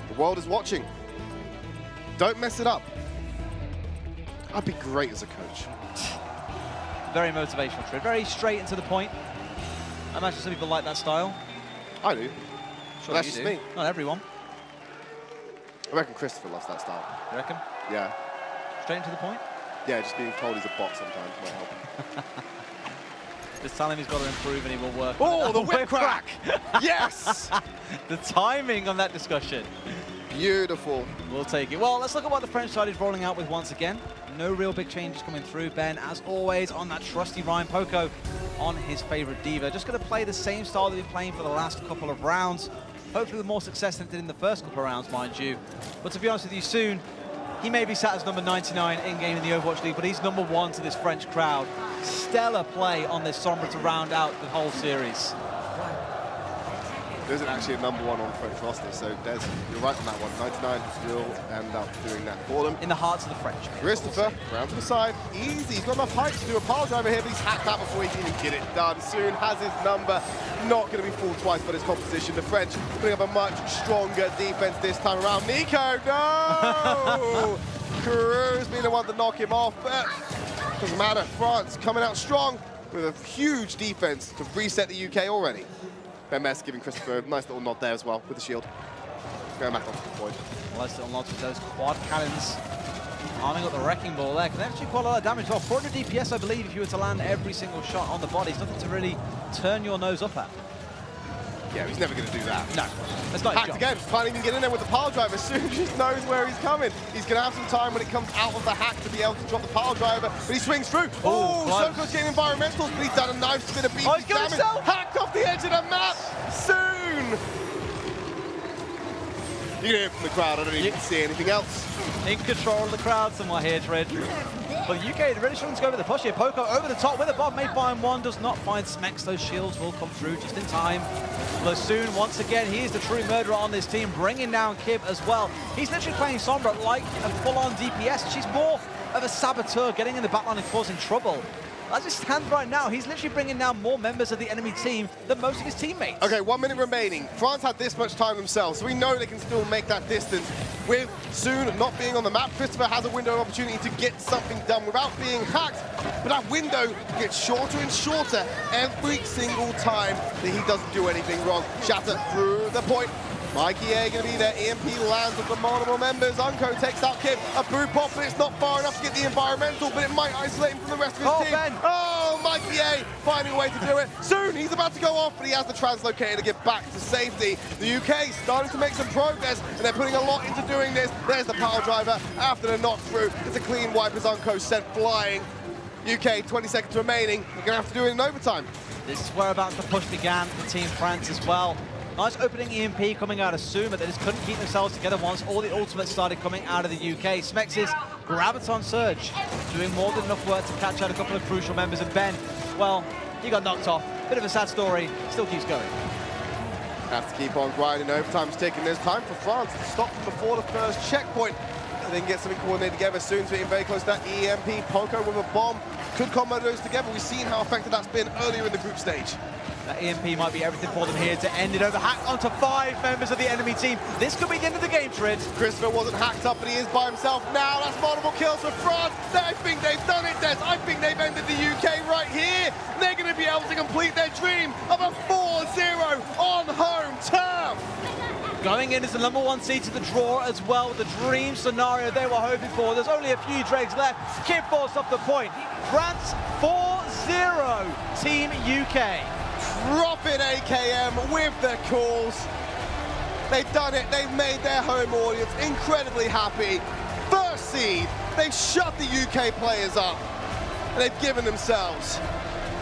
The world is watching. Don't mess it up. I'd be great as a coach. Very motivational, Trid. Very straight and to the point. I imagine some people like that style. I do. Sure, that's you just do. me. Not everyone. I reckon Christopher loves that style. You reckon? Yeah. Straight and to the point? Yeah, just being told he's a bot sometimes might help. Just tell him he's got to improve and he will work. Oh, the whip crack! Yes! The timing on that discussion. Beautiful. We'll take it. Well, let's look at what the French side is rolling out with once again. No real big changes coming through. Ben, as always, on that trusty Ryan Poco on his favorite diva. Just going to play the same style that he's been playing for the last couple of rounds. Hopefully with more success than it did in the first couple of rounds, mind you. But to be honest with you, Soon, he may be sat as number 99 in-game in the Overwatch League, but he's number 1 to this French crowd. Stellar play on this Sombra to round out the whole series. There isn't actually a number 1 on the French roster, so Des, you're right on that one. 99 will end up doing that for them. In the hearts of the French. Christopher, round to the side, easy. He's got enough height to do a pile driver here, but he's hacked that before he can even get it done. Soon has his number. Not going to be fooled twice by this composition. The French putting up a much stronger defense this time around. Nico, no! Cruz being the one to knock him off, but doesn't matter. France coming out strong with a huge defense to reset the UK already. Ben Best giving Christopher a nice little nod there as well with the shield. Going back onto the point. Nice little nods with those quad cannons. Arming up the Wrecking Ball there. Can actually quite a lot of damage. Well, 400 DPS, I believe, if you were to land every single shot on the body. It's nothing to really turn your nose up at. Yeah, he's never going to do that. No, that's not his Hacked job. again, can't even get in there with the pile driver. Soon just knows where he's coming. He's going to have some time when it comes out of the hack to be able to drop the pile driver, but he swings through. Oh, Soko's getting environmentals, but he's done a nice bit of beat damage. Hacked off the edge of the map. Soon. You can hear it from the crowd. I don't even see anything else. In control of the crowd somewhere here, Trid. But the UK really struggling to go over the push here. Poco over the top with a bomb, may find one, does not find Smex. Those shields will come through just in time. Lasoon, once again, he is the true murderer on this team, bringing down Kib as well. He's literally playing Sombra like a full-on DPS. She's more of a saboteur, getting in the backline and causing trouble. As it stands right now, he's literally bringing down more members of the enemy team than most of his teammates. Okay, 1 minute remaining. France had this much time themselves, so we know they can still make that distance. With Soon not being on the map, Christopher has a window of opportunity to get something done without being hacked. But that window gets shorter and shorter every single time that he doesn't do anything wrong. Shatter through the point. Mikey A going to be there. EMP lands with the multiple members. Unco takes out Kib. A brew pop, but it's not far enough to get the environmental, but it might isolate him from the rest of his team. Ben. Oh, Mikey A finding a way to do it. Soon, he's about to go off, but he has the translocator to get back to safety. The UK starting to make some progress, and they're putting a lot into doing this. There's the power driver after the knock through. It's a clean wipe as Unco sent flying. UK, 20 seconds remaining. We're going to have to do it in overtime. This is whereabouts the push began for Team France as well. Nice opening EMP coming out of Soon, but they just couldn't keep themselves together once all the ultimates started coming out of the UK. Smex's Graviton Surge doing more than enough work to catch out a couple of crucial members. And Ben, well, he got knocked off. Bit of a sad story, still keeps going. Have to keep on grinding. Overtime's ticking. There's time for France to stop them before the first checkpoint. And then get something coordinated together. Soon's getting very close to that EMP. Poco with a bomb. Could combo those together. We've seen how effective that's been earlier in the group stage. That EMP might be everything for them here to end it over. Hacked onto 5 members of the enemy team. This could be the end of the game, Trid. Christopher wasn't hacked up, but he is by himself now. That's multiple kills for France. I think they've done it, Des. I think they've ended the UK right here. They're going to be able to complete their dream of a 4-0 on home turf. Going in as the #1 seed to the draw as well, the dream scenario they were hoping for. There's only a few dregs left. Kib forced off the point. France 4-0, Team UK. Profit AKM with the calls. They've done it. They've made their home audience incredibly happy. First seed. They've shut the UK players up. And they've given themselves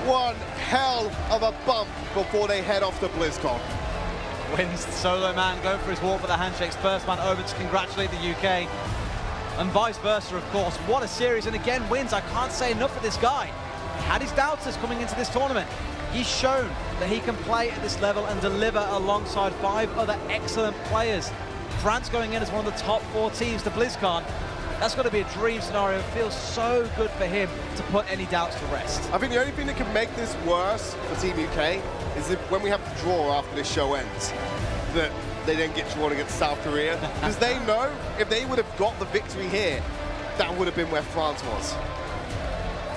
one hell of a bump before they head off to BlizzCon. Wins the solo man, going for his walk for the handshakes. First man over to congratulate the UK. And vice versa, of course. What a series, and again wins. I can't say enough for this guy. He had his doubters coming into this tournament. He's shown that he can play at this level and deliver alongside 5 other excellent players. France going in as one of the top 4 teams to BlizzCon. That's got to be a dream scenario. It feels so good for him to put any doubts to rest. I think the only thing that could make this worse for Team UK is if when we have to draw after this show ends, that they then get drawn against South Korea. Because they know if they would have got the victory here, that would have been where France was.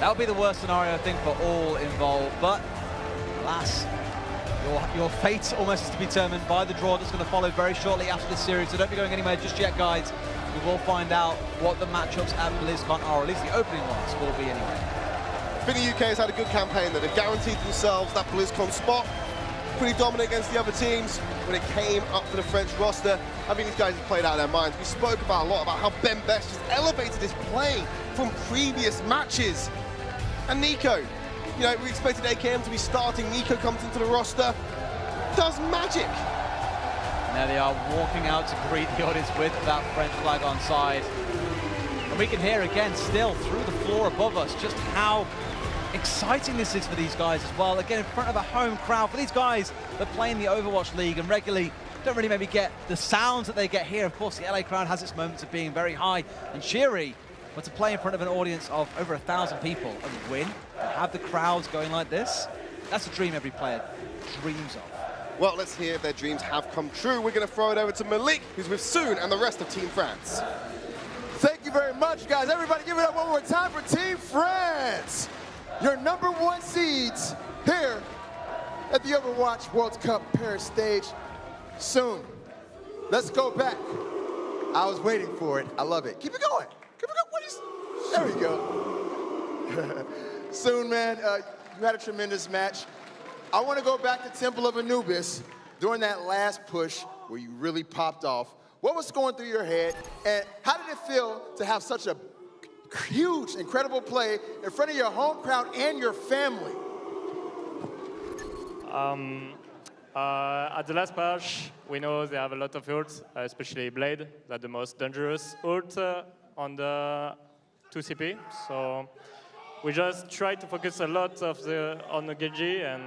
That would be the worst scenario, I think, for all involved. But alas, your fate almost is to be determined by the draw that's going to follow very shortly after this series. So don't be going anywhere just yet, guys. We will find out what the matchups at BlizzCon are, or at least the opening ones will be anyway. I think the UK has had a good campaign that they've guaranteed themselves that BlizzCon spot. Pretty dominant against the other teams when it came up to the French roster. I think these guys have played out of their minds. We spoke a lot about how Ben Best has elevated his play from previous matches. And Nico, you know, we expected AKM to be starting. Nico comes into the roster, does magic. There they are walking out to greet the audience with that French flag on side. And we can hear again still through the floor above us just how exciting this is for these guys as well. Again, in front of a home crowd. For these guys that play in the Overwatch League and regularly don't really maybe get the sounds that they get here. Of course, the LA crowd has its moments of being very high and cheery, but to play in front of an audience of over 1,000 people and win and have the crowds going like this, that's a dream every player dreams of. Well, let's hear if their dreams have come true. We're going to throw it over to Malik, who's with Soon and the rest of Team France. Thank you very much, guys. Everybody give it up one more time for Team France. Your #1 seeds here at the Overwatch World Cup Paris stage. Soon. Let's go back. I was waiting for it. I love it. Keep it going. Keep it going. There we go. Soon, man, you had a tremendous match. I want to go back to Temple of Anubis during that last push where you really popped off. What was going through your head, and how did it feel to have such a huge, incredible play in front of your home crowd and your family? At the last patch, we know they have a lot of ults, especially Blade, that's the most dangerous ult on the 2 CP. So we just tried to focus a lot on the Genji, and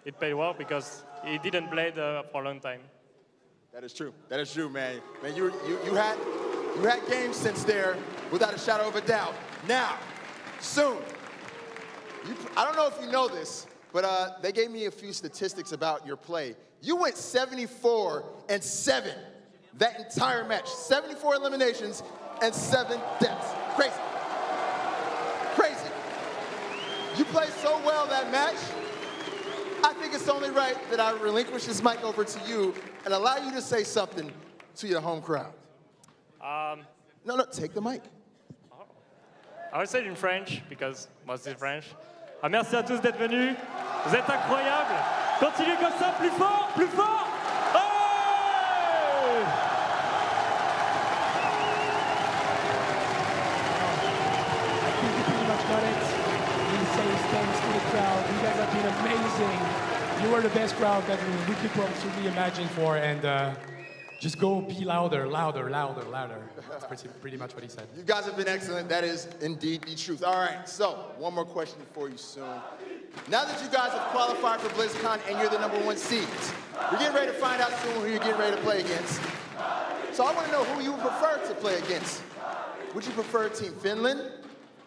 it paid well because he didn't play for a long time. That is true. That is true, man. Man, you had game sense there without a shadow of a doubt. Now, soon. I don't know if you know this, but they gave me a few statistics about your play. You went 74-7 that entire match. 74 eliminations and 7 deaths. Crazy. Crazy. You played so well that match. I think it's only right that I relinquish this mic over to you and allow you to say something to your home crowd. No, take the mic. I will say it in French, because mostly French. Merci à tous d'être venus. Vous êtes incroyables. Continuez comme ça, plus fort, plus fort. Hey! I think you pretty much got it. He says thanks to the crowd. You guys have been amazing. You were the best crowd that we could possibly imagine for, and just go be louder, louder, louder, louder. That's pretty much what he said. You guys have been excellent. That is indeed the truth. All right, so one more question for you soon. Now that you guys have qualified for BlizzCon and you're the #1 seed, we're getting ready to find out soon who you're getting ready to play against. So I want to know who you would prefer to play against. Would you prefer Team Finland,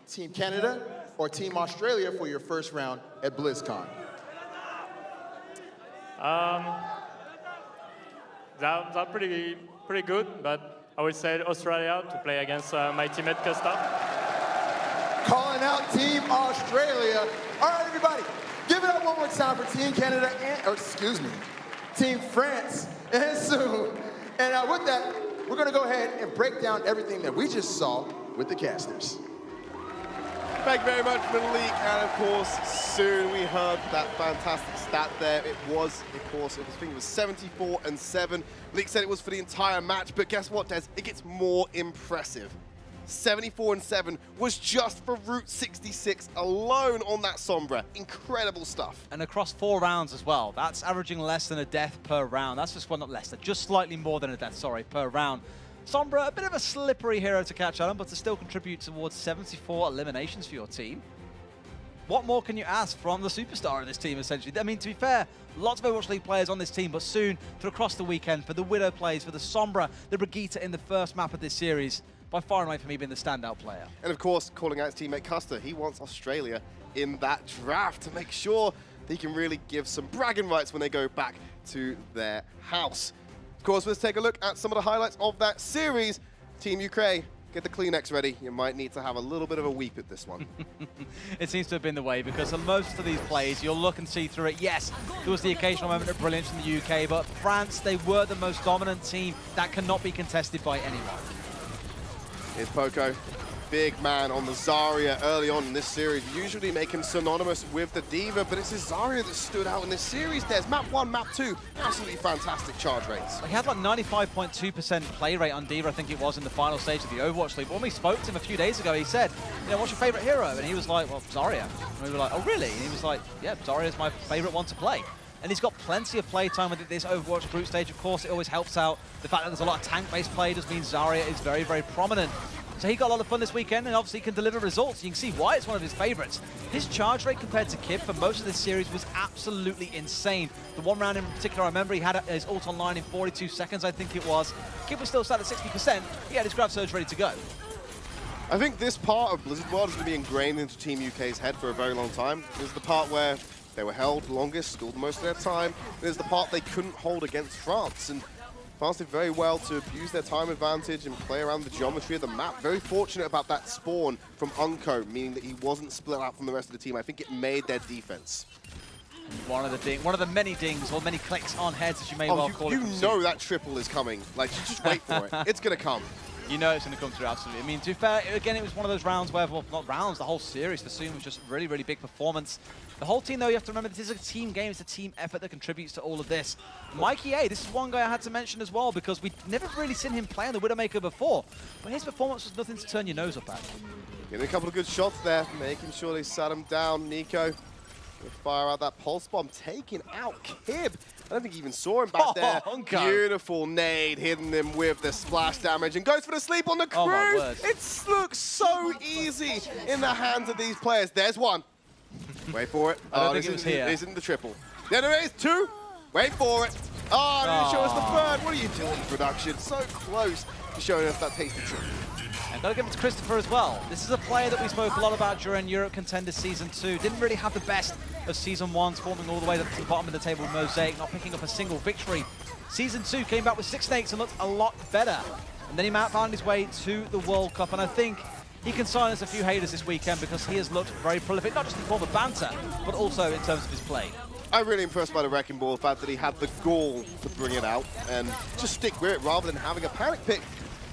Team Canada, or Team Australia for your first round at BlizzCon? That's pretty good, but I would say Australia to play against my teammate Costa. Calling out Team Australia. All right, everybody, give it up one more time for Team Canada Team France and Sue. And with that, we're gonna go ahead and break down everything that we just saw with the casters. Thank you very much, Malik. And of course, soon we heard that fantastic stat there. It was, of course, I think it was 74-7. Malik said it was for the entire match, but guess what, Des? It gets more impressive. 74-7 was just for Route 66 alone on that Sombra. Incredible stuff. And across 4 rounds as well. That's averaging less than a death per round. That's just, well, not less, just slightly more than a death, sorry, per round. Sombra, a bit of a slippery hero to catch on, but to still contribute towards 74 eliminations for your team. What more can you ask from the superstar of this team, essentially? I mean, to be fair, lots of Overwatch League players on this team, but soon, through across the weekend, for the Widow plays, for the Sombra, the Brigitte in the first map of this series, by far and away for me being the standout player. And of course, calling out his teammate Custer, he wants Australia in that draft to make sure they can really give some bragging rights when they go back to their house. Of course, let's take a look at some of the highlights of that series. Team Ukraine, get the Kleenex ready. You might need to have a little bit of a weep at this one. It seems to have been the way, because on most of these plays, you'll look and see through it. Yes, there was the occasional moment of brilliance from the UK, but France, they were the most dominant team that cannot be contested by anyone. Here's Poco, big man on the Zarya early on in this series, usually making synonymous with the Diva, but it's his Zarya that stood out in this series. There's map 1, map 2, absolutely fantastic charge rates. He had like 95.2% play rate on Diva, I think it was, in the final stage of the Overwatch League. But when we spoke to him a few days ago, he said, you know, what's your favorite hero? And he was like, well, Zarya. And we were like, oh, really? And he was like, yeah, Zarya is my favorite one to play. And he's got plenty of play time with this Overwatch group stage. Of course, it always helps out. The fact that there's a lot of tank-based play does mean Zarya is very, very prominent. So he got a lot of fun this weekend, and obviously can deliver results. You can see why it's one of his favorites. His charge rate compared to Kip for most of this series was absolutely insane. The one round in particular, I remember he had his ult online in 42 seconds, I think it was. Kip was still sat at 60%. He had his grab surge ready to go. I think this part of Blizzard World is going to be ingrained into Team UK's head for a very long time. There's the part where they were held longest, stalled most of their time. There's the part they couldn't hold against France. And France did very well to use their time advantage and play around the geometry of the map. Very fortunate about that spawn from Unko, meaning that he wasn't split out from the rest of the team. I think it made their defense. One of the many dings or many clicks on heads, as you may well call it. You know that triple is coming. Like, you just wait for it. It's going to come. You know it's going to come through, absolutely. I mean, to be fair, again, it was one of those rounds where, well, not rounds, the whole series for Soon was just really, really big performance. The whole team, though, you have to remember, this is a team game. It's a team effort that contributes to all of this. Mikey A, this is one guy I had to mention as well, because we'd never really seen him play on the Widowmaker before. But his performance was nothing to turn your nose up at. Getting a couple of good shots there, making sure they sat him down. Nico Fire out that pulse bomb, taking out Kib. I don't think he even saw him back there. Honko. Beautiful nade, hitting him with the splash damage, and goes for the sleep on the crew. Oh my word. It looks so easy in the hands of these players. There's one. Wait for it. I don't think it was here. This isn't the triple. There it is, two. Wait for it. Oh, didn't show us the third. What are you doing, production? So close to showing us that tasty triple. And gotta give it to Christopher as well. This is a player that we spoke a lot about during Europe Contenders Season 2. Didn't really have the best of Season 1, forming all the way to the bottom of the table with Mosaic, not picking up a single victory. Season 2 came back with 6 snakes and looked a lot better. And then he found his way to the World Cup, and I think he can silence a few haters this weekend because he has looked very prolific, not just in form of banter, but also in terms of his play. I'm really impressed by the Wrecking Ball, the fact that he had the gall to bring it out and just stick with it rather than having a panic pick.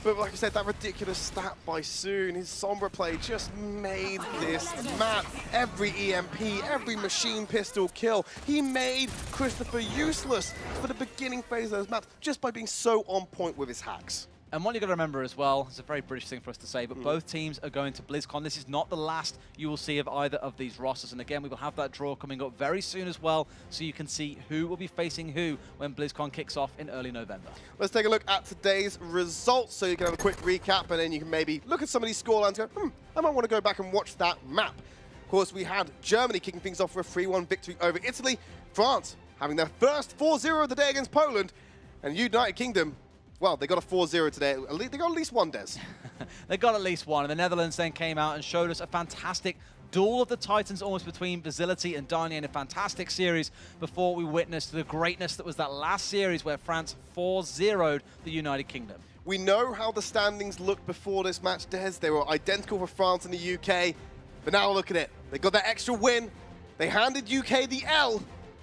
But like I said, that ridiculous stat by Soon, his Sombra play just made this map. Every EMP, every machine pistol kill, he made Christopher useless for the beginning phase of those maps just by being so on point with his hacks. And what you've got to remember as well, it's a very British thing for us to say, but both teams are going to BlizzCon. This is not the last you will see of either of these rosters. And again, we will have that draw coming up very soon as well, so you can see who will be facing who when BlizzCon kicks off in early November. Let's take a look at today's results so you can have a quick recap, and then you can maybe look at some of these scorelines and go, I might want to go back and watch that map. Of course, we had Germany kicking things off for a 3-1 victory over Italy, France having their first 4-0 of the day against Poland, and United Kingdom, well, they got a 4-0 today. They got at least one, Des. They got at least one, and the Netherlands then came out and showed us a fantastic duel of the Titans almost between Basility and Darnier in a fantastic series before we witnessed the greatness that was that last series where France 4-0'd the United Kingdom. We know how the standings looked before this match, Des. They were identical for France and the UK, but now look at it. They got that extra win. They handed UK the L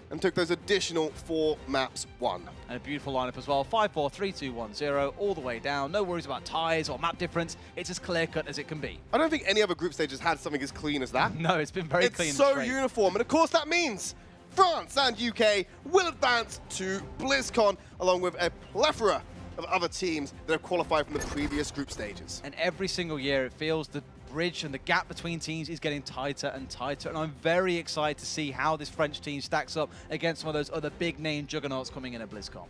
and took those additional 4 maps won. And a beautiful lineup as well. 5-4, 3-2, 1-0, all the way down. No worries about ties or map difference. It's as clear-cut as it can be. I don't think any other group stage has had something as clean as that. No, it's been very clean and It's so straight. uniform. And of course that means France and UK will advance to BlizzCon along with a plethora of other teams that have qualified from the previous group stages. And every single year it feels the bridge and the gap between teams is getting tighter and tighter, and I'm very excited to see how this French team stacks up against some of those other big name juggernauts coming in at BlizzCon.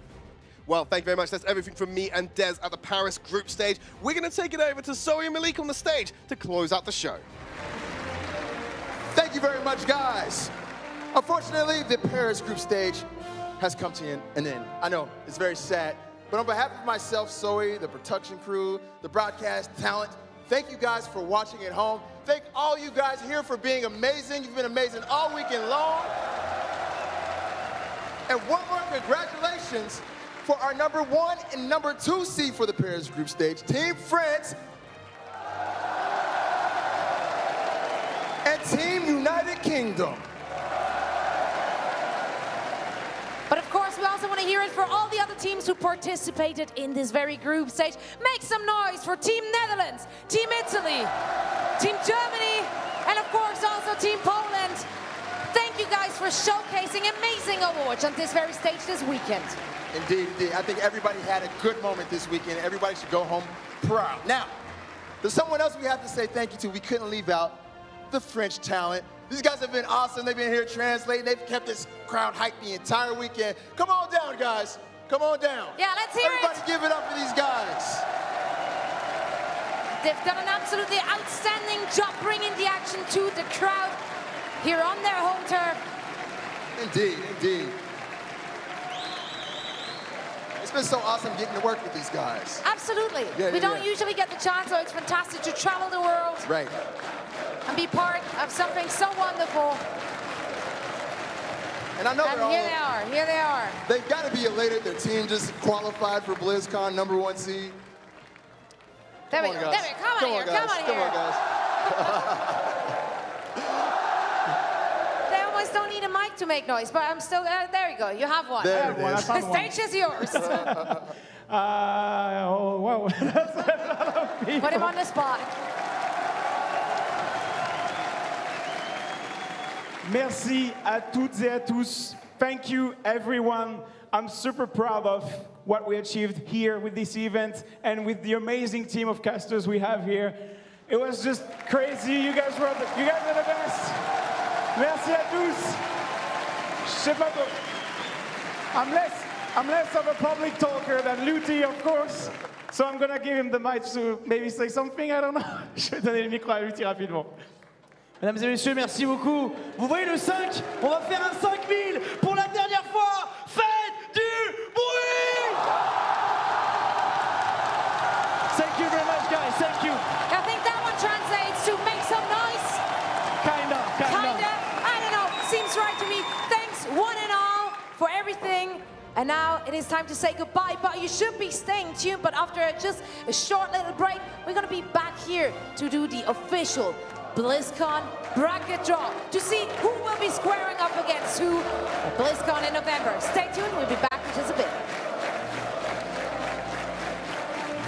Well, thank you very much. That's everything from me and Des at the Paris group stage. We're going to take it over to Zoe and Malik on the stage to close out the show. Thank you very much, guys. Unfortunately, the Paris group stage has come to an end. I know, it's very sad. But on behalf of myself, Zoe, the production crew, the broadcast talent, thank you guys for watching at home. Thank all you guys here for being amazing. You've been amazing all weekend long. And one more congratulations for our number 1 and number 2 seed for the Paris group stage, Team France and Team United Kingdom. But of course, we also want to hear it for all the other teams who participated in this very group stage. Make some noise for Team Netherlands, Team Italy, Team Germany, and of course also Team Poland. Thank you guys for showcasing amazing Overwatch on this very stage this weekend. Indeed, indeed. I think everybody had a good moment this weekend. Everybody should go home proud. Now, there's someone else we have to say thank you to. We couldn't leave out the French talent. These guys have been awesome. They've been here translating. They've kept this crowd hyped the entire weekend. Come on down, guys. Come on down. Yeah, let's hear Everybody it. give it up for these guys. They've done an absolutely outstanding job bringing the action to the crowd here on their home turf. Indeed, indeed. It's been so awesome getting to work with these guys. Absolutely. Yeah, we yeah, don't usually get the chance, so it's fantastic to travel the world Right. and be part of something so wonderful. And I know And here they are. They've got to be elated. Their team just qualified for BlizzCon, number 1 seed. There we Come go. on, There guys. we go. Come on here. guys. Come on Come here. on, guys. They almost don't need a mic to make noise, but I'm still, there you go. You have one. There it is. The stage is yours. Oh, whoa. That's a lot of people. Put him on the spot. Merci à toutes et à tous. Thank you, everyone. I'm super proud of what we achieved here with this event and with the amazing team of casters we have here. It was just crazy. You guys are the best. Merci à tous. Je sais pas quoi. I'm less of a public talker than Luti, of course. So I'm gonna give him the mic to maybe say something, I don't know. Je vais donner le micro à Luti rapidement. Mesdames et messieurs, merci beaucoup. Vous voyez le 5, on va faire un 5000 pour la dernière fois. Faites du bruit! Thank you very much, guys. Thank you. I think that one translates to make some noise. Kinda. I don't know. Seems right to me. Thanks, one and all, for everything. And now it is time to say goodbye, but you should be staying tuned. But after just a short little break, we're going to be back here to do the official BlizzCon bracket draw to see who will be squaring up against who at BlizzCon in November. Stay tuned. We'll be back in just a bit.